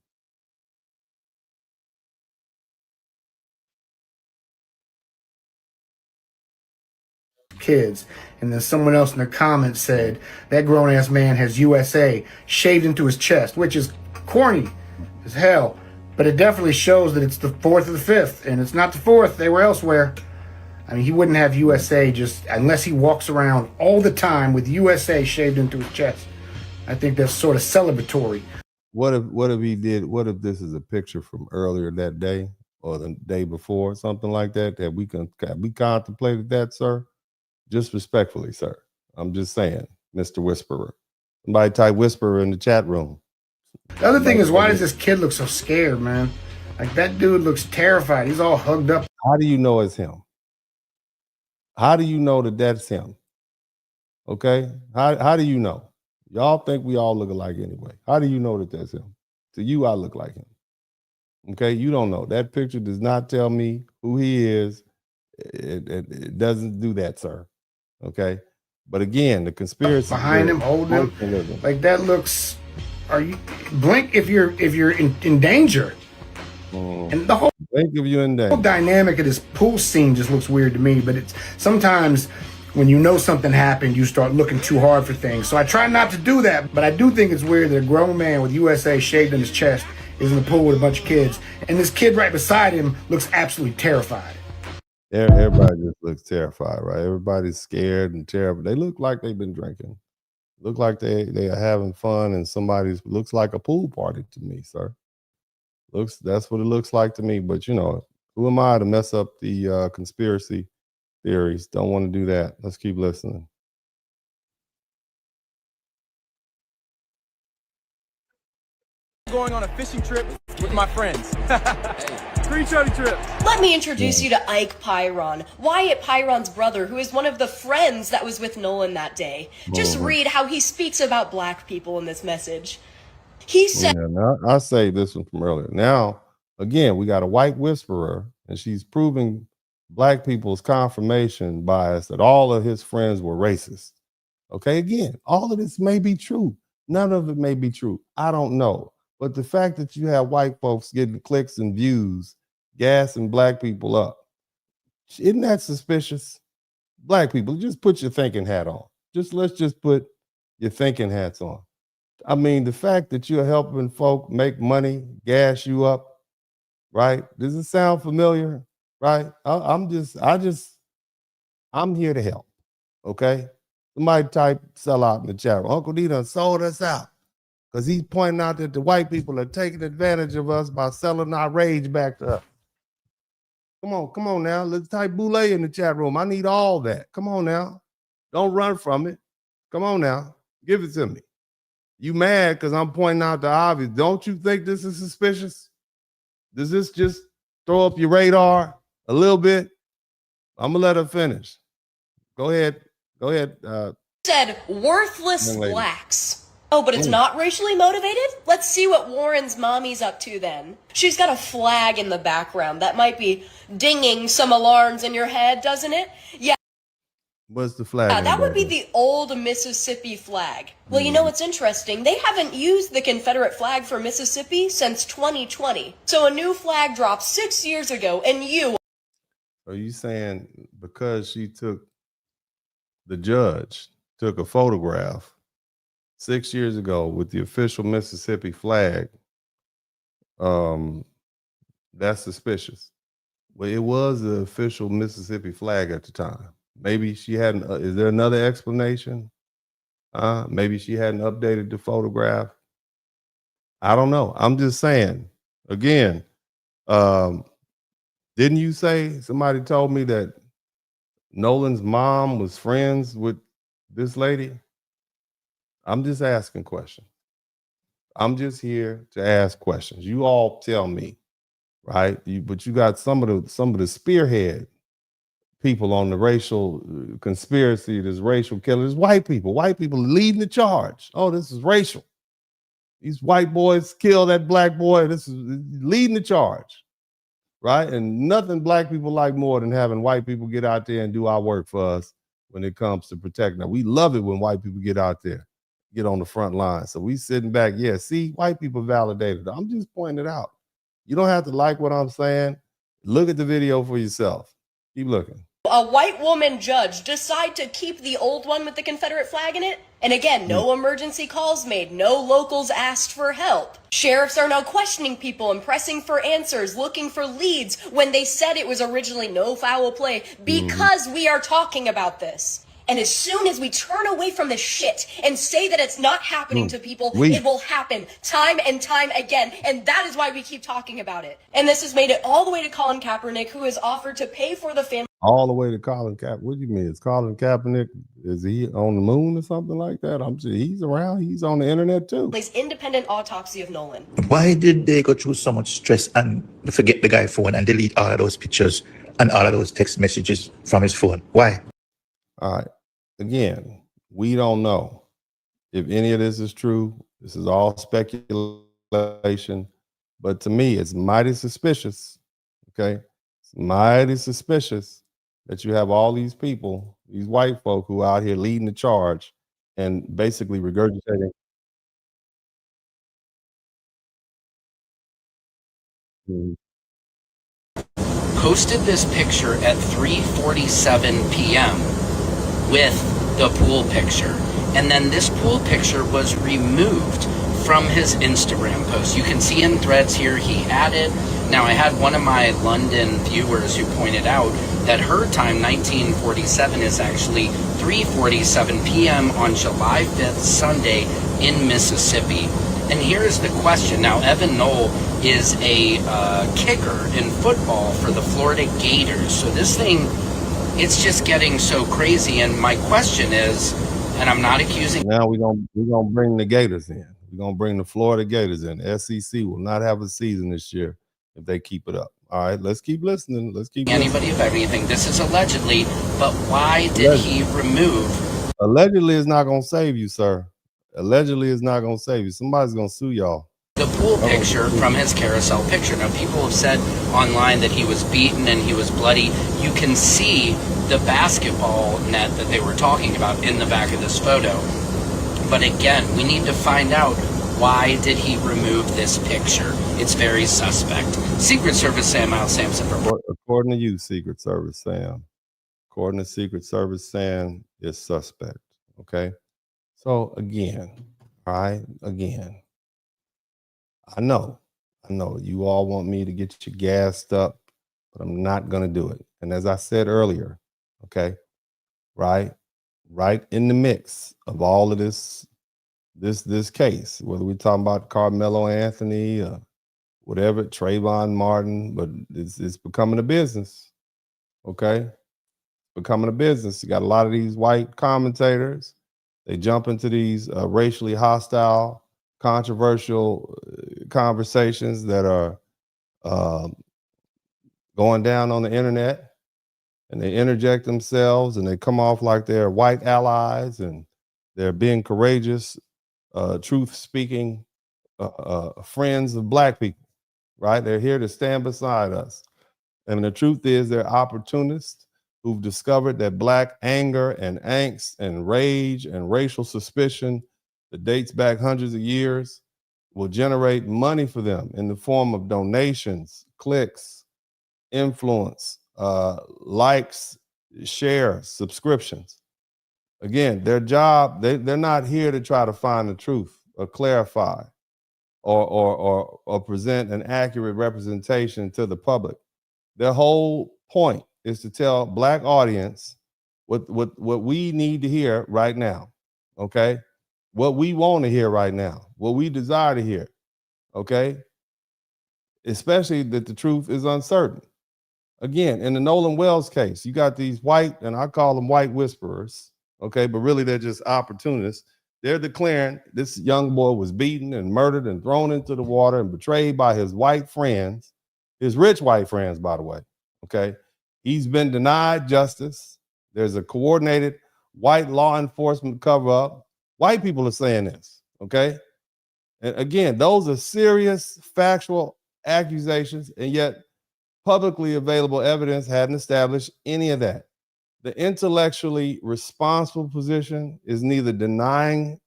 Kids, and then someone else in the comments said that grown-ass man has USA shaved into his chest, which is corny as hell, but it definitely shows that it's the 4th or the 5th, and it's not the 4th. They were elsewhere. I mean, he wouldn't have USA just unless he walks around all the time with USA shaved into his chest. I think that's sort of celebratory. What if he did? What if this is a picture from earlier that day or the day before, something like that? Have we contemplated that, sir? Just respectfully, sir. I'm just saying, Mr. Whisperer. Somebody type whisperer in the chat room. The other thing is, why does this kid look so scared, man? Like, that dude looks terrified. He's all hugged up. How do you know it's him? How do you know that that's him? Okay? How do you know? Y'all think we all look alike anyway. How do you know that that's him? To you, I look like him. Okay? You don't know. That picture does not tell me who he is. It doesn't do that, sir. Okay? But again, the conspiracy behind him, holding him. Like, that looks... Are you... Blink if you're in danger. And the whole... Blink if you're in danger. The whole dynamic of this pool scene just looks weird to me, but it's... Sometimes... When you know something happened, you start looking too hard for things. So I try not to do that, but I do think it's weird that a grown man with USA shaved in his chest is in the pool with a bunch of kids, and this kid right beside him looks absolutely terrified. Everybody just looks terrified, right? Everybody's scared and terrible. They look like they've been drinking. Look like they are having fun, and looks like a pool party to me, sir. That's what it looks like to me. But who am I to mess up the conspiracy theories? Don't want to do that. Let's keep listening. Going on a fishing trip with my friends. Free charity trip. Let me introduce you to Ike Pyron, Wyatt Pyron's brother, who is one of the friends that was with Nolan that day. Just read how he speaks about black people in this message. He said, I say this one from earlier. Now, again, we got a white whisperer, and she's proving black people's confirmation bias that all of his friends were racist. Okay, again, all of this may be true. None of it may be true. I don't know. But the fact that you have white folks getting clicks and views, gassing black people up, isn't that suspicious? Black people, just put your thinking hat on. Let's just put your thinking hats on. I mean, the fact that you're helping folk make money, gas you up, right? Does it sound familiar? Right? I'm here to help. Okay? Somebody type sell out in the chat room. Uncle D done sold us out because he's pointing out that the white people are taking advantage of us by selling our rage back to us. Come on now. Let's type boule in the chat room. I need all that. Come on now. Don't run from it. Come on now. Give it to me. You mad because I'm pointing out the obvious. Don't you think this is suspicious? Does this just throw up your radar a little bit? I'm going to let her finish. Go ahead. Said worthless blacks. Oh, but it's not racially motivated? Let's see what Warren's mommy's up to then. She's got a flag in the background that might be dinging some alarms in your head, doesn't it? Yeah. What's the flag? in the That would be background? the old Mississippi flag. Well, you know what's interesting? They haven't used the Confederate flag for Mississippi since 2020. So a new flag dropped 6 years ago, and you... Are you saying because the judge took a photograph 6 years ago with the official Mississippi flag, that's suspicious? Well, it was the official Mississippi flag at the time. Maybe she hadn't. Is there another explanation? Maybe she hadn't updated the photograph. I don't know. I'm just saying. Again, didn't you say somebody told me that Nolan's mom was friends with this lady? I'm just asking questions. I'm just here to ask questions. You all tell me, right? But you got some of the spearhead people on the racial conspiracy, this racial killers, white people leading the charge. Oh, this is racial. These white boys killed that black boy. This is leading the charge, right? And nothing black people like more than having white people get out there and do our work for us when it comes to protecting us. We love it when white people get out there, get on the front line. So we sitting back, yeah, see, white people validated. I'm just pointing it out. You don't have to like what I'm saying. Look at the video for yourself. Keep looking. A white woman judge decide to keep the old one with the Confederate flag in it? And again, no emergency calls made, no locals asked for help. Sheriffs are now questioning people and pressing for answers, looking for leads when they said it was originally no foul play because we are talking about this. And as soon as we turn away from this shit and say that it's not happening to people, it will happen time and time again. And that is why we keep talking about it. And this has made it all the way to Colin Kaepernick, who has offered to pay for the family. All the way to Colin Kaepernick. What do you mean? Is Colin Kaepernick, is he on the moon or something like that? I'm sure he's around. He's on the internet too. Independent autopsy of Nolan. Why did they go through so much stress and forget the guy's phone and delete all of those pictures and all of those text messages from his phone? Why? All right. Again, we don't know if any of this is true. This is all speculation. But to me, it's mighty suspicious. Okay. It's mighty suspicious that you have all these people, these white folk who are out here leading the charge and basically regurgitating. Posted this picture at 3:47 p.m. with the pool picture. And then this pool picture was removed from his Instagram post. You can see in threads here he added. Now, I had one of my London viewers who pointed out that her time, 1947, is actually 3:47 p.m. on July 5th, Sunday, in Mississippi. And here's the question. Now, Evan Knoll is a kicker in football for the Florida Gators. So this thing, it's just getting so crazy. And my question is, and I'm not accusing. Now we're gonna bring the Gators in. We're gonna bring the Florida Gators in. SEC will not have a season this year if they keep it up. All right, let's keep listening. Let's keep anybody of everything. This is allegedly, but why did he remove? Allegedly is not gonna save you, sir. Allegedly is not gonna save you. Somebody's gonna sue y'all. The pool picture from his carousel picture. Now, people have said online that he was beaten and he was bloody. You can see the basketball net that they were talking about in the back of this photo. But again, we need to find out, why did he remove this picture? It's very suspect. Secret Service Sam Miles Sampson. According to you, Secret Service Sam. According to Secret Service Sam, it's suspect. Okay. So again, all right, again. I know you all want me to get you gassed up, but I'm not going to do it. And as I said earlier, okay, right in the mix of all of this case, whether we're talking about Carmelo Anthony or whatever, Trayvon Martin, but it's becoming a business, okay? Becoming a business. You got a lot of these white commentators. They jump into these racially hostile, controversial conversations that are going down on the internet, and they interject themselves and they come off like they're white allies and they're being courageous, truth-speaking friends of black people, right? They're here to stand beside us. And the truth is they're opportunists who've discovered that Black anger and angst and rage and racial suspicion that dates back hundreds of years will generate money for them in the form of donations, clicks, influence, likes, shares, subscriptions. Again, their job, they're not here to try to find the truth or clarify or present an accurate representation to the public. Their whole point is to tell Black audience what we need to hear right now, okay? What we want to hear right now, what we desire to hear, okay? Especially that the truth is uncertain. Again, in the Nolan Wells case, you got these white, and I call them white whisperers, okay, but really they're just opportunists. They're declaring this young boy was beaten and murdered and thrown into the water and betrayed by his white friends, his rich white friends, by the way, okay? He's been denied justice. There's a coordinated white law enforcement cover-up. White people are saying this, okay? And again, those are serious factual accusations, and yet publicly available evidence hadn't established any of that. The intellectually responsible position is neither denying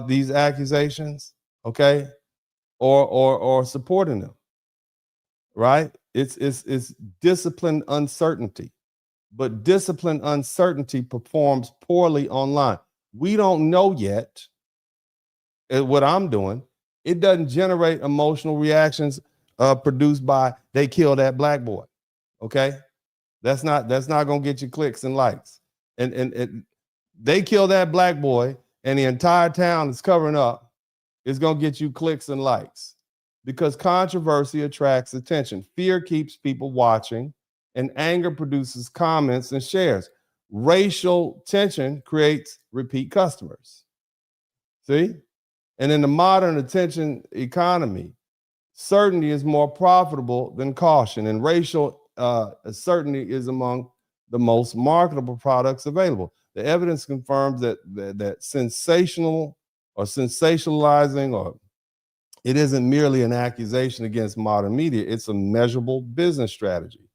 these accusations, okay, or supporting them, right? It's disciplined uncertainty, but disciplined uncertainty performs poorly online. We don't know yet what I'm doing. It doesn't generate emotional reactions produced by they killed that Black boy, okay? That's not gonna get you clicks and likes. And they kill that Black boy and the entire town is covering up, it's gonna get you clicks and likes because controversy attracts attention. Fear keeps people watching and anger produces comments and shares. Racial tension creates repeat customers. See? And in the modern attention economy, certainty is more profitable than caution, and racial certainty is among the most marketable products available. The evidence confirms that sensational or sensationalizing, or it isn't merely an accusation against modern media, it's a measurable business strategy.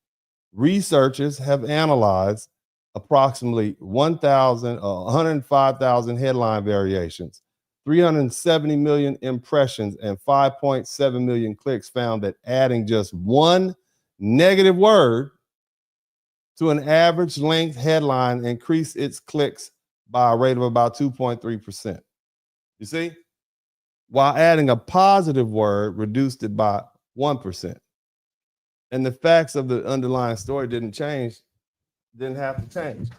Researchers have analyzed approximately 105,000 headline variations, 370 million impressions, and 5.7 million clicks found that adding just one negative word to an average length headline increased its clicks by a rate of about 2.3%. You see? While adding a positive word reduced it by 1%. And the facts of the underlying story didn't have to change.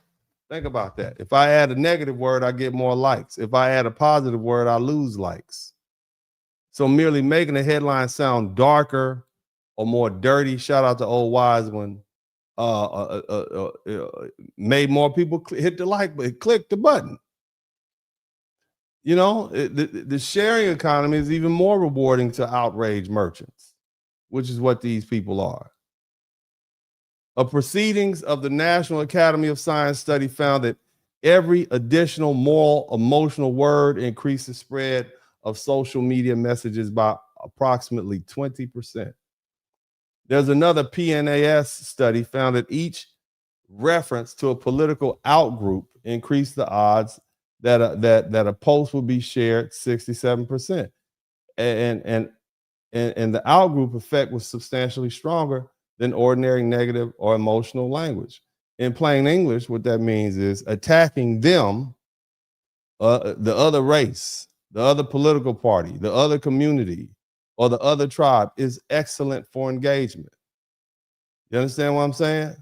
Think about that. If I add a negative word, I get more likes. If I add a positive word, I lose likes. So merely making a headline sound darker or more dirty, shout out to old wise one, made more people hit the like button, click the button. You know, the sharing economy is even more rewarding to outraged merchants, which is what these people are. A proceedings of the National Academy of Science study found that every additional moral, emotional word increased the spread of social media messages by approximately 20%. There's another PNAS study found that each reference to a political outgroup increased the odds that a post would be shared 67%. And the outgroup effect was substantially stronger than ordinary negative or emotional language. In plain English, what that means is attacking them, the other race, the other political party, the other community, or the other tribe is excellent for engagement. You understand what I'm saying?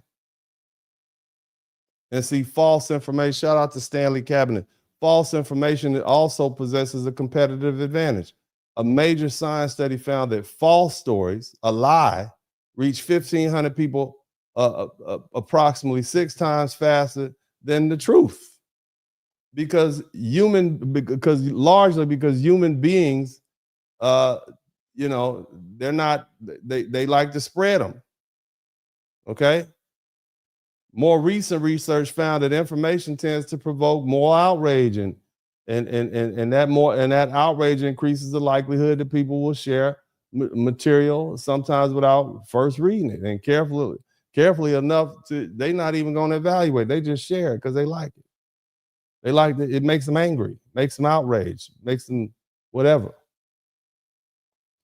And see, false information, shout out to Stanley Cabinet. False information also possesses a competitive advantage. A major science study found that false stories, a lie, reach 1,500 people approximately 6 times faster than the truth. Because human beings, you know, they're not, they like to spread them. Okay. More recent research found that information tends to provoke more outrage, and that outrage increases the likelihood that people will share material, sometimes without first reading it and carefully enough to, they not even going to evaluate. They just share it because they like it. They like it. It makes them angry, makes them outraged, makes them whatever.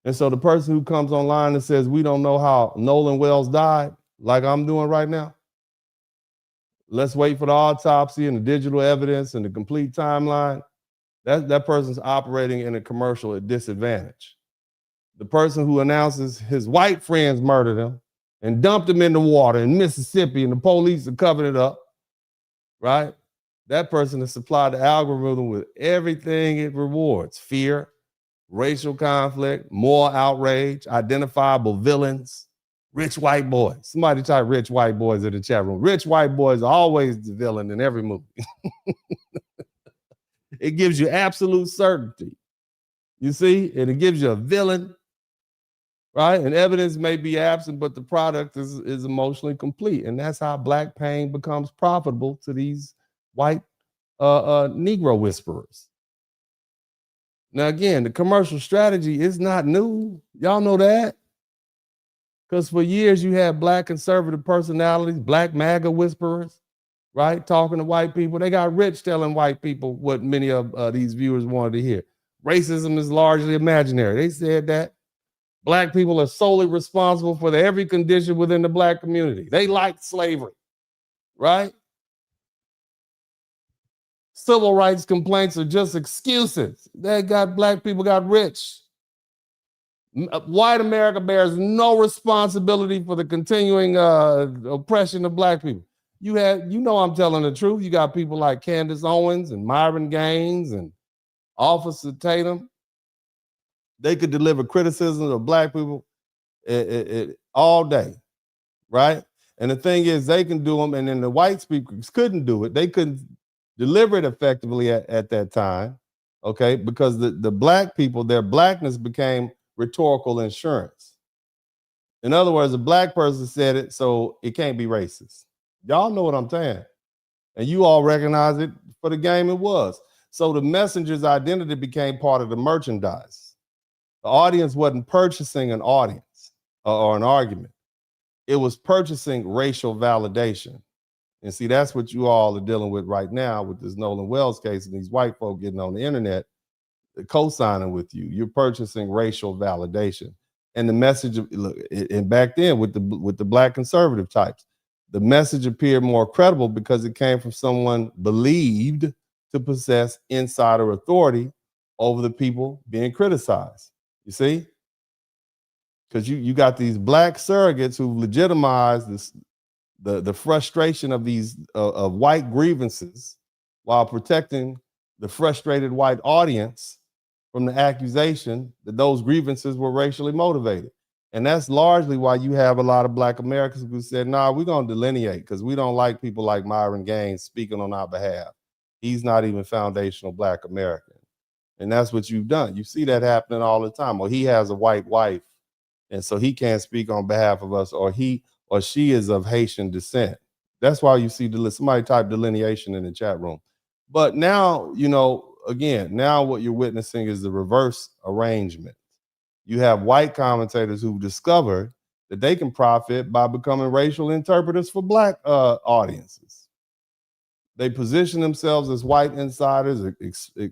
And so the person who comes online and says, we don't know how Nolan Wells died, like I'm doing right now, let's wait for the autopsy and the digital evidence and the complete timeline, that person's operating in a commercial disadvantage. The person who announces his white friends murdered him and dumped him in the water in Mississippi and the police are covering it up, right? That person has supplied the algorithm with everything it rewards: fear, racial conflict, moral outrage, identifiable villains, rich white boys. Somebody type rich white boys in the chat room. Rich white boys are always the villain in every movie. It gives you absolute certainty. You see, and it gives you a villain, right? And evidence may be absent, but the product is emotionally complete. And that's how black pain becomes profitable to these white Negro whisperers. Now, again, the commercial strategy is not new. Y'all know that. Because for years you had black conservative personalities, black MAGA whisperers, right? Talking to white people. They got rich telling white people what many of these viewers wanted to hear. Racism is largely imaginary. They said that. Black people are solely responsible for every condition within the black community. They liked slavery, right? Civil rights complaints are just excuses. Black people got rich. White America bears no responsibility for the continuing oppression of black people. You know I'm telling the truth. You got people like Candace Owens and Myron Gaines and Officer Tatum. They could deliver criticisms of black people all day, right? And the thing is, they can do them, and then the white speakers couldn't do it. They couldn't deliver it effectively at that time, okay? Because the black people, their blackness became rhetorical insurance. In other words, a black person said it, so it can't be racist. Y'all know what I'm saying. And you all recognize it for the game it was. So the messenger's identity became part of the merchandise. The audience wasn't purchasing an audience or an argument. It was purchasing racial validation. And see, that's what you all are dealing with right now with this Nolan Wells case and these white folk getting on the internet co-signing with you. You're purchasing racial validation. And the message, look, and back then with the black conservative types, the message appeared more credible because it came from someone believed to possess insider authority over the people being criticized. You see? Because you got these black surrogates who legitimize the frustration of these of white grievances while protecting the frustrated white audience from the accusation that those grievances were racially motivated. And that's largely why you have a lot of black Americans who said, nah, we're going to delineate because we don't like people like Myron Gaines speaking on our behalf. He's not even foundational black American. And that's what you've done. You see that happening all the time. Well, he has a white wife, and so he can't speak on behalf of us, or he or she is of Haitian descent. That's why you see somebody type delineation in the chat room. But now, again, now what you're witnessing is the reverse arrangement. You have white commentators who've discovered that they can profit by becoming racial interpreters for black audiences. They position themselves as white insiders,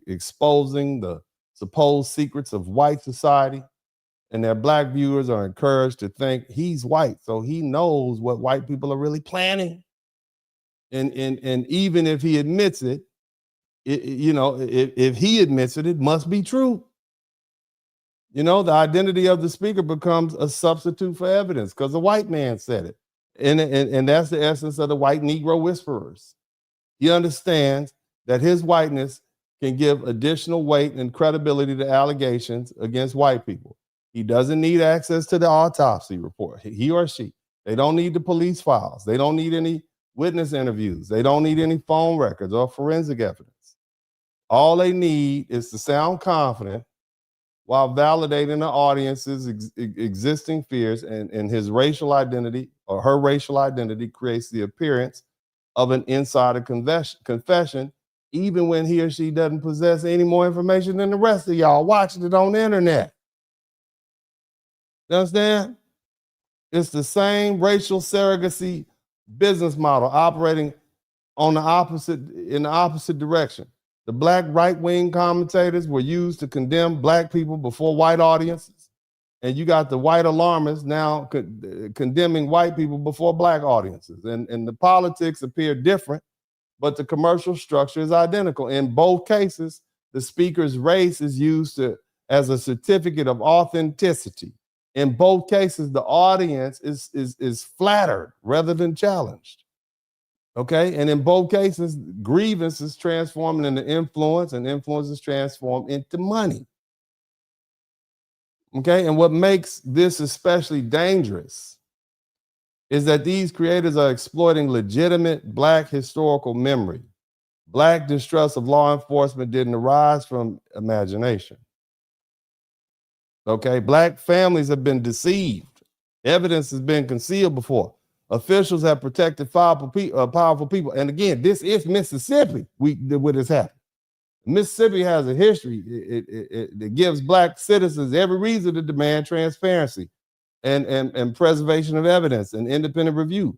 exposing the supposed secrets of white society. And their black viewers are encouraged to think he's white, so he knows what white people are really planning. And even if he admits it, if he admits it, it must be true. The identity of the speaker becomes a substitute for evidence because the white man said it. And that's the essence of the white Negro whisperers. He understands that his whiteness can give additional weight and credibility to allegations against white people. He doesn't need access to the autopsy report, he or she. They don't need the police files. They don't need any witness interviews. They don't need any phone records or forensic evidence. All they need is to sound confident while validating the audience's existing fears, and his racial identity or her racial identity creates the appearance of an insider confession, even when he or she doesn't possess any more information than the rest of y'all watching it on the internet. You understand? It's the same racial surrogacy business model operating in the opposite direction. The black right-wing commentators were used to condemn black people before white audiences. And you got the white alarmists now condemning white people before black audiences. And the politics appear different, but the commercial structure is identical. In both cases, the speaker's race is used as a certificate of authenticity. In both cases, the audience is flattered rather than challenged. Okay, and in both cases, grievance is transformed into influence, and influence is transformed into money. Okay, and what makes this especially dangerous is that these creators are exploiting legitimate black historical memory. Black distrust of law enforcement didn't arise from imagination. Okay, black families have been deceived. Evidence has been concealed before. Officials have protected powerful people. And again, this is Mississippi where this happened. Mississippi has a history. It gives black citizens every reason to demand transparency and preservation of evidence and independent review.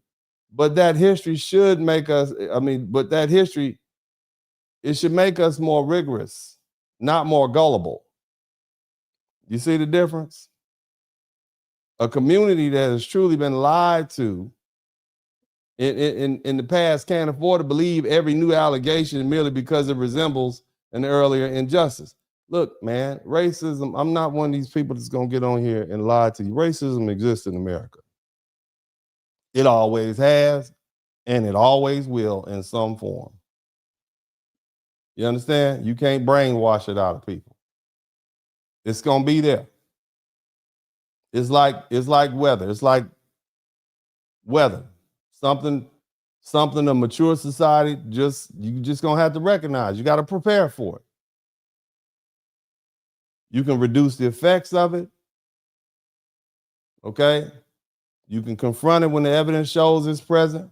But that history should make us, it should make us more rigorous, not more gullible. You see the difference? A community that has truly been lied to in the past can't afford to believe every new allegation merely because it resembles an earlier injustice. Look, man, racism, I'm not one of these people that's going to get on here and lie to you. Racism exists in America. It always has, and it always will in some form. You understand? You can't brainwash it out of people. It's going to be there. It's like weather. It's like weather. Something a mature society you just gonna have to recognize. You got to prepare for it. You can reduce the effects of it. Okay? You can confront it when the evidence shows it's present.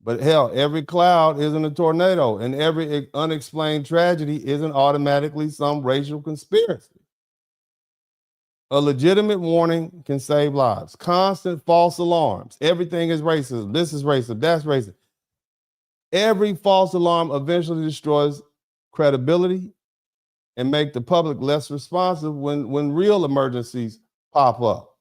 But hell, every cloud isn't a tornado, and every unexplained tragedy isn't automatically some racial conspiracy. A legitimate warning can save lives. Constant false alarms. Everything is racism. This is racist. That's racist. Every false alarm eventually destroys credibility and make the public less responsive when real emergencies pop up.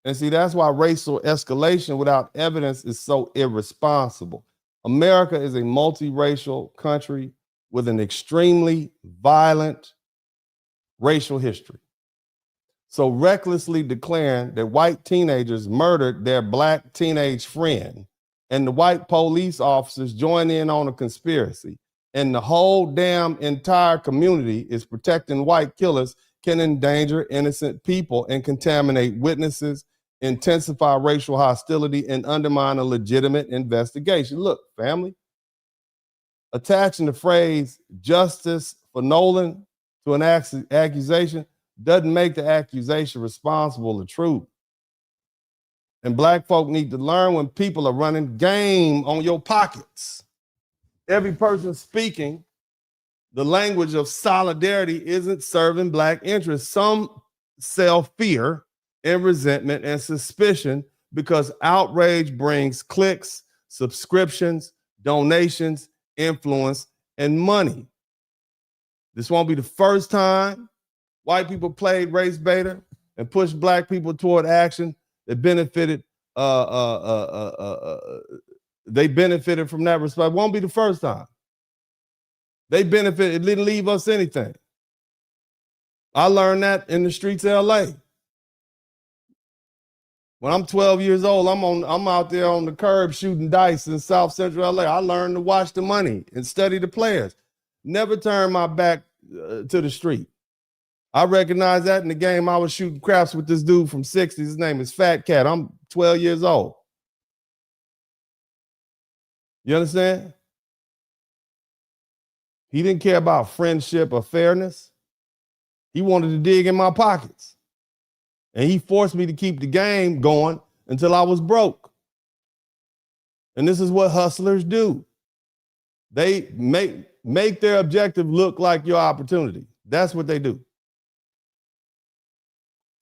And see, that's why racial escalation without evidence is so irresponsible. America is a multiracial country with an extremely violent racial history. So recklessly declaring that white teenagers murdered their black teenage friend and the white police officers join in on a conspiracy and the whole damn entire community is protecting white killers can endanger innocent people and contaminate witnesses, intensify racial hostility, and undermine a legitimate investigation. Look, family, attaching the phrase justice for Nolan to an accusation doesn't make the accusation responsible or true. And black folk need to learn when people are running game on your pockets. Every person speaking the language of solidarity isn't serving black interests. Some sell fear and resentment and suspicion because outrage brings clicks, subscriptions, donations, influence, and money. This won't be the first time white people played race beta and pushed black people toward action that benefited. They benefited from that respect. It won't be the first time. They benefited. It didn't leave us anything. I learned that in the streets of LA. When I'm 12 years old, I'm out there on the curb shooting dice in South Central LA. I learned to watch the money and study the players. Never turn my back to the street. I recognize that in the game. I was shooting craps with this dude from 60s. His name is Fat Cat. I'm 12 years old. You understand? He didn't care about friendship or fairness. He wanted to dig in my pockets. And he forced me to keep the game going until I was broke. And this is what hustlers do. They make their objective look like your opportunity. That's what they do.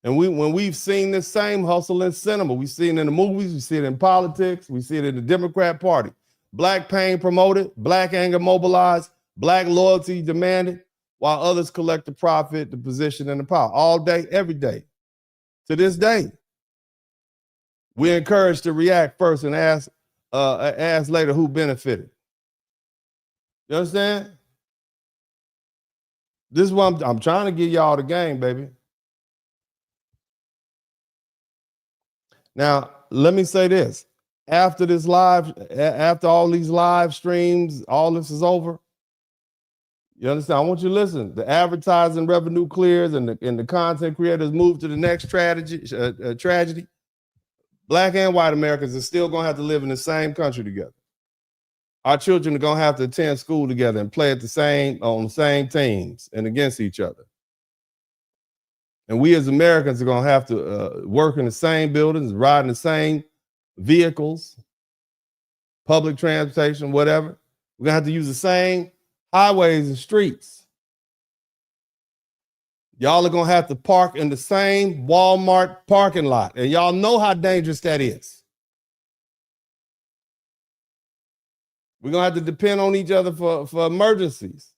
And when we've seen this same hustle in cinema, we see it in the movies, we see it in politics, we see it in the Democrat Party. Black pain promoted, black anger mobilized, black loyalty demanded, while others collect the profit, the position, and the power all day, every day. To this day, we're encouraged to react first and ask later who benefited. You understand? This is what I'm trying to give y'all the game, baby. Now, let me say this. After all these live streams, all this is over. You understand? I want you to listen. The advertising revenue clears and the content creators move to the next tragedy. Black and white Americans are still going to have to live in the same country together. Our children are going to have to attend school together and play on the same teams and against each other. And we as Americans are going to have to work in the same buildings, ride in the same vehicles, public transportation, whatever. We're going to have to use the same highways and streets. Y'all are going to have to park in the same Walmart parking lot. And y'all know how dangerous that is. We're going to have to depend on each other for emergencies.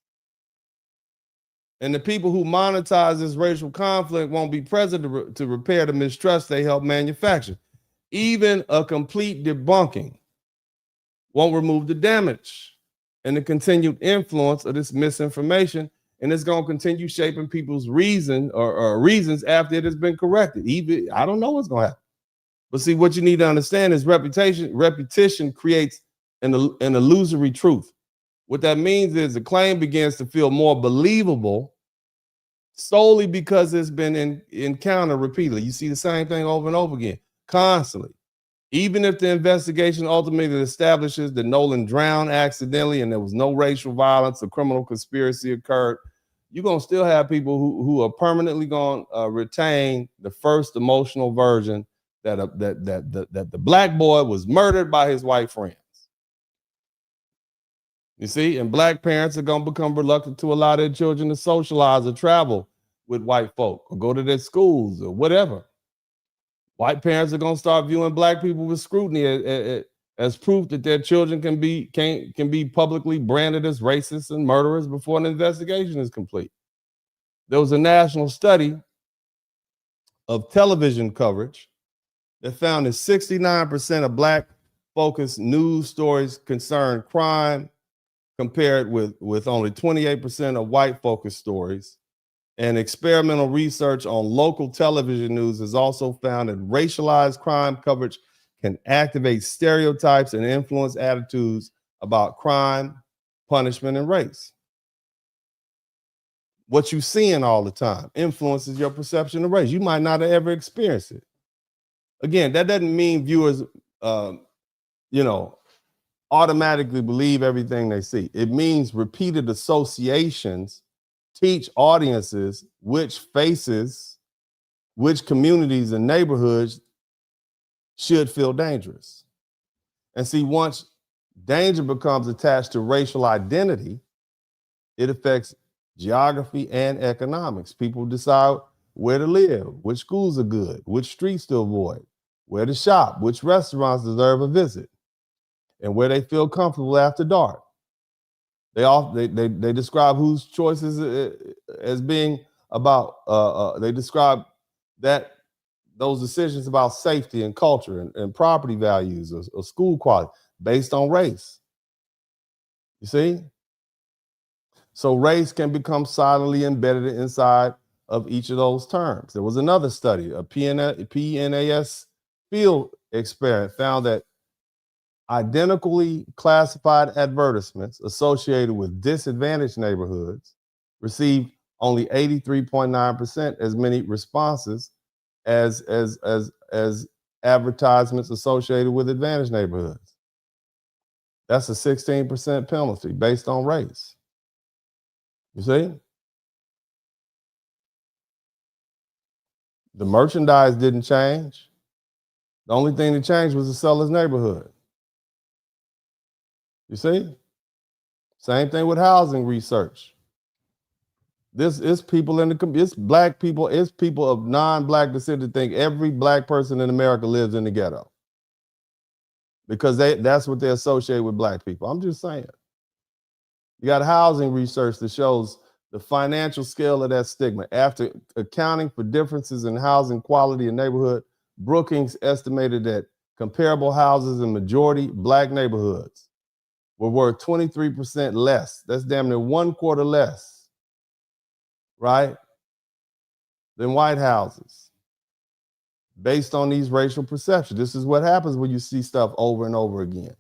And the people who monetize this racial conflict won't be present to repair the mistrust they help manufacture. Even a complete debunking won't remove the damage and the continued influence of this misinformation. And it's going to continue shaping people's reasons after it has been corrected. Even I don't know what's going to happen. But see, what you need to understand is repetition creates an illusory truth. What that means is the claim begins to feel more believable solely because it's been encountered repeatedly. You see the same thing over and over again, constantly. Even if the investigation ultimately establishes that Nolan drowned accidentally and there was no racial violence or criminal conspiracy occurred, you're going to still have people who are permanently going to retain the first emotional version that the black boy was murdered by his white friends. You see, and black parents are going to become reluctant to allow their children to socialize or travel with white folk or go to their schools or whatever. White parents are going to start viewing black people with scrutiny as proof that their children can be publicly branded as racists and murderers before an investigation is complete. There was a national study of television coverage that found that 69% of black-focused news stories concerned crime, compared with only 28% of white-focused stories. And experimental research on local television news has also found that racialized crime coverage can activate stereotypes and influence attitudes about crime, punishment, and race. What you're seeing all the time influences your perception of race. You might not have ever experienced it. Again, that doesn't mean viewers, automatically believe everything they see. It means repeated associations teach audiences which faces, which communities and neighborhoods should feel dangerous. And see, once danger becomes attached to racial identity, it affects geography and economics. People decide where to live, which schools are good, which streets to avoid, where to shop, which restaurants deserve a visit, and where they feel comfortable after dark. They describe whose choices as being about, they describe those decisions about safety and culture and property values or school quality based on race. You see? So race can become silently embedded inside of each of those terms. There was another study, a PNAS field experiment found that identically classified advertisements associated with disadvantaged neighborhoods received only 83.9% as many responses as advertisements associated with advantaged neighborhoods. That's a 16% penalty based on race. You see? The merchandise didn't change. The only thing that changed was the seller's neighborhood. You see? Same thing with housing research. This is people in the community. It's black people. It's people of non-black descent that think every black person in America lives in the ghetto because that's what they associate with black people. I'm just saying. You got housing research that shows the financial scale of that stigma. After accounting for differences in housing quality and neighborhood, Brookings estimated that comparable houses in majority black neighborhoods were worth 23% less. That's damn near 1/4 less, right, than white houses based on these racial perceptions. This is what happens when you see stuff over and over again.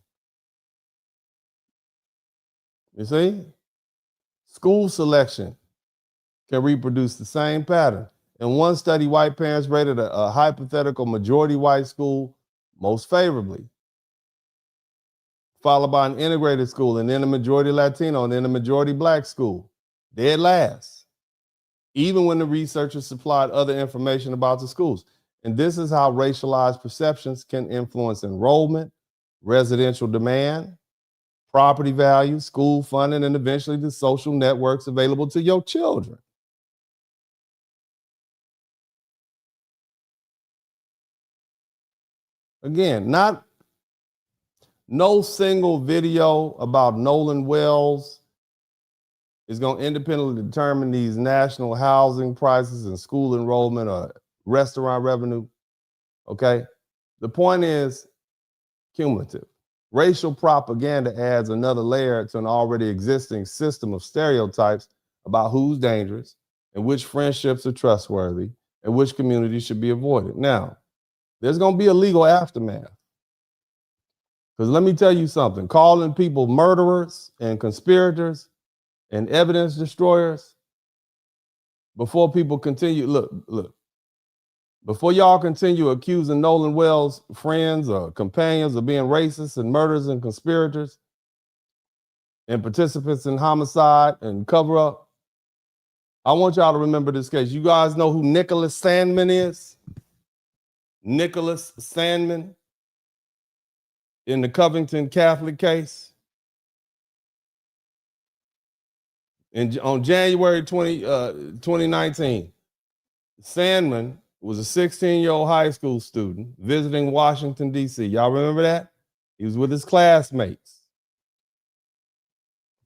You see? School selection can reproduce the same pattern. In one study, white parents rated a hypothetical majority white school most favorably, followed by an integrated school, and then a majority Latino, and then a majority black school. Dead last, even when the researchers supplied other information about the schools. And this is how racialized perceptions can influence enrollment, residential demand, property values, school funding, and eventually the social networks available to your children. Again, no single video about Nolan Wells is going to independently determine these national housing prices and school enrollment or restaurant revenue. Okay? The point is cumulative. Racial propaganda adds another layer to an already existing system of stereotypes about who's dangerous and which friendships are trustworthy and which communities should be avoided. Now, there's going to be a legal aftermath. Because let me tell you something, calling people murderers and conspirators and evidence destroyers before people continue, look, before y'all continue accusing Nolan Wells' friends or companions of being racist and murderers and conspirators and participants in homicide and cover up, I want y'all to remember this case. You guys know who Nicholas Sandman is? Nicholas Sandman in the Covington Catholic case. On January 2019, Sandman was a 16-year-old high school student visiting Washington, D.C. Y'all remember that? He was with his classmates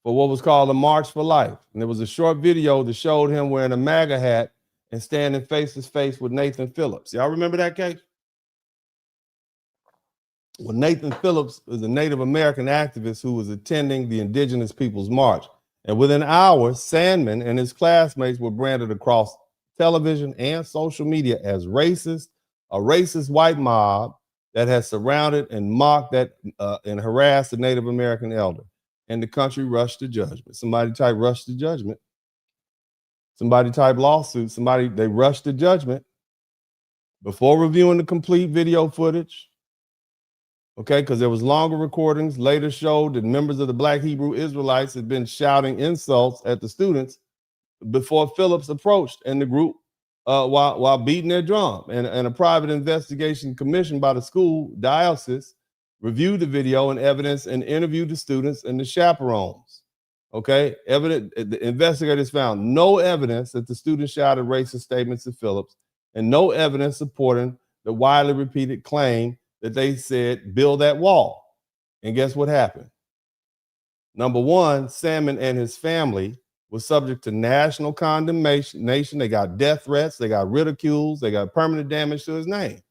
for what was called a March for Life. And there was a short video that showed him wearing a MAGA hat and standing face to face with Nathan Phillips. Y'all remember that case? Well, Nathan Phillips is a Native American activist who was attending the Indigenous Peoples March. And within hours, Sandman and his classmates were branded across television and social media as racist, a racist white mob that has surrounded and mocked that and harassed the Native American elder. And the country rushed to judgment. Somebody type rush to judgment. Somebody type lawsuit. They rushed to judgment before reviewing the complete video footage. Okay, because there was longer recordings later showed that members of the Black Hebrew Israelites had been shouting insults at the students before Phillips approached and the group while beating their drum. And a private investigation commissioned by the school diocese reviewed the video and evidence and interviewed the students and the chaperones. Okay, the investigators found no evidence that the students shouted racist statements at Phillips and no evidence supporting the widely repeated claim that they said, build that wall. And guess what happened? Number one, Salmon and his family was subject to national condemnation. They got death threats, they got ridicules, they got permanent damage to his name.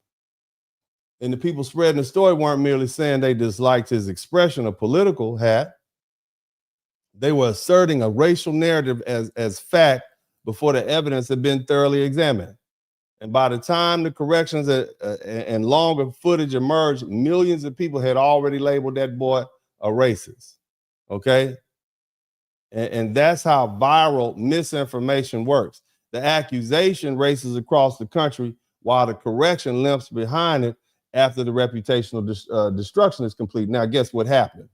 And the people spreading the story weren't merely saying they disliked his expression of political hat. They were asserting a racial narrative as fact before the evidence had been thoroughly examined. And by the time the corrections and longer footage emerged, millions of people had already labeled that boy a racist. Okay? And that's how viral misinformation works. The accusation races across the country while the correction limps behind it after the reputational destruction is complete. Now, guess what happened?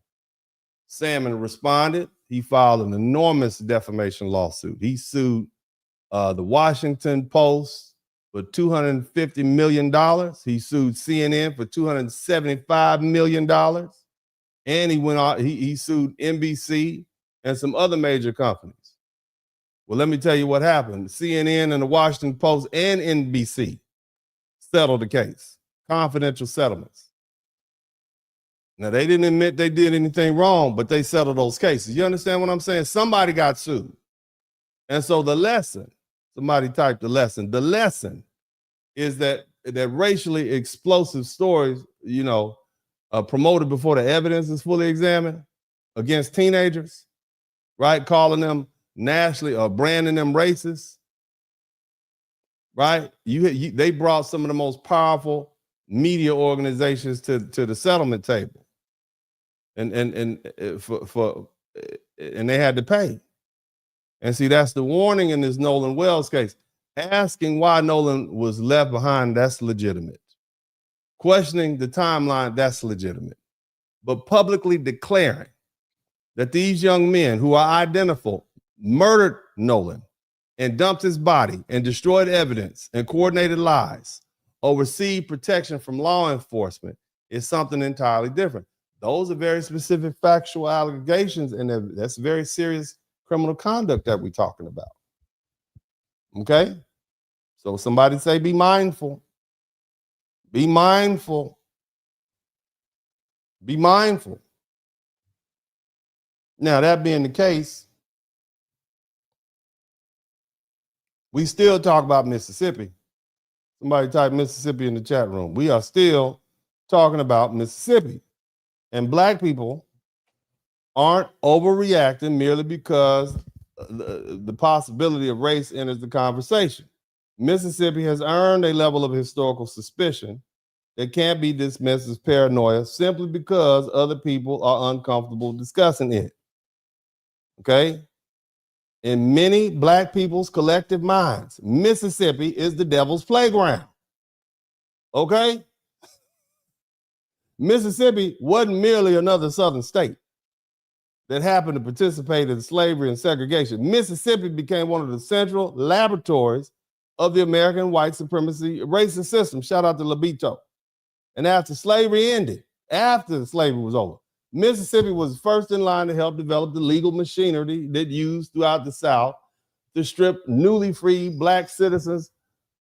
Salmon responded. He filed an enormous defamation lawsuit. He sued the Washington Post for $250 million. He sued CNN for $275 million. And he went out, he sued NBC and some other major companies. Well, let me tell you what happened. CNN and the Washington Post and NBC settled the case. Confidential settlements. Now, they didn't admit they did anything wrong, but they settled those cases. You understand what I'm saying? Somebody got sued. And so the lesson, somebody typed the lesson is that racially explosive stories, promoted before the evidence is fully examined against teenagers, right? Calling them nationally or branding them racist, right? They brought some of the most powerful media organizations to the settlement table, and they had to pay. And see, that's the warning in this Nolan Wells case. Asking why Nolan was left behind, that's legitimate. Questioning the timeline, that's legitimate. But publicly declaring that these young men who are identical murdered Nolan and dumped his body and destroyed evidence and coordinated lies, oversee protection from law enforcement is something entirely different. Those are very specific factual allegations, and that's very serious criminal conduct that we're talking about. Okay? So somebody say, be mindful. Be mindful. Be mindful. Now, that being the case, we still talk about Mississippi. Somebody type Mississippi in the chat room. We are still talking about Mississippi. And black people aren't overreacting merely because the possibility of race enters the conversation. Mississippi has earned a level of historical suspicion that can't be dismissed as paranoia simply because other people are uncomfortable discussing it. Okay? In many black people's collective minds, Mississippi is the devil's playground. Okay? Mississippi wasn't merely another southern state that happened to participate in slavery and segregation. Mississippi became one of the central laboratories of the American white supremacy racist system. Shout out to Lobito. And after slavery ended, after slavery was over, Mississippi was first in line to help develop the legal machinery that used throughout the South to strip newly freed black citizens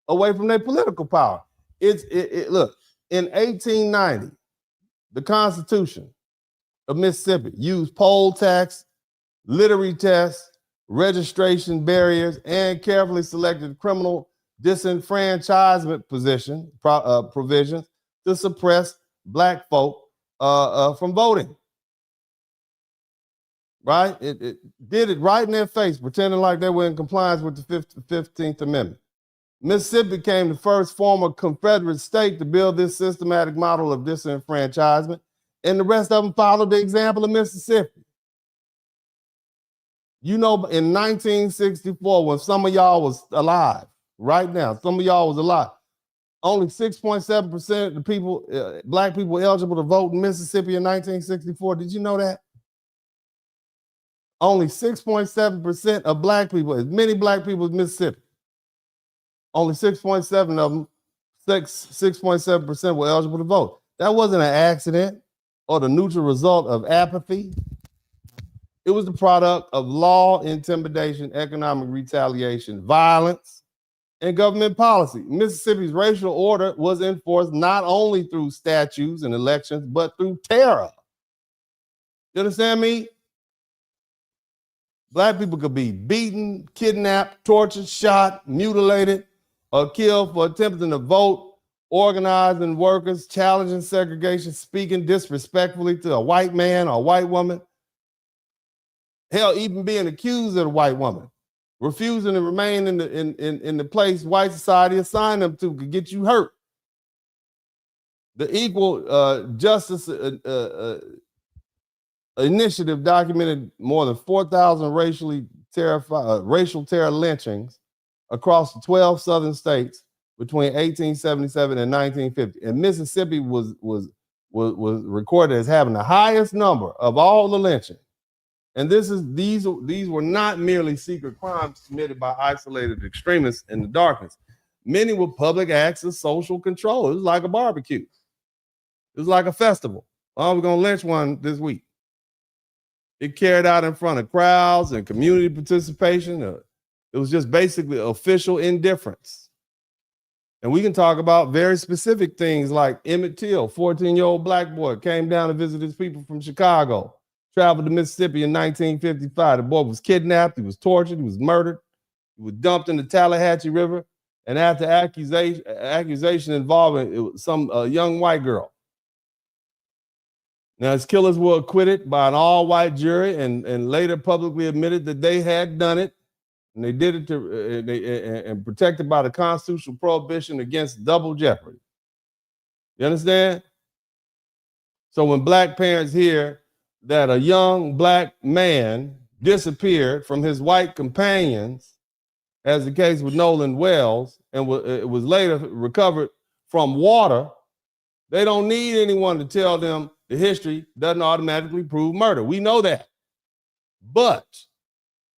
away from their political power. Look, in 1890, the Constitution of Mississippi used poll tax, literary tests, registration barriers, and carefully selected criminal disenfranchisement provisions to suppress black folk from voting. Right? It did it right in their face, pretending like they were in compliance with the 15th Amendment. Mississippi became the first former Confederate state to build this systematic model of disenfranchisement, and the rest of them followed the example of Mississippi. You know, in 1964, when some of y'all was alive, right now, some of y'all was alive, only 6.7% of the people, black people eligible to vote in Mississippi in 1964. Did you know that? Only 6.7% of black people, as many black people as Mississippi. Only 6.7 of them, 6.7% were eligible to vote. That wasn't an accident or the neutral result of apathy. It was the product of law, intimidation, economic retaliation, violence, and government policy. Mississippi's racial order was enforced not only through statutes and elections, but through terror. You understand me? Black people could be beaten, kidnapped, tortured, shot, mutilated, or killed for attempting to vote, organizing workers, challenging segregation, speaking disrespectfully to a white man or a white woman. Hell, even being accused of a white woman, refusing to remain in the place white society assigned them to could get you hurt. The Equal Justice Initiative documented more than 4,000 racial terror lynchings across the 12 southern states between 1877 and 1950. And Mississippi was recorded as having the highest number of all the lynchings. And these were not merely secret crimes committed by isolated extremists in the darkness. Many were public acts of social control. It was like a barbecue. It was like a festival. Oh, we're going to lynch one this week. It carried out in front of crowds and community participation. It was just basically official indifference. And we can talk about very specific things like Emmett Till, 14-year-old black boy, came down to visit his people from Chicago, traveled to Mississippi in 1955. The boy was kidnapped, he was tortured, he was murdered, he was dumped in the Tallahatchie River, and after accusation involving some young white girl. Now, his killers were acquitted by an all-white jury and later publicly admitted that they had done it, and they did it and protected by the constitutional prohibition against double jeopardy. You understand? So when black parents hear that a young black man disappeared from his white companions, as the case with Nolan Wells, and it was later recovered from water, they don't need anyone to tell them the history doesn't automatically prove murder. We know that. But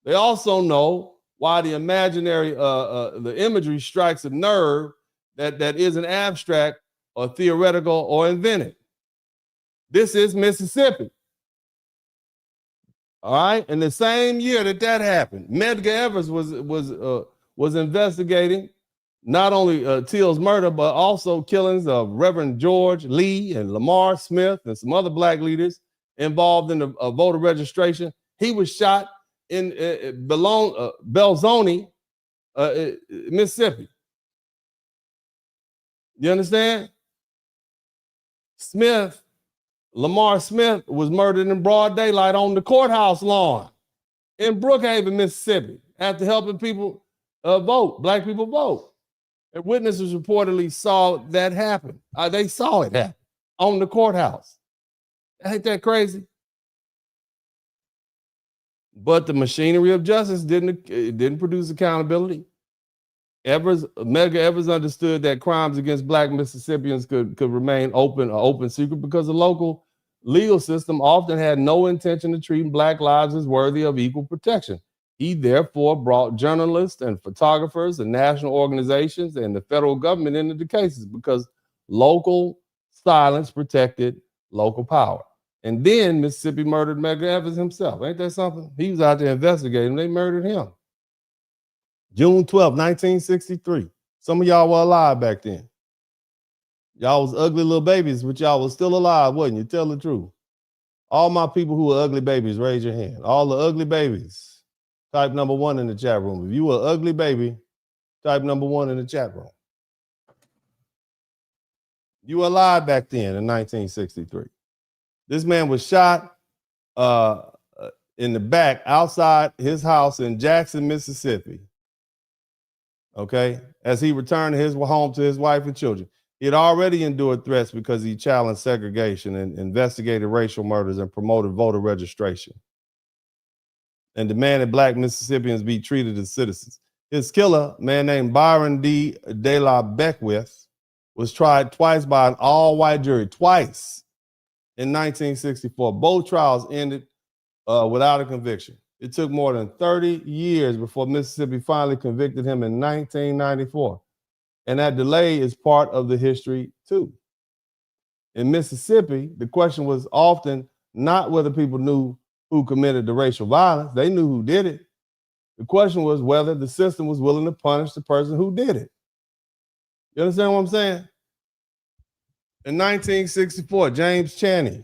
they also know why the imaginary, the imagery strikes a nerve that isn't abstract or theoretical or invented. This is Mississippi. All right. In the same year that happened, Medgar Evers was investigating not only Till's murder, but also killings of Reverend George Lee and Lamar Smith and some other black leaders involved in the voter registration. He was shot in Belzoni, Mississippi. You understand? Lamar Smith was murdered in broad daylight on the courthouse lawn in Brookhaven, Mississippi, after helping people vote, black people vote. And witnesses reportedly saw that happen. They saw it happen on the courthouse. Ain't that crazy? But the machinery of justice didn't produce accountability. Medgar Evers understood that crimes against black Mississippians could remain open secret because the local legal system often had no intention of treating black lives as worthy of equal protection. He therefore brought journalists and photographers and national organizations and the federal government into the cases because local silence protected local power. And then Mississippi murdered Medgar Evers himself. Ain't that something? He was out there investigating. They murdered him. June 12, 1963. Some of y'all were alive back then. Y'all was ugly little babies, but y'all was still alive, wasn't you? Tell the truth. All my people who were ugly babies, raise your hand. All the ugly babies. Type number 1 in the chat room. If you were an ugly baby, type number 1 in the chat room. You were alive back then in 1963. This man was shot in the back outside his house in Jackson, Mississippi. Okay, as he returned to his home to his wife and children. He had already endured threats because he challenged segregation and investigated racial murders and promoted voter registration and demanded black Mississippians be treated as citizens. His killer, a man named Byron D. De La Beckwith, was tried twice by an all-white jury, twice in 1964. Both trials ended without a conviction. It took more than 30 years before Mississippi finally convicted him in 1994. And that delay is part of the history too. In Mississippi, the question was often not whether people knew who committed the racial violence. They knew who did it. The question was whether the system was willing to punish the person who did it. You understand what I'm saying? In 1964, James Chaney,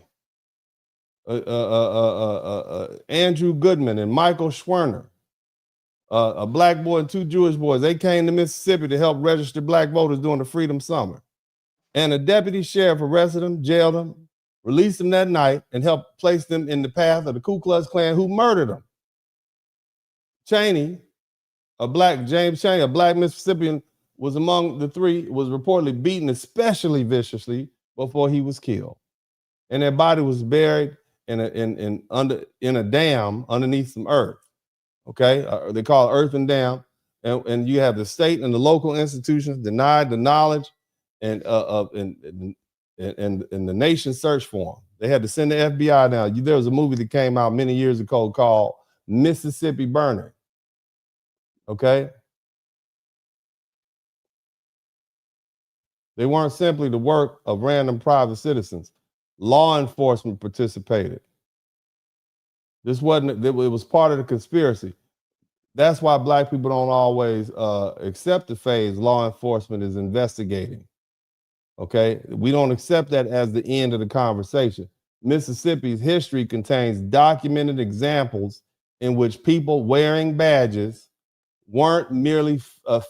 Andrew Goodman, and Michael Schwerner, a black boy and 2 Jewish boys, they came to Mississippi to help register black voters during the Freedom Summer. And a deputy sheriff arrested them, jailed them, released them that night, and helped place them in the path of the Ku Klux Klan, who murdered them. James Chaney, a black Mississippian, was among the 3, was reportedly beaten especially viciously before he was killed. And their body was buried in a dam underneath some earth. Okay, they call it earth and dam. And you have the state and the local institutions denied the knowledge and the nation search for them. They had to send the FBI down. There was a movie that came out many years ago called Mississippi Burning. Okay. They weren't simply the work of random private citizens. Law enforcement participated. It was part of the conspiracy. That's why black people don't always accept the phase law enforcement is investigating. Okay, we don't accept that as the end of the conversation. Mississippi's history contains documented examples in which people wearing badges weren't merely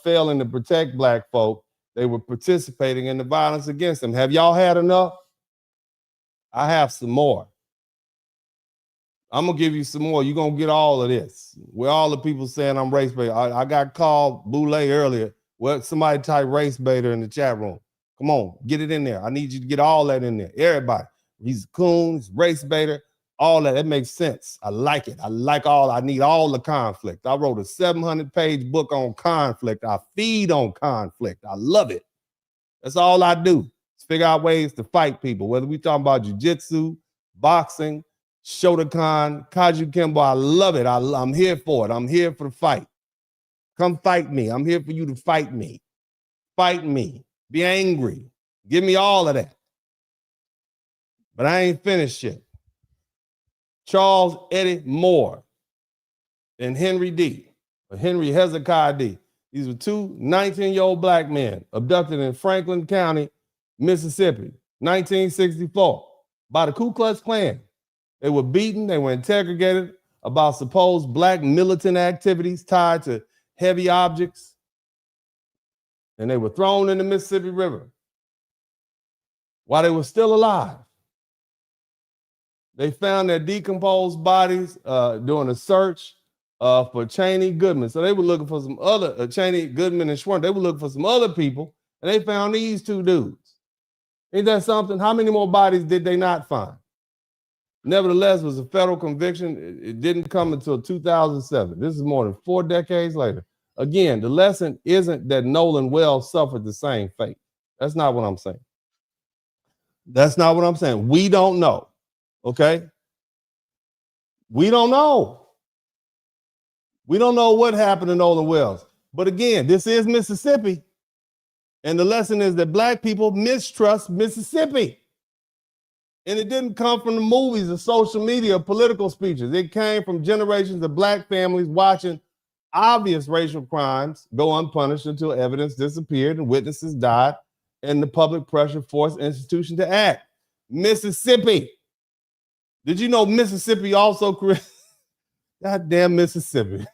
failing to protect black folk, they were participating in the violence against them. Have y'all had enough? I have some more. I'm gonna give you some more. You're gonna get all of this. Where all the people saying I'm race baiter. I got called Boulay earlier. Well, somebody type race baiter in the chat room. Come on, get it in there. I need you to get all that in there. Everybody. He's a coon, he's race baiter, all that. That makes sense. I like it. I need all the conflict. I wrote a 700-page book on conflict. I feed on conflict. I love it. That's all I do. Is figure out ways to fight people, whether we talking about jiu-jitsu, boxing, Shotokan, Kaju Kembo. I love it. I'm here for it. I'm here for the fight. Come fight me. I'm here for you to fight me. Fight me. Be angry. Give me all of that. But I ain't finished yet. Charles Eddie Moore and Henry Hezekiah D. These were two 19-year-old black men abducted in Franklin County, Mississippi, 1964, by the Ku Klux Klan. They were beaten, they were interrogated about supposed black militant activities tied to heavy objects, and they were thrown in the Mississippi River while they were still alive. They found their decomposed bodies during a search for Cheney Goodman. So they were looking for some other, Cheney Goodman and Schwartz. They were looking for some other people, and they found these two dudes. Ain't that something? How many more bodies did they not find? Nevertheless, it was a federal conviction. It didn't come until 2007. This is more than 4 decades later. Again, the lesson isn't that Nolan Wells suffered the same fate. That's not what I'm saying. That's not what I'm saying. We don't know. Okay? We don't know. We don't know what happened to Nolan Wells. But again, this is Mississippi. And the lesson is that black people mistrust Mississippi. And it didn't come from the movies or social media or political speeches. It came from generations of black families watching obvious racial crimes go unpunished until evidence disappeared and witnesses died, and the public pressure forced institutions to act. Mississippi. Did you know Mississippi also created, goddamn Mississippi.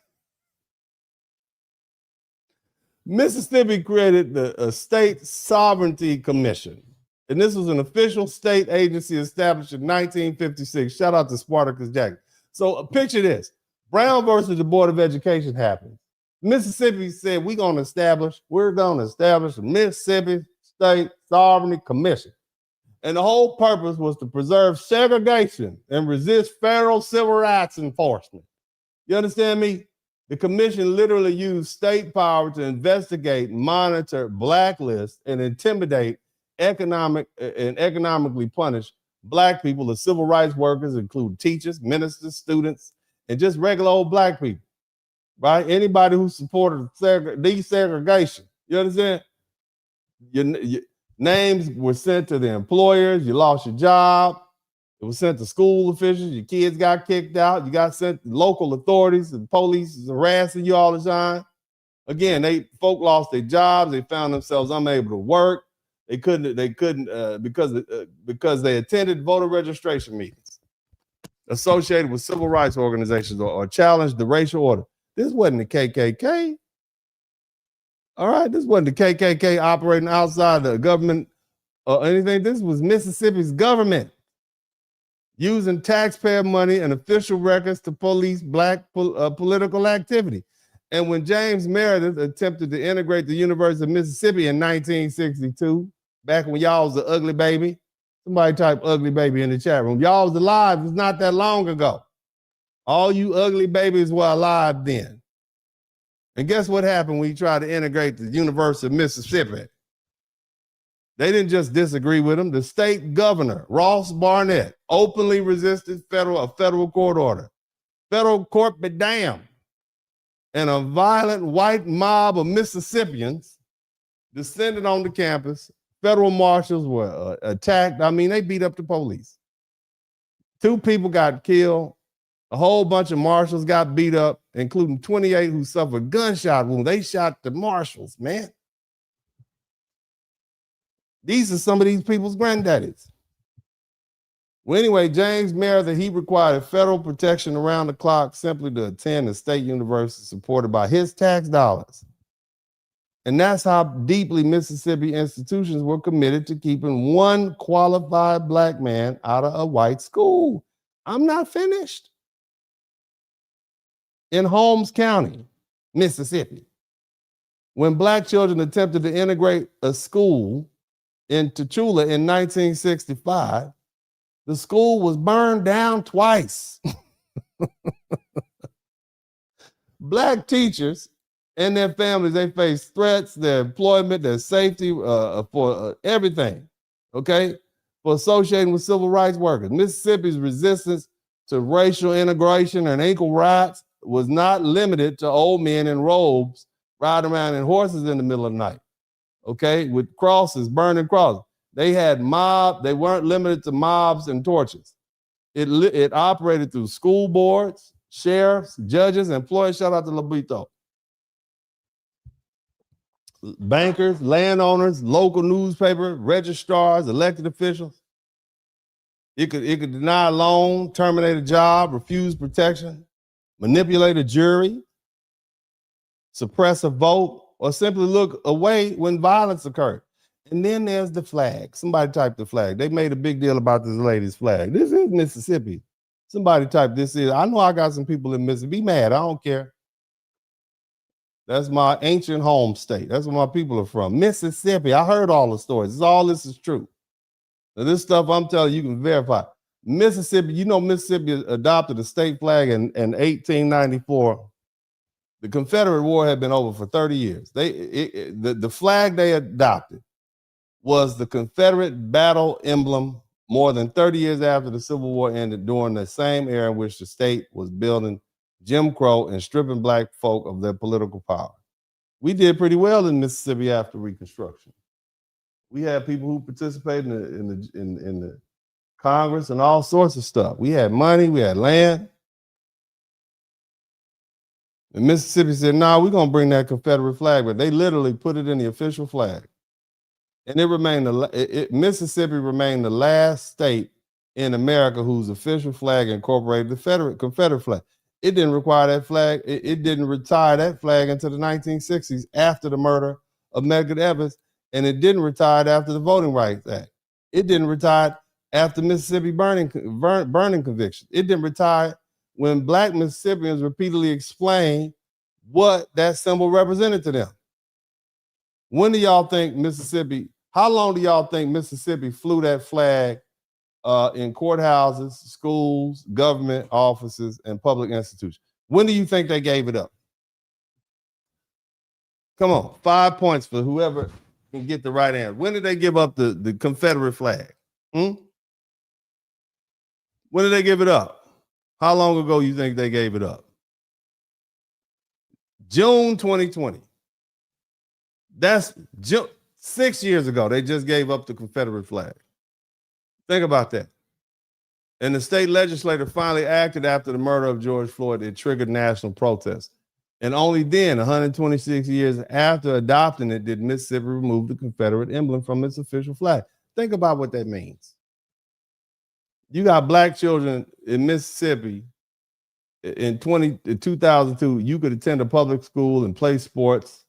Mississippi created the State Sovereignty Commission. And this was an official state agency established in 1956. Shout out to Spartacus Jackson. So picture this. Brown versus the Board of Education happened. Mississippi said, we're going to establish a Mississippi State Sovereignty Commission. And the whole purpose was to preserve segregation and resist federal civil rights enforcement. You understand me? The commission literally used state power to investigate, monitor, blacklist, and intimidate economically punish black people as civil rights workers, include teachers, ministers, students, and just regular old black people, right? Anybody who supported desegregation. You understand? Your names were sent to the employers. You lost your job. It was sent to school officials. Your kids got kicked out. You got sent to local authorities. And police is harassing you all the time. Again, folk lost their jobs. They found themselves unable to work. They couldn't because they attended voter registration meetings associated with civil rights organizations or challenged the racial order. This wasn't the KKK. All right, this wasn't the KKK operating outside the government or anything. This was Mississippi's government using taxpayer money and official records to police black political activity. And when James Meredith attempted to integrate the University of Mississippi in 1962, back when y'all was the ugly baby, somebody type ugly baby in the chat room. Y'all was alive. It's not that long ago. All you ugly babies were alive then. And guess what happened when you tried to integrate the University of Mississippi? They didn't just disagree with him. The state governor, Ross Barnett, openly resisted a federal court order. Federal court be damned. And a violent white mob of Mississippians descended on the campus. Federal marshals were attacked. I mean, they beat up the police. 2 people got killed. A whole bunch of marshals got beat up, including 28 who suffered gunshot wounds. They shot the marshals, man. These are some of these people's granddaddies. Well, anyway, James Mayer that he required federal protection around the clock simply to attend a state university supported by his tax dollars. And that's how deeply Mississippi institutions were committed to keeping one qualified black man out of a white school. I'm not finished. In Holmes County, Mississippi, when black children attempted to integrate a school in Tachula in 1965, the school was burned down twice. Black teachers and their families, they face threats, their employment, their safety, for everything, okay, for associating with civil rights workers. Mississippi's resistance to racial integration and equal rights was not limited to old men in robes riding around in horses in the middle of the night, okay, with crosses, burning crosses. They had they weren't limited to mobs and torches. It operated through school boards, sheriffs, judges, employees. Shout out to Lobito. Bankers, landowners, local newspaper, registrars, elected officials. It could deny a loan, terminate a job, refuse protection, manipulate a jury, suppress a vote, or simply look away when violence occurred. And then there's the flag. Somebody typed the flag. They made a big deal about this lady's flag. This is Mississippi. Somebody typed this in. I know I got some people in Mississippi. Be mad. I don't care. That's my ancient home state. That's where my people are from. Mississippi. I heard all the stories. All this is true. Now, this stuff I'm telling you can verify. Mississippi, you know, Mississippi adopted a state flag in 1894. The Confederate War had been over for 30 years. The flag they adopted was the Confederate battle emblem more than 30 years after the Civil War ended, during the same era in which the state was building Jim Crow and stripping black folk of their political power. We did pretty well in Mississippi after Reconstruction. We had people who participated in the Congress and all sorts of stuff. We had money, we had land. And Mississippi said, "No, we're gonna bring that Confederate flag," but they literally put it in the official flag. And it remained Mississippi remained the last state in America whose official flag incorporated the Confederate flag. It didn't require that flag. It didn't retire that flag until the 1960s after the murder of Medgar Evers, and it didn't retire after the Voting Rights Act. It didn't retire after Mississippi burning conviction. It didn't retire when black Mississippians repeatedly explained what that symbol represented to them. When do y'all think how long do y'all think Mississippi flew that flag in courthouses, schools, government offices, and public institutions? When do you think they gave it up? Come on, 5 points for whoever can get the right answer. When did they give up the Confederate flag? When did they give it up? How long ago you think they gave it up? June 2020. That's 6 years ago. They just gave up the Confederate flag. Think about that. And the state legislature finally acted after the murder of George Floyd. It triggered national protest. And only then, 126 years after adopting it, did Mississippi remove the Confederate emblem from its official flag. Think about what that means. You got black children in Mississippi in 2002. You could attend a public school and play sports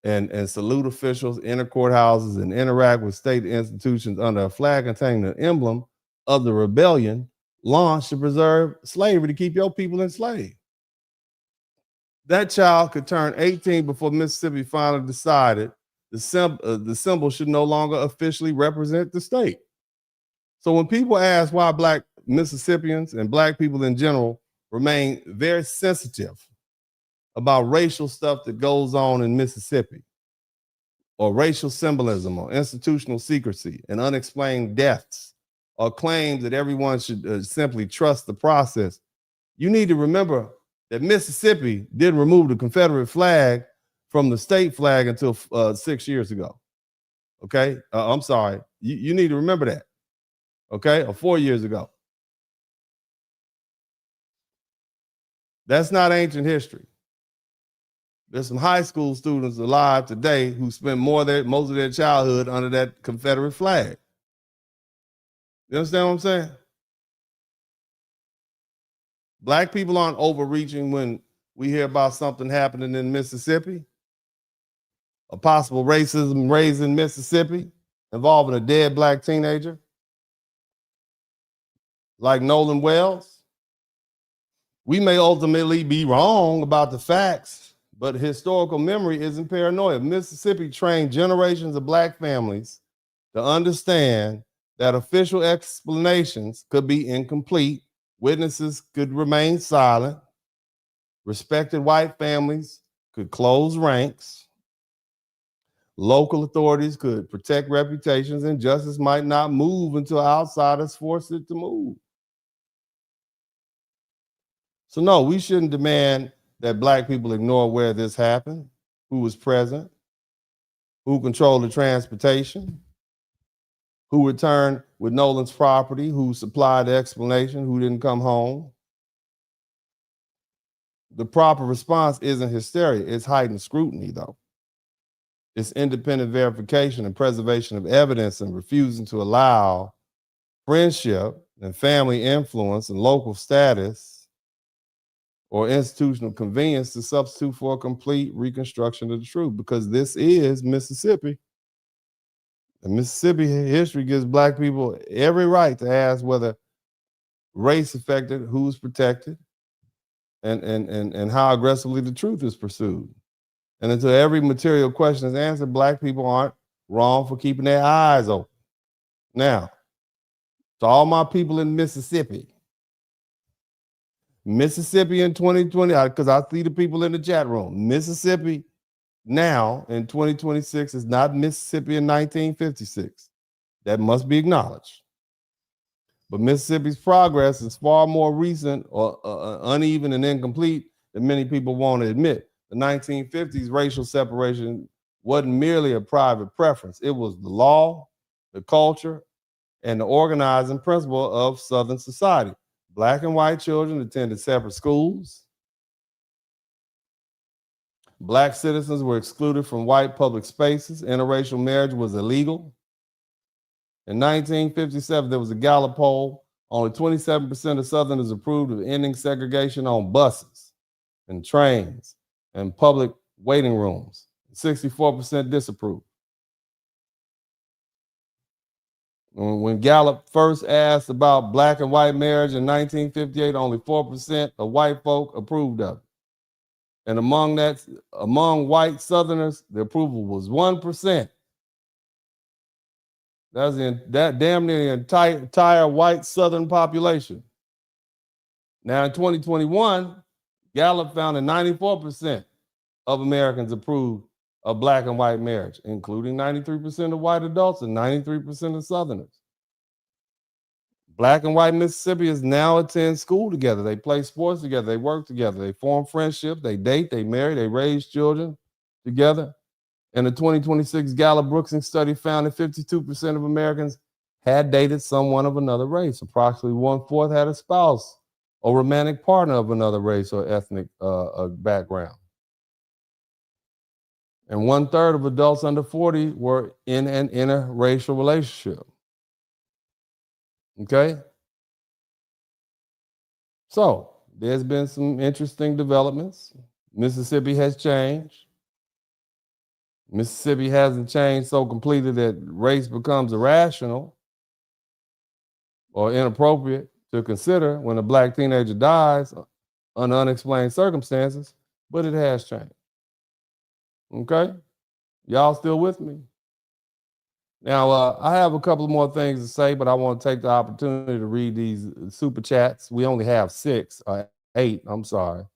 and salute officials, enter courthouses, and interact with state institutions under a flag containing the emblem of the rebellion launched to preserve slavery, to keep your people enslaved. That child could turn 18 before Mississippi finally decided the symbol should no longer officially represent the state. So when people ask why black Mississippians and black people in general remain very sensitive about racial stuff that goes on in Mississippi, or racial symbolism, or institutional secrecy, and unexplained deaths, or claims that everyone should simply trust the process, you need to remember that Mississippi didn't remove the Confederate flag from the state flag until 6 years ago. Okay? I'm sorry. You need to remember that. Okay? Or 4 years ago. That's not ancient history. There's some high school students alive today who spent most of their childhood under that Confederate flag. You understand what I'm saying? Black people aren't overreaching when we hear about something happening in Mississippi, a possible racism raised in Mississippi involving a dead black teenager like Nolan Wells. We may ultimately be wrong about the facts, but historical memory isn't paranoia. Mississippi trained generations of black families to understand that official explanations could be incomplete, witnesses could remain silent, respected white families could close ranks, local authorities could protect reputations, and justice might not move until outsiders force it to move. So no, we shouldn't demand that black people ignore where this happened, who was present, who controlled the transportation, who returned with Nolan's property, who supplied the explanation, who didn't come home. The proper response isn't hysteria, it's heightened scrutiny though. It's independent verification and preservation of evidence and refusing to allow friendship and family influence and local status or institutional convenience to substitute for a complete reconstruction of the truth, because this is Mississippi. And Mississippi history gives black people every right to ask whether race affected, who's protected, and how aggressively the truth is pursued. And until every material question is answered, black people aren't wrong for keeping their eyes open. Now, to all my people in Mississippi in 2020, because I see the people in the chat room, Mississippi now in 2026 is not Mississippi in 1956. That must be acknowledged. But Mississippi's progress is far more recent or uneven and incomplete than many people want to admit. The 1950s racial separation wasn't merely a private preference. It was the law, the culture, and the organizing principle of Southern society. Black and white children attended separate schools. Black citizens were excluded from white public spaces. Interracial marriage was illegal. In 1957, there was a Gallup poll. Only 27% of Southerners approved of ending segregation on buses and trains and public waiting rooms. 64% disapproved. When Gallup first asked about black and white marriage in 1958, only 4% of white folk approved of it. And among white Southerners, the approval was 1%. That damn near the entire white Southern population. Now in 2021, Gallup found that 94% of Americans approved of black and white marriage, including 93% of white adults and 93% of Southerners. Black and white Mississippians now attend school together. They play sports together. They work together. They form friendships. They date. They marry. They raise children together. And the 2026 Gallup Brookings study found that 52% of Americans had dated someone of another race. Approximately 1/4 had a spouse or romantic partner of another race or ethnic background. And 1/3 of adults under 40 were in an interracial relationship. Okay? So there's been some interesting developments. Mississippi has changed. Mississippi hasn't changed so completely that race becomes irrational or inappropriate to consider when a black teenager dies under unexplained circumstances, but it has changed. Okay? Y'all still with me? Now, I have a couple more things to say, but I want to take the opportunity to read these super chats. We only have 8, I'm sorry.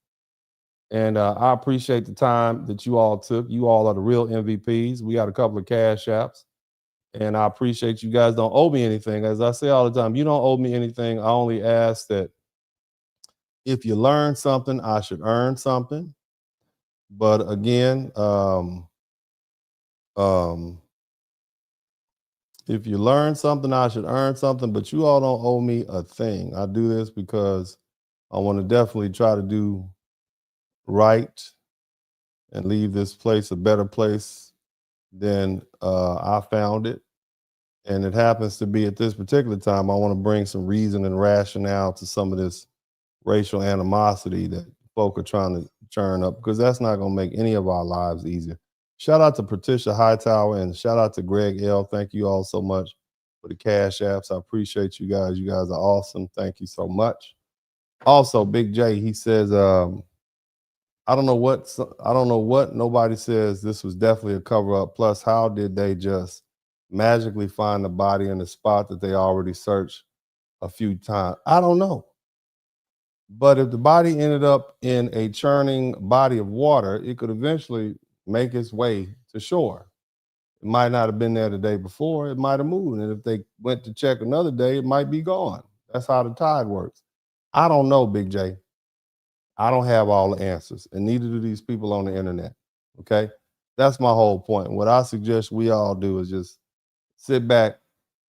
And I appreciate the time that you all took. You all are the real MVPs. We got a couple of cash apps. And I appreciate you guys don't owe me anything. As I say all the time, you don't owe me anything. I only ask that if you learn something, I should earn something. But again, if you learn something, I should earn something, but you all don't owe me a thing. I do this because I want to definitely try to do right and leave this place a better place than I found it. And it happens to be at this particular time, I want to bring some reason and rationale to some of this racial animosity that folk are trying to churn up, because that's not going to make any of our lives easier. Shout out to Patricia Hightower and shout out to Greg L. Thank you all so much for the cash apps. I appreciate you guys. You guys are awesome. Thank you so much. Also, Big J, he says, I don't know what nobody says. This was definitely a cover up. Plus, how did they just magically find the body in the spot that they already searched a few times? I don't know. But if the body ended up in a churning body of water, it could eventually make its way to shore. It might not have been there the day before. It might have moved. And if they went to check another day, it might be gone. That's how the tide works. I don't know, Big J. I don't have all the answers, and neither do these people on the internet. Okay? That's my whole point. What I suggest we all do is just sit back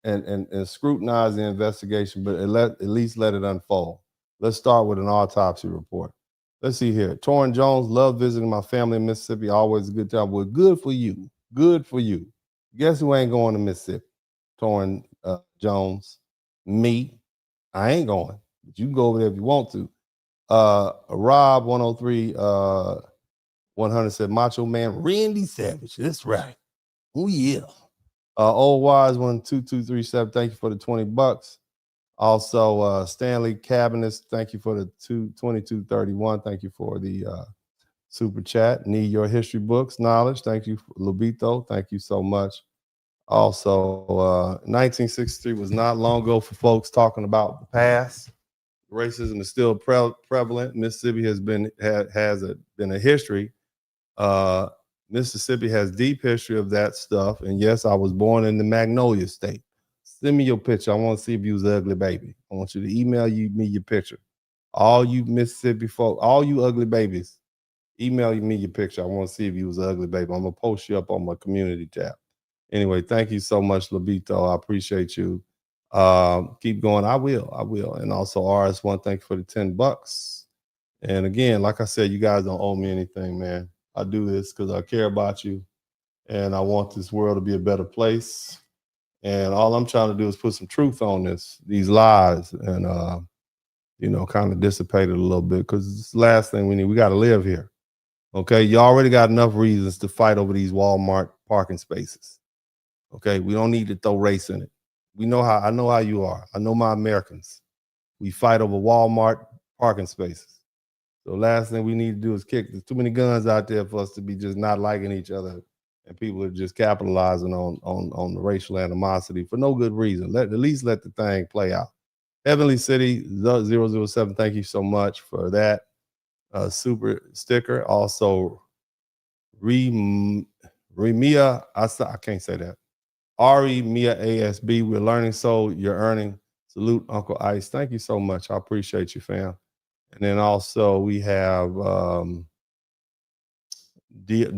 and scrutinize the investigation, but at least let it unfold. Let's start with an autopsy report. Let's see here. Torrin Jones, love visiting my family in Mississippi. Always a good time. Well, good for you. Good for you. Guess who ain't going to Mississippi? Torrin Jones. Me. I ain't going. But you can go over there if you want to. Rob 103 100 said Macho Man Randy Savage. That's right. Oh yeah. Old Wise 12237. Thank you for the $20. Also, Stanley Cabinets, thank you for the 2231. Thank you for the super chat. Need your history books, knowledge. Thank you, Lobito. Thank you so much. Also, 1963 was not long ago for folks talking about the past. Racism is still prevalent. Mississippi has been a history. Mississippi has deep history of that stuff. And yes, I was born in the Magnolia State. Send me your picture. I want to see if you was an ugly baby. I want you to email me your picture. All you Mississippi folk, all you ugly babies, email me your picture. I want to see if you was an ugly baby. I'm gonna post you up on my community tab. Anyway, thank you so much, Lobito. I appreciate you. Keep going. I will. And also RS1, thank you for the $10. And again, like I said, you guys don't owe me anything, man. I do this because I care about you and I want this world to be a better place. And all I'm trying to do is put some truth on these lies, and kind of dissipate it a little bit, because it's the last thing we need. We got to live here. Okay, you already got enough reasons to fight over these Walmart parking spaces. Okay, we don't need to throw race in it. I know how you are. I know my Americans. We fight over Walmart parking spaces. So the last thing we need to do is kick. There's too many guns out there for us to be just not liking each other, and people are just capitalizing on the racial animosity for no good reason. At least let the thing play out. Heavenly City 007, thank you so much for that super sticker. Also, Remia, I can't say that. Ari Mia ASB, we're learning, so you're earning. Salute, Uncle Ice. Thank you so much. I appreciate you, fam. And then also we have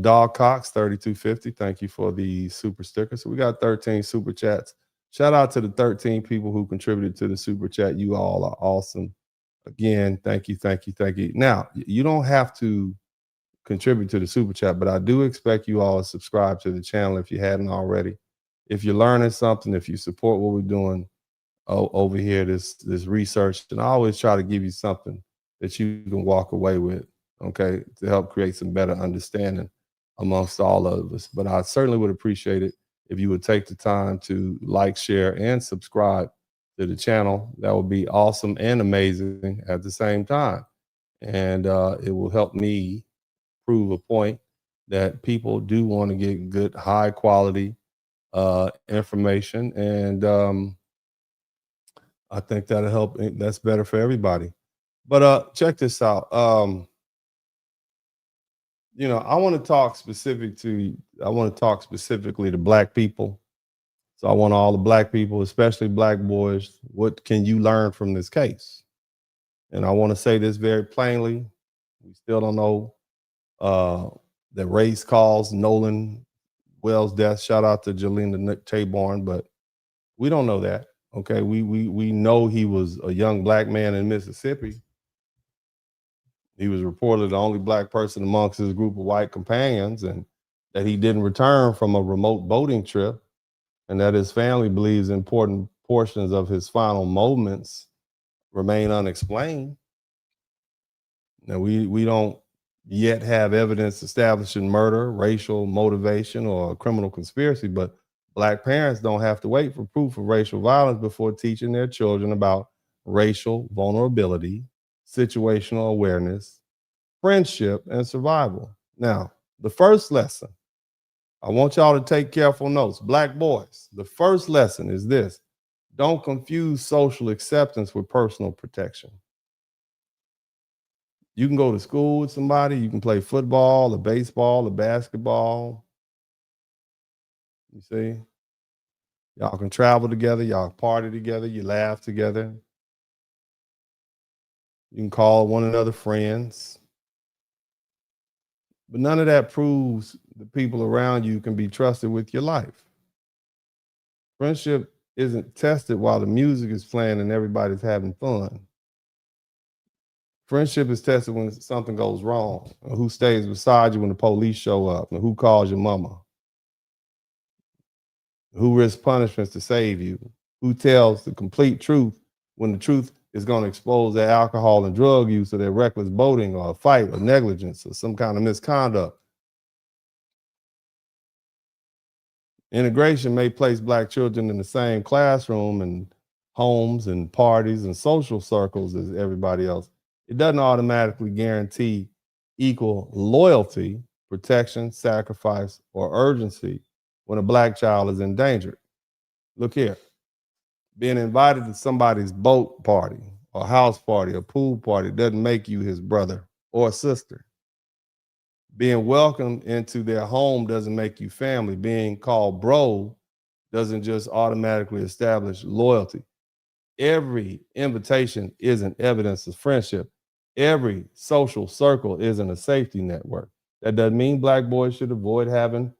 Dog Cox 3250. Thank you for the super sticker. So we got 13 super chats. Shout out to the 13 people who contributed to the super chat. You all are awesome. Again, thank you. Now, you don't have to contribute to the super chat, but I do expect you all to subscribe to the channel if you hadn't already. If you're learning something, if you support what we're doing over here, this research, and I always try to give you something that you can walk away with, okay, to help create some better understanding amongst all of us. But I certainly would appreciate it if you would take the time to like, share, and subscribe to the channel. That would be awesome and amazing at the same time. And it will help me prove a point that people do want to get good, high quality information. And I think that'll help. That's better for everybody. But check this out. I want to talk specifically to Black people. So I want all the Black people, especially Black boys, what can you learn from this case? And I want to say this very plainly. We still don't know that race caused Nolan Wells' death. Shout out to Jelena Taborn, but we don't know that. Okay, we know he was a young Black man in Mississippi. He was reportedly the only black person amongst his group of white companions, and that he didn't return from a remote boating trip, and that his family believes important portions of his final moments remain unexplained. Now, we don't yet have evidence establishing murder, racial motivation, or a criminal conspiracy, but black parents don't have to wait for proof of racial violence before teaching their children about racial vulnerability, situational awareness, friendship, and survival. Now, the first lesson, I want y'all to take careful notes. Black boys, the first lesson is this: don't confuse social acceptance with personal protection. You can go to school with somebody, you can play football or baseball or basketball. You see? Y'all can travel together, y'all party together, you laugh together. You can call one another friends. But none of that proves the people around you can be trusted with your life. Friendship isn't tested while the music is playing and everybody's having fun. Friendship is tested when something goes wrong, or who stays beside you when the police show up, and who calls your mama, who risks punishments to save you, who tells the complete truth when the truth is going to expose their alcohol and drug use, or their reckless boating, or a fight, or negligence, or some kind of misconduct. Integration may place black children in the same classroom and homes and parties and social circles as everybody else. It doesn't automatically guarantee equal loyalty, protection, sacrifice, or urgency when a black child is endangered. Look here, being invited to somebody's boat party or house party or pool party doesn't make you his brother or sister. Being welcomed into their home doesn't make you family. Being called bro doesn't just automatically establish loyalty. Every invitation isn't evidence of friendship. Every social circle isn't a safety network. That doesn't mean black boys should avoid having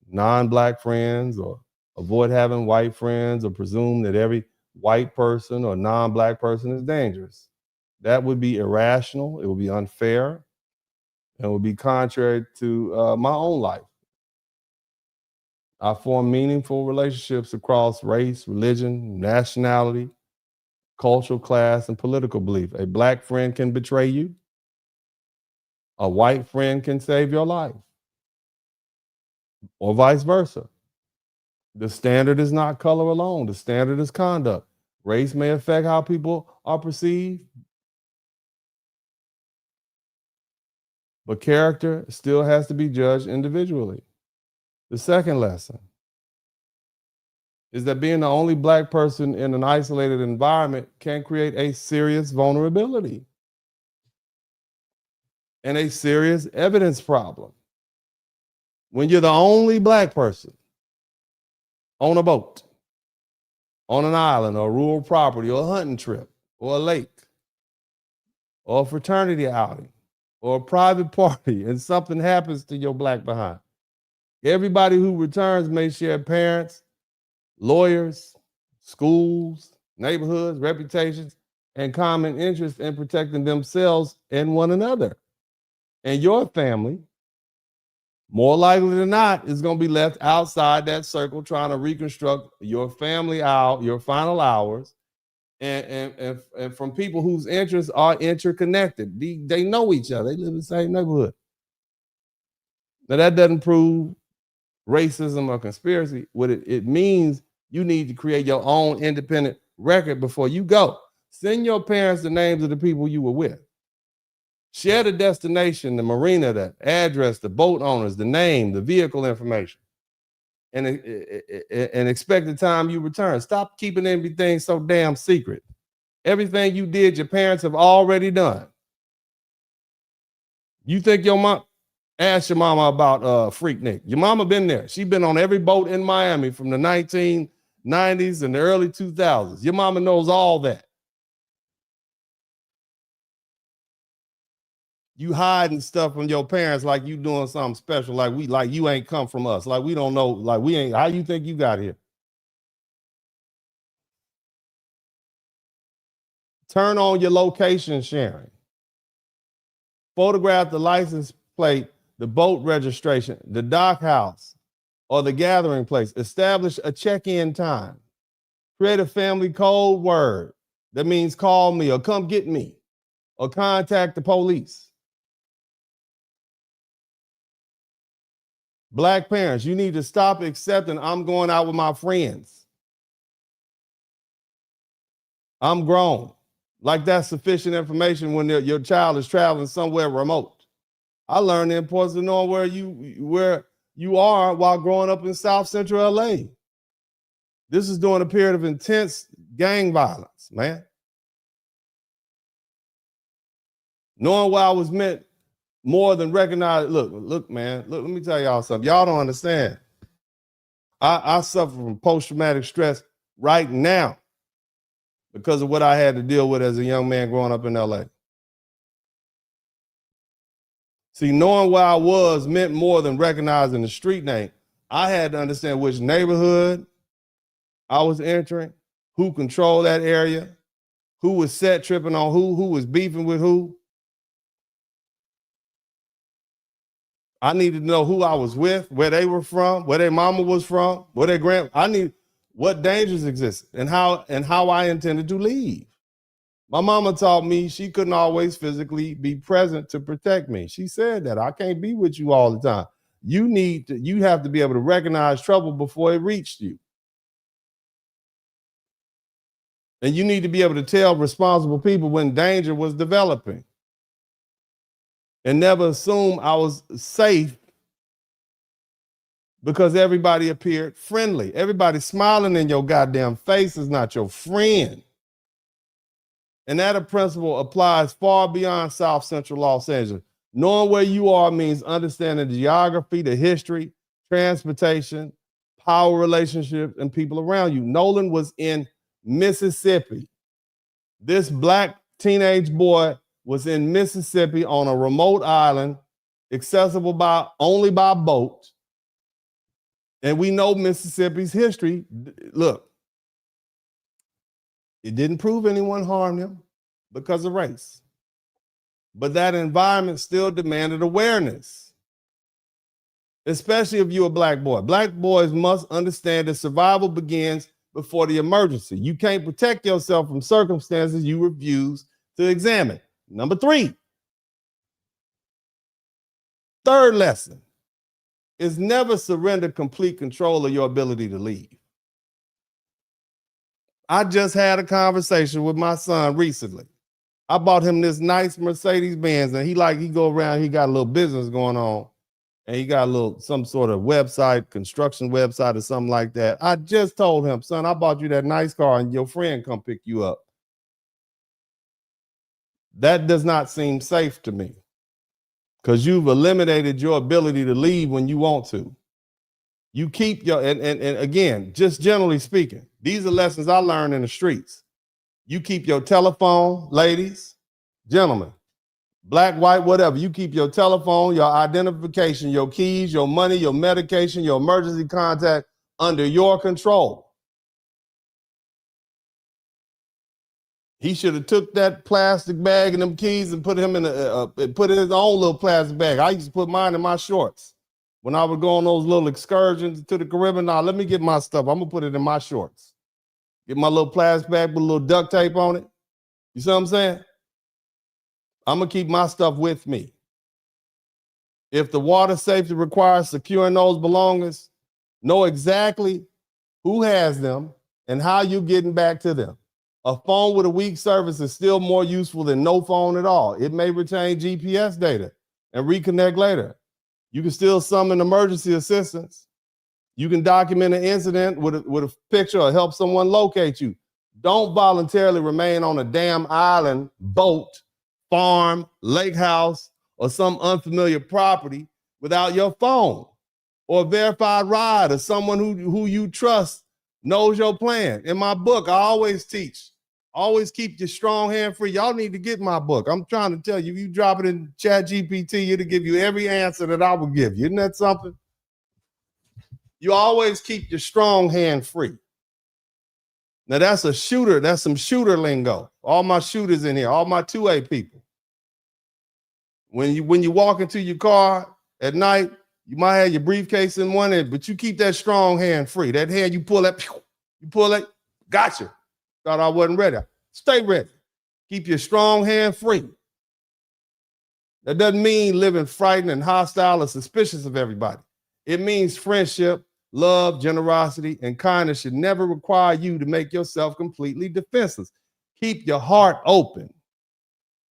non-black friends or avoid having white friends or presume that every white person or non-black person is dangerous. That would be irrational. It would be unfair. And would be contrary to my own life. I form meaningful relationships across race, religion, nationality, cultural class, and political belief. A black friend can betray you. A white friend can save your life, or vice versa. The standard is not color alone. The standard is conduct. Race may affect how people are perceived, but character still has to be judged individually. The second lesson is that being the only black person in an isolated environment can create a serious vulnerability and a serious evidence problem. When you're the only black person on a boat, on an island or rural property or a hunting trip or a lake or a fraternity outing or a private party and something happens to your black behind, everybody who returns may share parents, lawyers, schools, neighborhoods, reputations, and common interest in protecting themselves and one another. And your family, more likely than not, is going to be left outside that circle trying to reconstruct your family out, your final hours, and from people whose interests are interconnected. They know each other. They live in the same neighborhood. Now, that doesn't prove racism or conspiracy. What it means, you need to create your own independent record before you go. Send your parents the names of the people you were with. Share the destination, the marina, the address, the boat owners, the name, the vehicle information, and expect the time you return. Stop keeping everything so damn secret. Everything you did, your parents have already done. You think your mom, ask your mama about Freaknik. Your mama been there. She been on every boat in Miami from the 1990s and the early 2000s. Your mama knows all that. You hiding stuff from your parents like you doing something special, like you ain't come from us, like we don't know, like we ain't. How you think you got here? Turn on your location sharing. photograph the license plate, the boat registration, the dock house, or the gathering place. Establish a check-in time. Create a family code word. That means call me or come get me or contact the police. Black parents, you need to stop accepting I'm going out with my friends. I'm grown. Like that's sufficient information when your child is traveling somewhere remote. I learned the importance of knowing where you are while growing up in South Central LA. This is during a period of intense gang violence, man. Knowing why I was meant more than recognize. Look, man, let me tell y'all something. Y'all don't understand. I suffer from post-traumatic stress right now because of what I had to deal with as a young man growing up in LA. See, knowing where I was meant more than recognizing the street name. I had to understand which neighborhood I was entering, who controlled that area, who was set tripping on who was beefing with who. I needed to know who I was with, where they were from, where their mama was from, where their I need what dangers existed and how I intended to leave. My mama taught me she couldn't always physically be present to protect me. She said that I can't be with you all the time. You have to be able to recognize trouble before it reached you. And you need to be able to tell responsible people when danger was developing. And never assume I was safe because everybody appeared friendly. Everybody smiling in your goddamn face is not your friend. And that principle applies far beyond South Central Los Angeles. Knowing where you are means understanding the geography, the history, transportation, power relationships, and people around you. Nolan was in Mississippi. This black teenage boy was in Mississippi on a remote island, accessible only by boat. And we know Mississippi's history. Look, it didn't prove anyone harmed him because of race. But that environment still demanded awareness, especially if you're a black boy. Black boys must understand that survival begins before the emergency. You can't protect yourself from circumstances you refuse to examine. Number 3, third lesson is never surrender complete control of your ability to leave. I just had a conversation with my son recently. I bought him this nice Mercedes Benz, and he go around, he got a little business going on, and he got some sort of website, construction website or something like that. I just told him, son, I bought you that nice car and your friend come pick you up. That does not seem safe to me because you've eliminated your ability to leave when you want to. You keep your, and again, just generally speaking, these are lessons I learned in the streets. You keep your telephone, ladies, gentlemen, black, white, whatever. You keep your telephone, your identification, your keys, your money, your medication, your emergency contact under your control. He should have took that plastic bag and them keys and put him in put in his own little plastic bag. I used to put mine in my shorts when I would go on those little excursions to the Caribbean. Now let me get my stuff. I'm gonna put it in my shorts. Get my little plastic bag with a little duct tape on it. You see what I'm saying? I'm gonna keep my stuff with me. If the water safety requires securing those belongings, know exactly who has them and how you're getting back to them. A phone with a weak service is still more useful than no phone at all. It may retain GPS data and reconnect later. You can still summon emergency assistance. You can document an incident with a picture or help someone locate you. Don't voluntarily remain on a damn island, boat, farm, lake house, or some unfamiliar property without your phone or a verified ride or someone who you trust knows your plan. In my book, I always teach, always keep your strong hand free. Y'all need to get my book. I'm trying to tell you, you drop it in ChatGPT, it'll give you every answer that I will give you. Isn't that something? You always keep your strong hand free. Now that's a shooter. That's some shooter lingo. All my shooters in here, all my 2A people. When you walk into your car at night, you might have your briefcase in one end, but you keep that strong hand free. That hand you pull that, gotcha. Thought I wasn't ready. Stay ready. Keep your strong hand free. That doesn't mean living frightened and hostile or suspicious of everybody. It means friendship, love, generosity, and kindness should never require you to make yourself completely defenseless. Keep your heart open,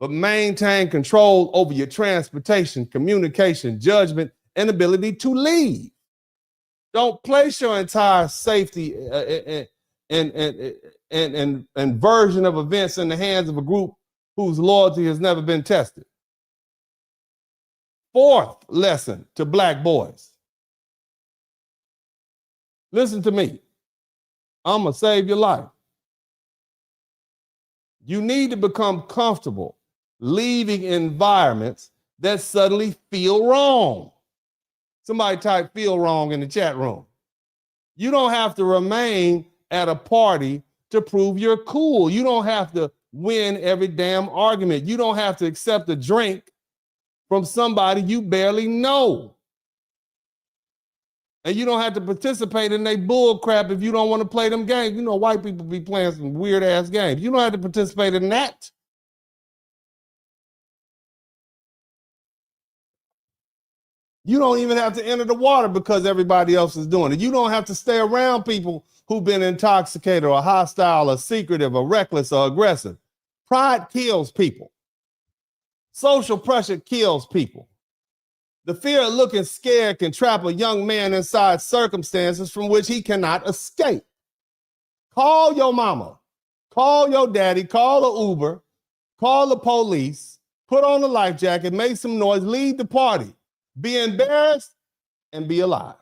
but maintain control over your transportation, communication, judgment, and ability to leave. Don't place your entire safety and version of events in the hands of a group whose loyalty has never been tested. Fourth lesson to Black boys. Listen to me. I'm going to save your life. You need to become comfortable leaving environments that suddenly feel wrong. Somebody type "feel wrong" in the chat room. You don't have to remain at a party to prove you're cool. You don't have to win every damn argument. You don't have to accept a drink from somebody you barely know. And you don't have to participate in their bull crap if you don't want to play them games. You know, white people be playing some weird ass games. You don't have to participate in that. You don't even have to enter the water because everybody else is doing it. You don't have to stay around people who've been intoxicated or hostile or secretive or reckless or aggressive. Pride kills people. Social pressure kills people. The fear of looking scared can trap a young man inside circumstances from which he cannot escape. Call your mama, call your daddy, call the Uber, call the police, put on a life jacket, make some noise, leave the party. Be embarrassed and be alive.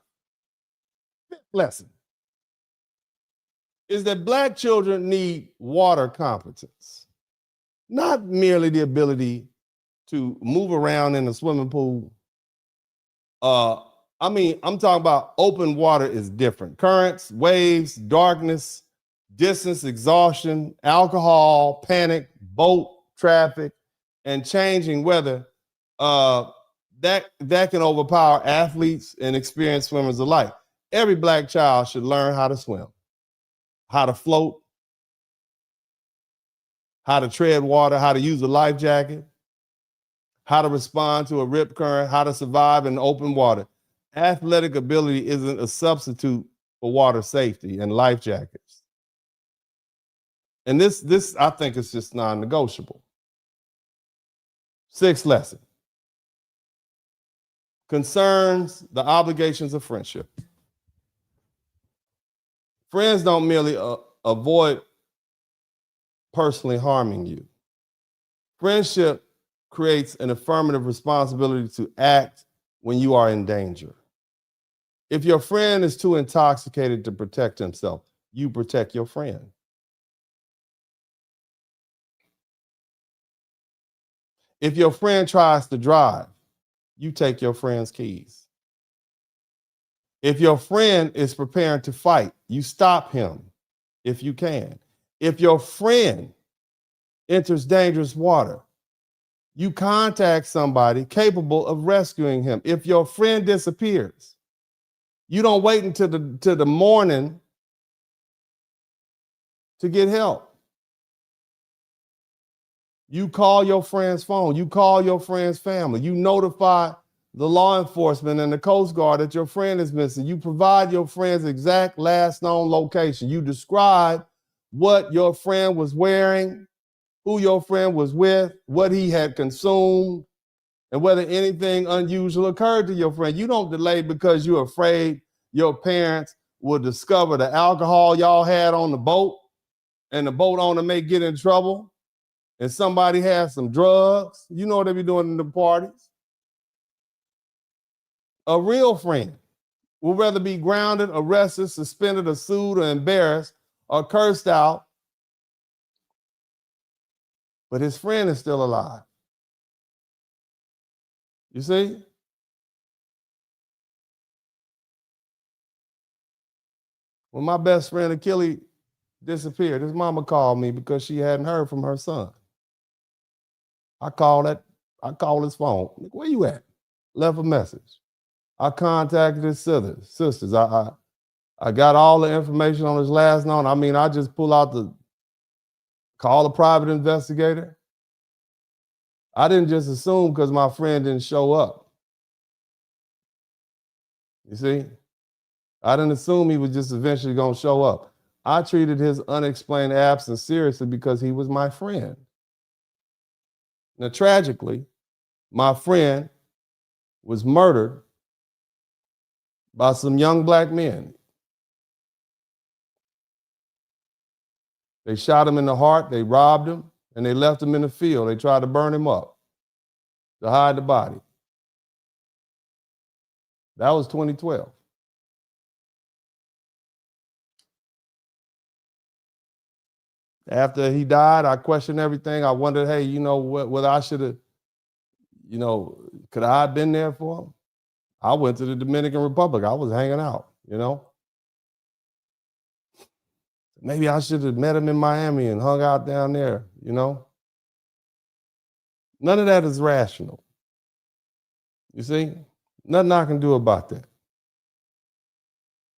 Fifth lesson is that Black children need water competence, not merely the ability to move around in a swimming pool. I'm talking about open water is different. Currents, waves, darkness, distance, exhaustion, alcohol, panic, boat traffic, and changing weather. That can overpower athletes and experienced swimmers alike. Every Black child should learn how to swim, how to float, how to tread water, how to use a life jacket, how to respond to a rip current, how to survive in open water. Athletic ability isn't a substitute for water safety and life jackets. And this I think is just non-negotiable. Sixth lesson concerns the obligations of friendship. Friends don't merely avoid personally harming you. Friendship creates an affirmative responsibility to act when you are in danger. If your friend is too intoxicated to protect himself, you protect your friend. If your friend tries to drive, you take your friend's keys. If your friend is preparing to fight, you stop him if you can. If your friend enters dangerous water, you contact somebody capable of rescuing him. If your friend disappears, you don't wait until the morning to get help. You call your friend's phone. You call your friend's family. You notify the law enforcement and the Coast Guard that your friend is missing. You provide your friend's exact last known location. You describe what your friend was wearing, who your friend was with, what he had consumed, and whether anything unusual occurred to your friend. You don't delay because you're afraid your parents will discover the alcohol y'all had on the boat and the boat owner may get in trouble and somebody has some drugs. You know what they be doing in the parties. A real friend will rather be grounded, arrested, suspended, or sued, or embarrassed, or cursed out, but his friend is still alive. You see? When my best friend Achilles disappeared, his mama called me because she hadn't heard from her son. I called that I called his phone. Where you at? Left a message. I contacted his sisters. I got all the information on his last known. I mean, I just call a private investigator. I didn't just assume because my friend didn't show up. You see? I didn't assume he was just eventually going to show up. I treated his unexplained absence seriously because he was my friend. Now, tragically, my friend was murdered by some young black men. They shot him in the heart, they robbed him, and they left him in the field. They tried to burn him up to hide the body. That was 2012. After he died, I questioned everything. I wondered, hey, whether I should have, could I have been there for him? I went to the Dominican Republic. I was hanging out, Maybe I should have met him in Miami and hung out down there, None of that is rational. You see? Nothing I can do about that.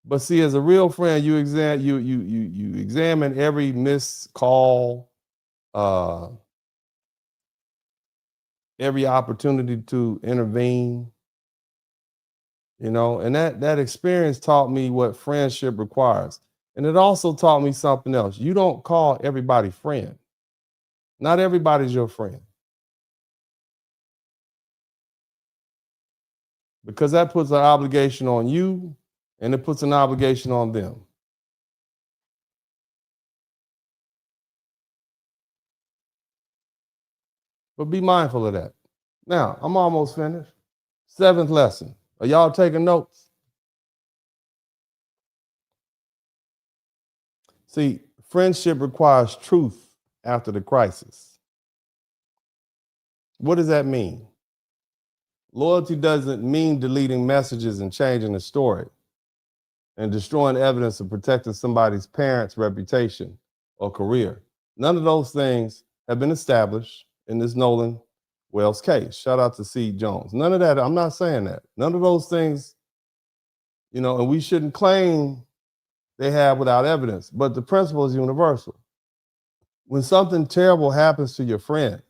But see, as a real friend, you examine every missed call, every opportunity to intervene, and that experience taught me what friendship requires. And it also taught me something else. You don't call everybody friend. Not everybody's your friend. Because that puts an obligation on you and it puts an obligation on them. But be mindful of that. Now, I'm almost finished. 7th lesson. Are y'all taking notes? See, friendship requires truth after the crisis. What does that mean? Loyalty doesn't mean deleting messages and changing the story and destroying evidence of protecting somebody's parents' reputation or career. None of those things have been established in this Nolan Wells case. Shout out to C. Jones. None of that, I'm not saying that. None of those things, and we shouldn't claim they have without evidence, but the principle is universal. When something terrible happens to your friend,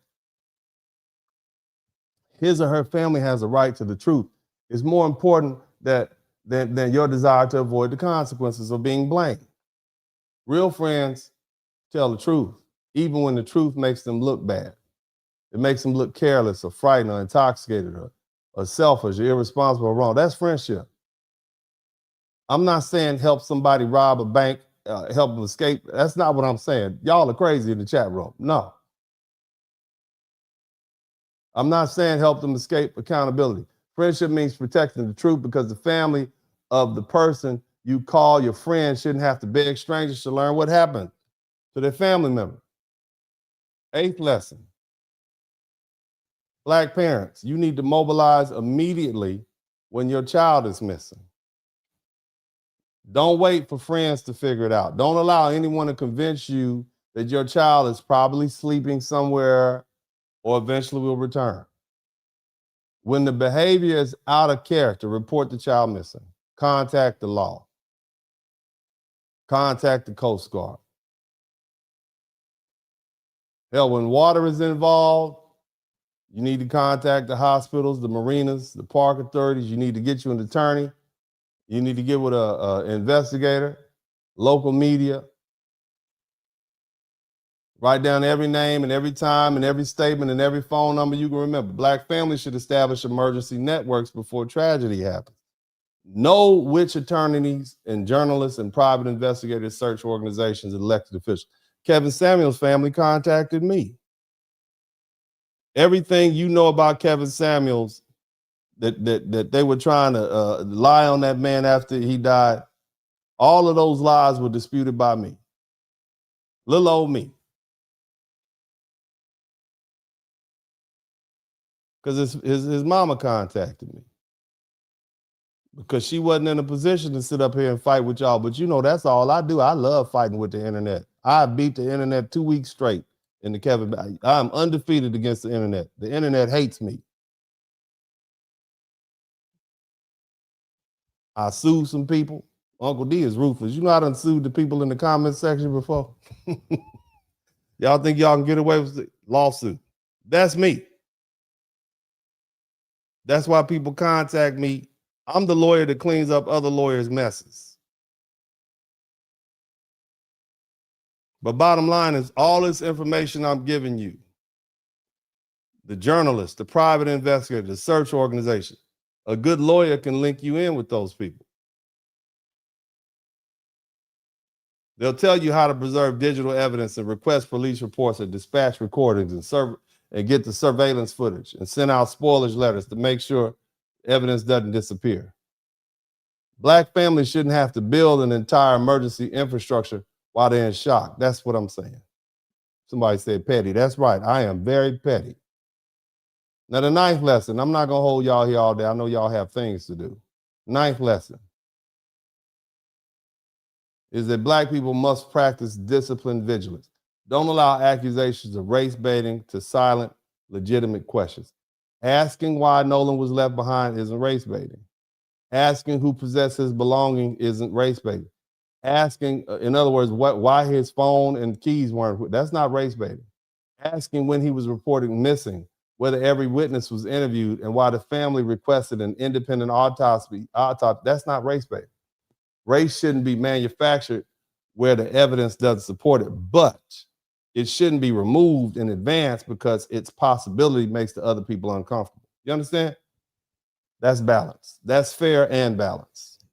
his or her family has a right to the truth. It's more important than your desire to avoid the consequences of being blamed. Real friends tell the truth, even when the truth makes them look bad. It makes them look careless or frightened or intoxicated or selfish or irresponsible or wrong. That's friendship. I'm not saying help somebody rob a bank, help them escape. That's not what I'm saying. Y'all are crazy in the chat room. No. I'm not saying help them escape accountability. Friendship means protecting the truth because the family of the person you call your friend shouldn't have to beg strangers to learn what happened to their family member. 8th lesson. Black parents, you need to mobilize immediately when your child is missing. Don't wait for friends to figure it out. Don't allow anyone to convince you that your child is probably sleeping somewhere or eventually will return. When the behavior is out of character, report the child missing. Contact the law. Contact the Coast Guard. Hell, when water is involved, you need to contact the hospitals, the marinas, the park authorities. You need to get you an attorney. You need to get with an investigator, local media. Write down every name and every time and every statement and every phone number you can remember. Black families should establish emergency networks before tragedy happens. Know which attorneys and journalists and private investigators, search organizations, and elected officials. Kevin Samuels' family contacted me. Everything you know about Kevin Samuels that they were trying to lie on that man after he died, all of those lies were disputed by me. Little old me. Because his mama contacted me. Because she wasn't in a position to sit up here and fight with y'all. But that's all I do. I love fighting with the internet. I beat the internet 2 weeks straight in the Kevin. I'm undefeated against the internet. The internet hates me. I sued some people. Uncle D is ruthless. You know I done sued the people in the comment section before? Y'all think y'all can get away with the lawsuit? That's me. That's why people contact me. I'm the lawyer that cleans up other lawyers' messes. But bottom line is all this information I'm giving you, the journalist, the private investigator, the search organization, a good lawyer can link you in with those people. They'll tell you how to preserve digital evidence and request police reports and dispatch recordings and get the surveillance footage and send out spoilage letters to make sure evidence doesn't disappear. Black families shouldn't have to build an entire emergency infrastructure while they're in shock. That's what I'm saying. Somebody said petty. That's right. I am very petty. Now, the ninth lesson, I'm not going to hold y'all here all day. I know y'all have things to do. Ninth lesson is that Black people must practice disciplined vigilance. Don't allow accusations of race baiting to silence legitimate questions. Asking why Nolan was left behind isn't race baiting. Asking who possessed his belonging isn't race baiting. Asking, in other words, why his phone and keys weren't, that's not race baiting. Asking when he was reported missing, whether every witness was interviewed, and why the family requested an independent autopsy, that's not race baiting. Race shouldn't be manufactured where the evidence doesn't support it, but it shouldn't be removed in advance because its possibility makes the other people uncomfortable. You understand? That's balance. That's fair and balanced.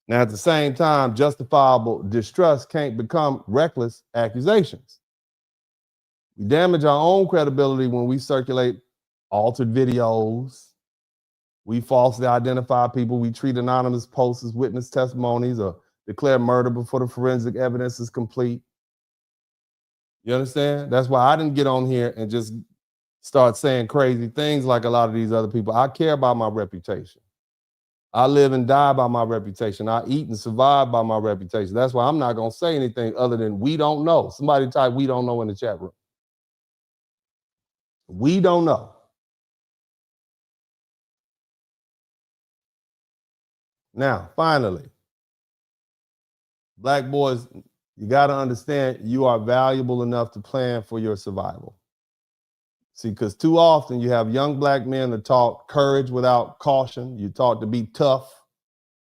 Now, at the same time, justifiable distrust can't become reckless accusations. We damage our own credibility when we circulate altered videos. We falsely identify people. We treat anonymous posts as witness testimonies or declare murder before the forensic evidence is complete. You understand? That's why I didn't get on here and just start saying crazy things like a lot of these other people. I care about my reputation. I live and die by my reputation. I eat and survive by my reputation. That's why I'm not going to say anything other than we don't know. Somebody type we don't know in the chat room. We don't know. Now, finally, Black boys, you got to understand you are valuable enough to plan for your survival. See, because too often you have young Black men that taught courage without caution. You taught to be tough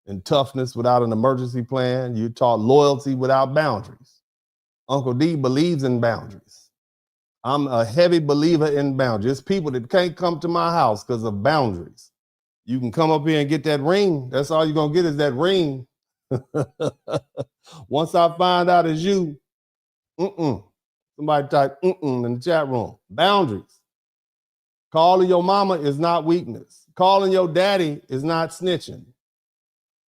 and toughness without an emergency plan. You taught loyalty without boundaries. Uncle D believes in boundaries. I'm a heavy believer in boundaries. There's people that can't come to my house because of boundaries. You can come up here and get that ring. That's all you're going to get is that ring. Once I find out it's you, somebody type in the chat room. Boundaries. Calling your mama is not weakness. Calling your daddy is not snitching.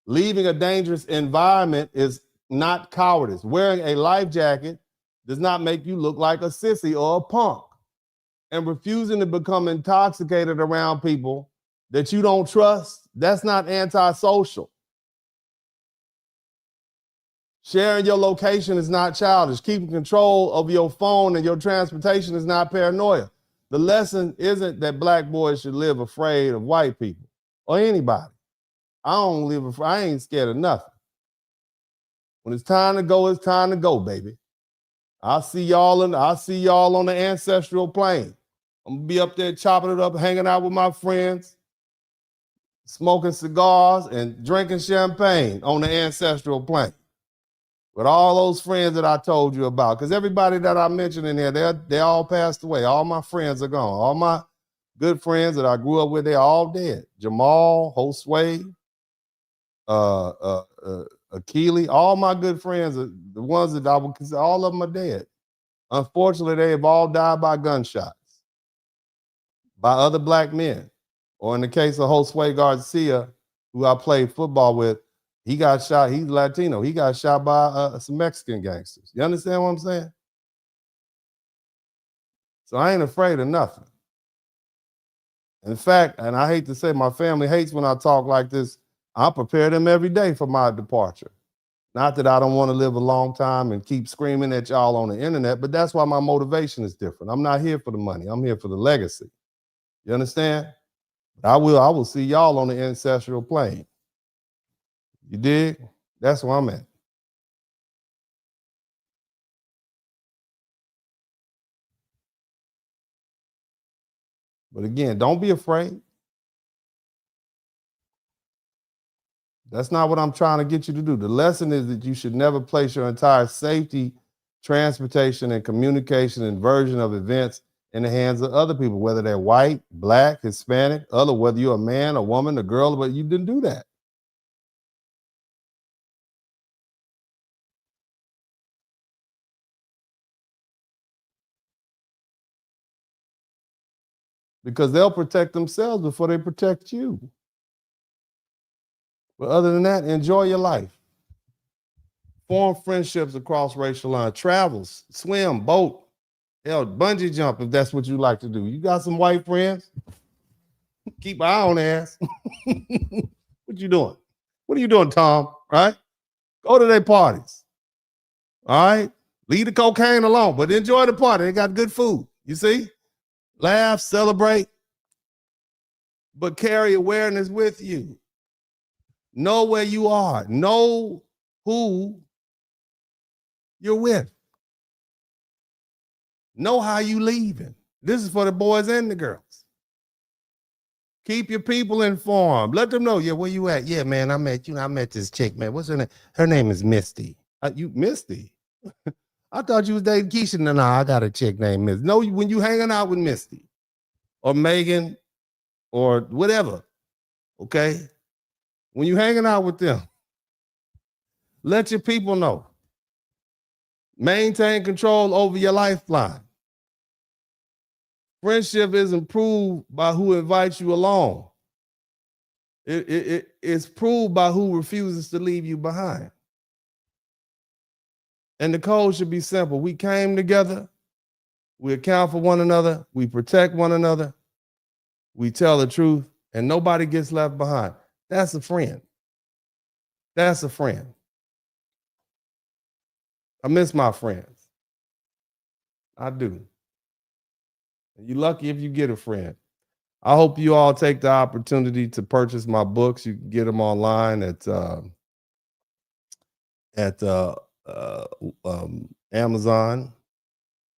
Leaving a dangerous environment is not cowardice. Wearing a life jacket does not make you look like a sissy or a punk. And refusing to become intoxicated around people that you don't trust, that's not antisocial. Sharing your location is not childish. Keeping control of your phone and your transportation is not paranoia. The lesson isn't that Black boys should live afraid of white people or anybody. I ain't scared of nothing. When it's time to go, it's time to go, baby. I'll see y'all on the ancestral plane. I'm gonna be up there chopping it up, hanging out with my friends, smoking cigars and drinking champagne on the ancestral plane. With all those friends that I told you about. Because everybody that I mentioned in there, they all passed away. All my friends are gone. All my good friends that I grew up with, they're all dead. Jamal, Josue, Akili, all my good friends, the ones that I would consider, all of them are dead. Unfortunately, they have all died by gunshots, by other Black men. Or in the case of Josue Garcia, who I played football with, he got shot. He's Latino. He got shot by some Mexican gangsters. You understand what I'm saying? So I ain't afraid of nothing. In fact, and I hate to say my family hates when I talk like this, I prepare them every day for my departure. Not that I don't want to live a long time and keep screaming at y'all on the internet, but that's why my motivation is different. I'm not here for the money. I'm here for the legacy. You understand? I will see y'all on the ancestral plane. You dig? That's where I'm at. But again, don't be afraid. That's not what I'm trying to get you to do. The lesson is that you should never place your entire safety, transportation, and communication and version of events in the hands of other people, whether they're white, black, Hispanic, whether you're a man, a woman, a girl, but you didn't do that. Because they'll protect themselves before they protect you. But other than that, enjoy your life. Form friendships across racial lines. Travels, swim, boat, hell, bungee jump if that's what you like to do. You got some white friends? Keep an eye on their ass. What you doing? What are you doing, Tom? Right? Go to their parties. All right? Leave the cocaine alone, but enjoy the party. They got good food. You see? Laugh, celebrate, but carry awareness with you. Know where you are. Know who you're with. Know how you leaving. This is for the boys and the girls. Keep your people informed. Let them know, yeah, where you at? Yeah, man, I met this chick, man. What's her name? Her name is Misty. You Misty? I thought you was dating Keisha. No, I got a chick named Misty. No, when you hanging out with Misty or Megan or whatever, okay? When you hanging out with them, let your people know. Maintain control over your lifeline. Friendship is improved by who invites you along. It's proved by who refuses to leave you behind. And the code should be simple. We came together. We account for one another. We protect one another. We tell the truth, and nobody gets left behind. That's a friend. That's a friend. I miss my friends. I do. You're lucky if you get a friend. I hope you all take the opportunity to purchase my books. You can get them online at Amazon.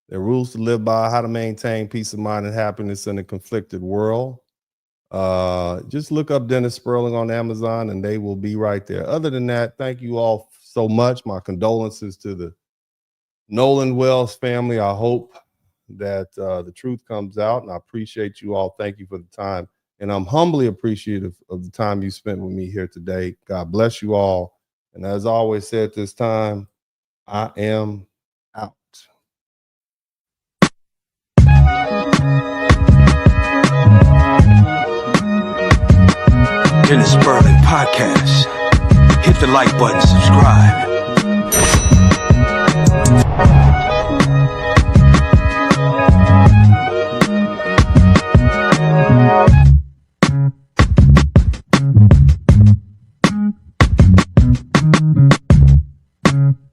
There are rules to live by, how to maintain peace of mind and happiness in a conflicted world. Just look up Dennis Spurling on Amazon and they will be right there. Other than that, thank you all so much. My condolences to the Nolan Wells family. I hope that the truth comes out, and I appreciate you all. Thank you for the time. And I'm humbly appreciative of the time you spent with me here today. God bless you all. And as I always say at this time, I am out. Dennis Spurling Podcast. Hit the like button, subscribe. Mm-hmm.